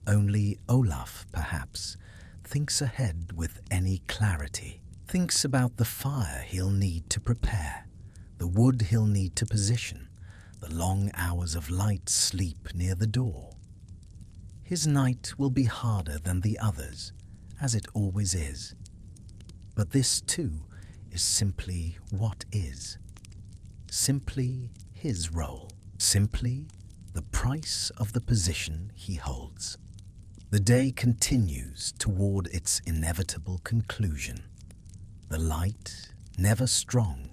Only Olaf, perhaps, thinks ahead with any clarity, thinks about the fire he'll need to prepare, the wood he'll need to position, the long hours of light sleep near the door. His night will be harder than the others, as it always is. But this too is simply what is. Simply his role. Simply the price of the position he holds. The day continues toward its inevitable conclusion. The light, never strong,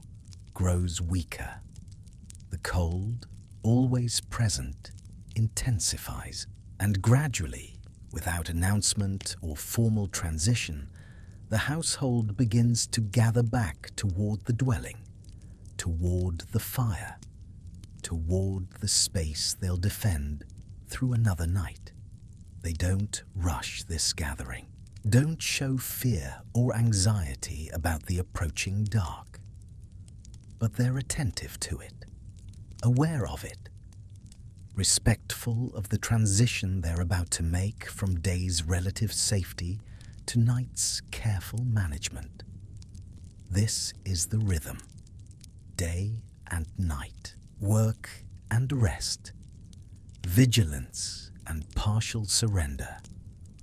grows weaker. The cold, always present, intensifies. And gradually, without announcement or formal transition, the household begins to gather back toward the dwelling, toward the fire, toward the space they'll defend through another night. They don't rush this gathering, don't show fear or anxiety about the approaching dark, but they're attentive to it, aware of it, respectful of the transition they're about to make from day's relative safety to night's careful management. This is the rhythm. Day and night, work and rest, vigilance and partial surrender,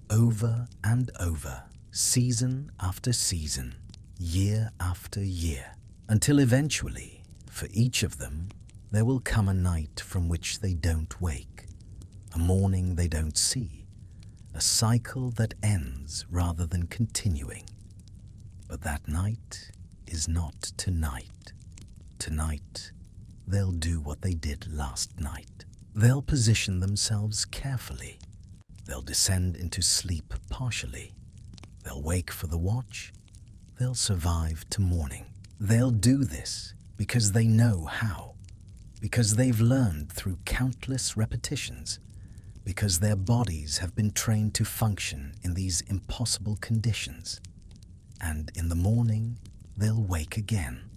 over and over, season after season, year after year, until eventually, for each of them, there will come a night from which they don't wake, a morning they don't see, a cycle that ends rather than continuing. But that night is not tonight. Tonight, they'll do what they did last night. They'll position themselves carefully. They'll descend into sleep partially. They'll wake for the watch. They'll survive to morning. They'll do this because they know how, because they've learned through countless repetitions, because their bodies have been trained to function in these impossible conditions. And in the morning, they'll wake again.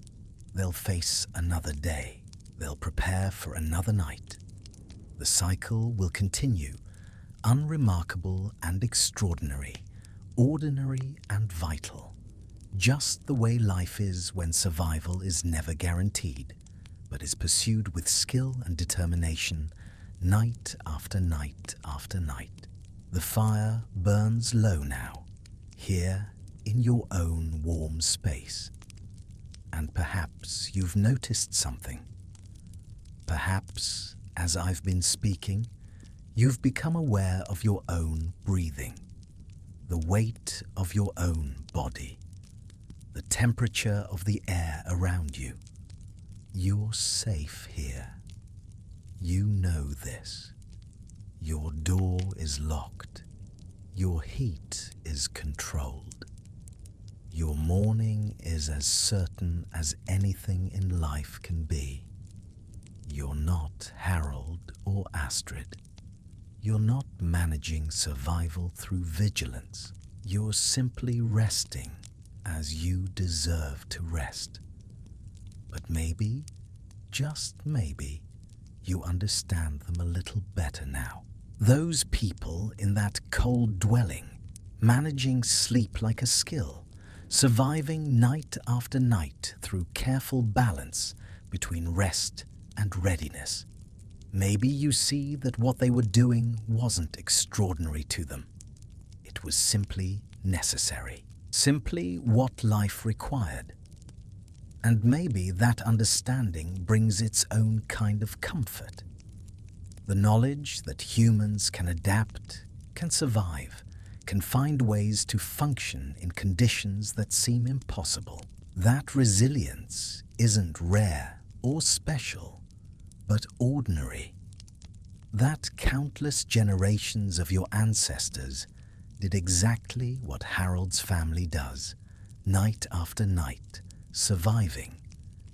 They'll face another day. They'll prepare for another night. The cycle will continue, unremarkable and extraordinary, ordinary and vital, just the way life is when survival is never guaranteed, but is pursued with skill and determination, night after night after night. The fire burns low now, here in your own warm space. And perhaps you've noticed something. Perhaps, as I've been speaking, you've become aware of your own breathing, the weight of your own body, the temperature of the air around you. You're safe here. You know this. Your door is locked. Your heat is controlled. Your morning is as certain as anything in life can be. You're not Harold or Astrid. You're not managing survival through vigilance. You're simply resting as you deserve to rest. But maybe, just maybe, you understand them a little better now. Those people in that cold dwelling, managing sleep like a skill, surviving night after night through careful balance between rest and readiness. Maybe you see that what they were doing wasn't extraordinary to them. It was simply necessary, simply what life required. And maybe that understanding brings its own kind of comfort. The knowledge that humans can adapt, can survive, can find ways to function in conditions that seem impossible. That resilience isn't rare or special, but ordinary. That countless generations of your ancestors did exactly what Harold's family does, night after night, surviving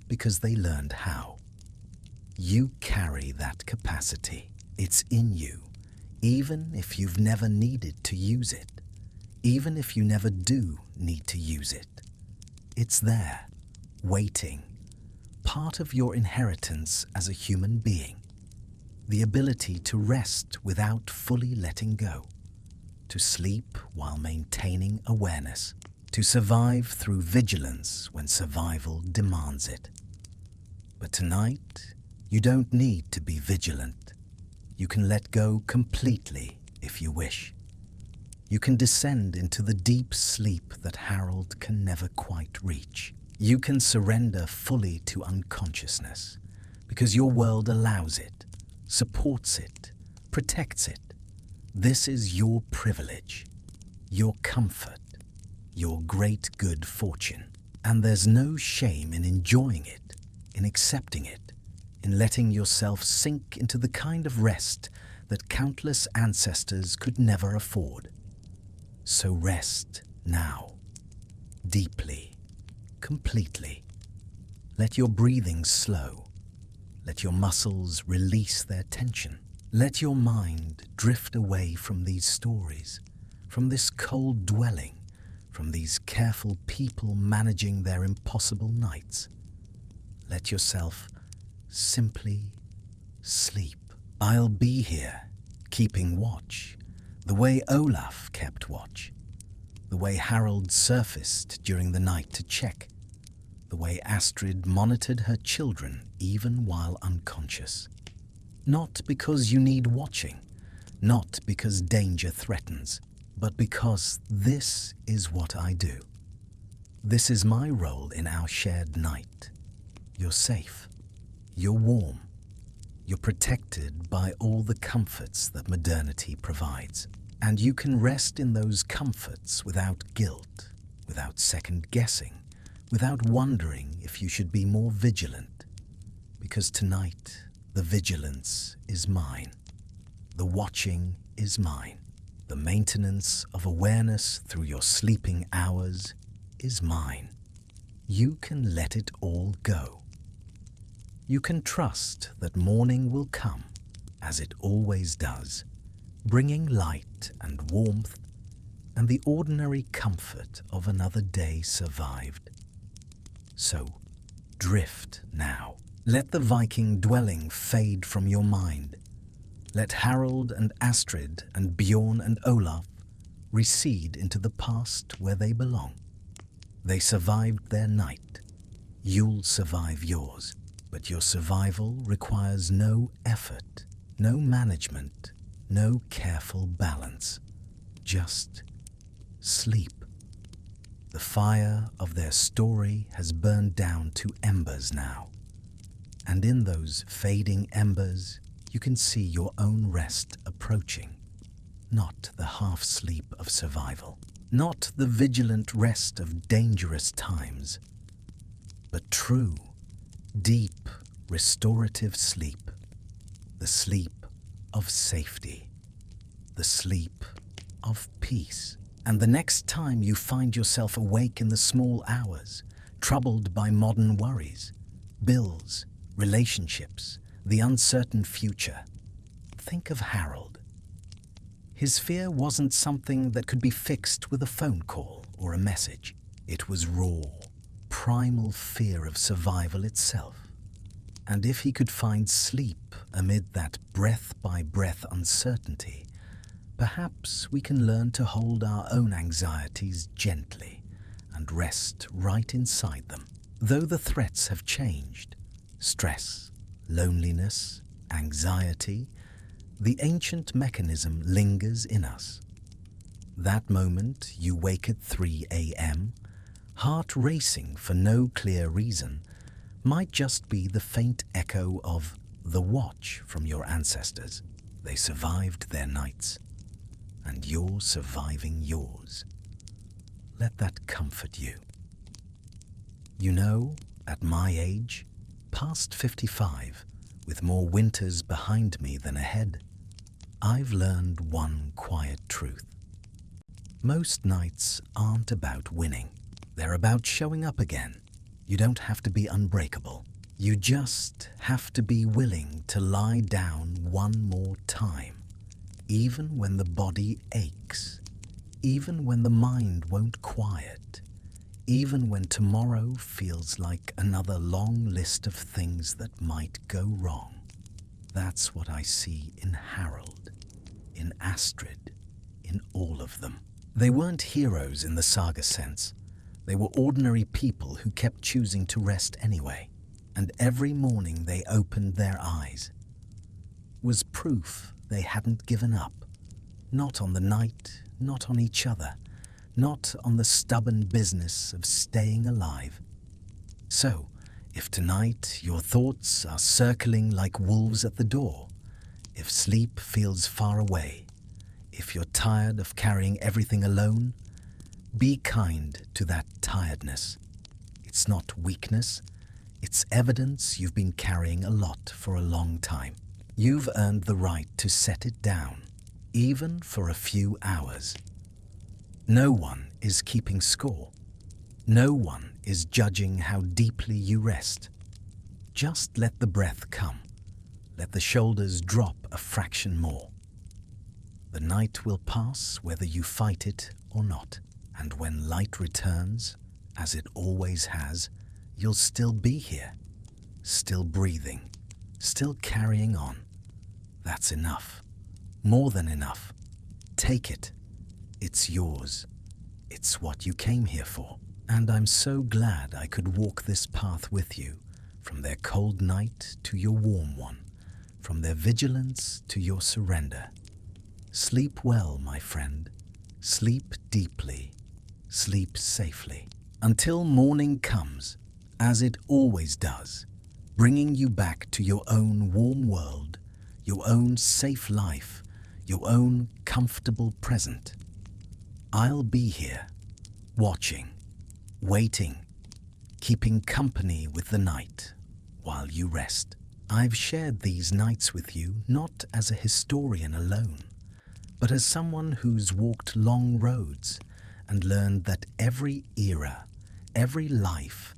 because they learned how. You carry that capacity. It's in you, even if you've never needed to use it, even if you never do need to use it. It's there, waiting, part of your inheritance as a human being. The ability to rest without fully letting go, to sleep while maintaining awareness, to survive through vigilance when survival demands it. But tonight, you don't need to be vigilant. You can let go completely if you wish. You can descend into the deep sleep that Harold can never quite reach. You can surrender fully to unconsciousness because your world allows it, supports it, protects it. This is your privilege, your comfort, your great good fortune. And there's no shame in enjoying it, in accepting it, in letting yourself sink into the kind of rest that countless ancestors could never afford. So rest now, deeply, completely. Let your breathing slow. Let your muscles release their tension. Let your mind drift away from these stories, from this cold dwelling, from these careful people managing their impossible nights. Let yourself simply sleep. I'll be here, keeping watch, the way Olaf kept watch, the way Harold surfaced during the night to check, the way Astrid monitored her children even while unconscious. Not because you need watching, not because danger threatens, but because this is what I do. This is my role in our shared night. You're safe. You're warm. You're protected by all the comforts that modernity provides. And you can rest in those comforts without guilt, without second guessing, without wondering if you should be more vigilant. Because tonight, the vigilance is mine. The watching is mine. The maintenance of awareness through your sleeping hours is mine. You can let it all go. You can trust that morning will come, as it always does, bringing light and warmth and the ordinary comfort of another day survived. So, drift now. Let the Viking dwelling fade from your mind. Let Harold and Astrid and Bjorn and Olaf recede into the past where they belong. They survived their night. You'll survive yours. But your survival requires no effort, no management, no careful balance. Just sleep. The fire of their story has burned down to embers now. And in those fading embers, you can see your own rest approaching. Not the half-sleep of survival. Not the vigilant rest of dangerous times. But true, deep, restorative sleep, the sleep of safety, the sleep of peace. And the next time you find yourself awake in the small hours, troubled by modern worries, bills, relationships, the uncertain future, think of Harold. His fear wasn't something that could be fixed with a phone call or a message. It was raw, primal fear of survival itself. And if he could find sleep amid that breath-by-breath uncertainty, perhaps we can learn to hold our own anxieties gently and rest right inside them. Though the threats have changed, stress, loneliness, anxiety, the ancient mechanism lingers in us. That moment you wake at 3 a.m., heart racing for no clear reason, might just be the faint echo of the watch from your ancestors. They survived their nights, and you're surviving yours. Let that comfort you. You know, at my age, past 55, with more winters behind me than ahead, I've learned one quiet truth. Most nights aren't about winning. They're about showing up again. You don't have to be unbreakable. You just have to be willing to lie down one more time, even when the body aches, even when the mind won't quiet, even when tomorrow feels like another long list of things that might go wrong. That's what I see in Harold, in Astrid, in all of them. They weren't heroes in the saga sense. They were ordinary people who kept choosing to rest anyway, and every morning they opened their eyes was proof they hadn't given up. Not on the night, not on each other, not on the stubborn business of staying alive. So, if tonight your thoughts are circling like wolves at the door, if sleep feels far away, if you're tired of carrying everything alone, be kind to that tiredness. It's not weakness, it's evidence you've been carrying a lot for a long time. You've earned the right to set it down, even for a few hours. No one is keeping score. No one is judging how deeply you rest. Just let the breath come. Let the shoulders drop a fraction more. The night will pass whether you fight it or not. And when light returns, as it always has, you'll still be here, still breathing, still carrying on. That's enough. More than enough. Take it. It's yours. It's what you came here for. And I'm so glad I could walk this path with you, from their cold night to your warm one, from their vigilance to your surrender. Sleep well, my friend. Sleep deeply. Sleep safely. Until morning comes, as it always does, bringing you back to your own warm world, your own safe life, your own comfortable present. I'll be here, watching, waiting, keeping company with the night while you rest. I've shared these nights with you not as a historian alone, but as someone who's walked long roads and learned that every era, every life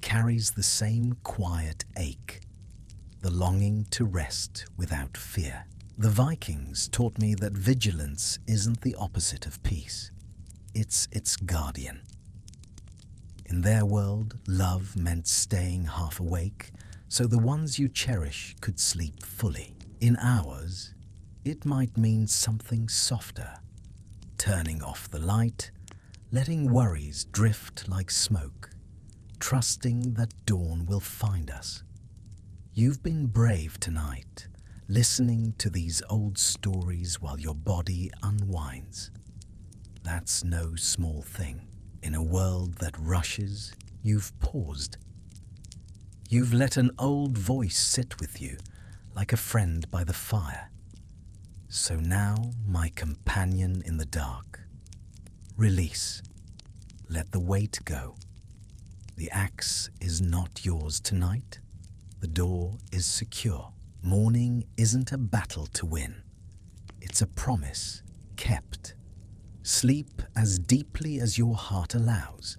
carries the same quiet ache, the longing to rest without fear. The Vikings taught me that vigilance isn't the opposite of peace. It's its guardian. In their world, love meant staying half awake so the ones you cherish could sleep fully. In ours, it might mean something softer, turning off the light, letting worries drift like smoke, trusting that dawn will find us. You've been brave tonight, listening to these old stories while your body unwinds. That's no small thing. In a world that rushes, you've paused. You've let an old voice sit with you like a friend by the fire. So now, my companion in the dark, release. Let the weight go. The axe is not yours tonight. The door is secure. Morning isn't a battle to win. It's a promise kept. Sleep as deeply as your heart allows.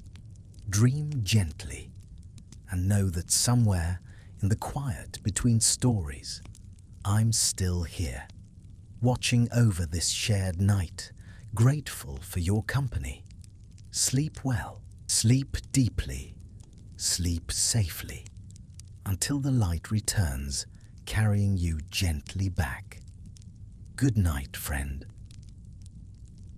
Dream gently, and know that somewhere in the quiet between stories, I'm still here, watching over this shared night, grateful for your company. Sleep well, sleep deeply, sleep safely, until the light returns, carrying you gently back. Good night, friend.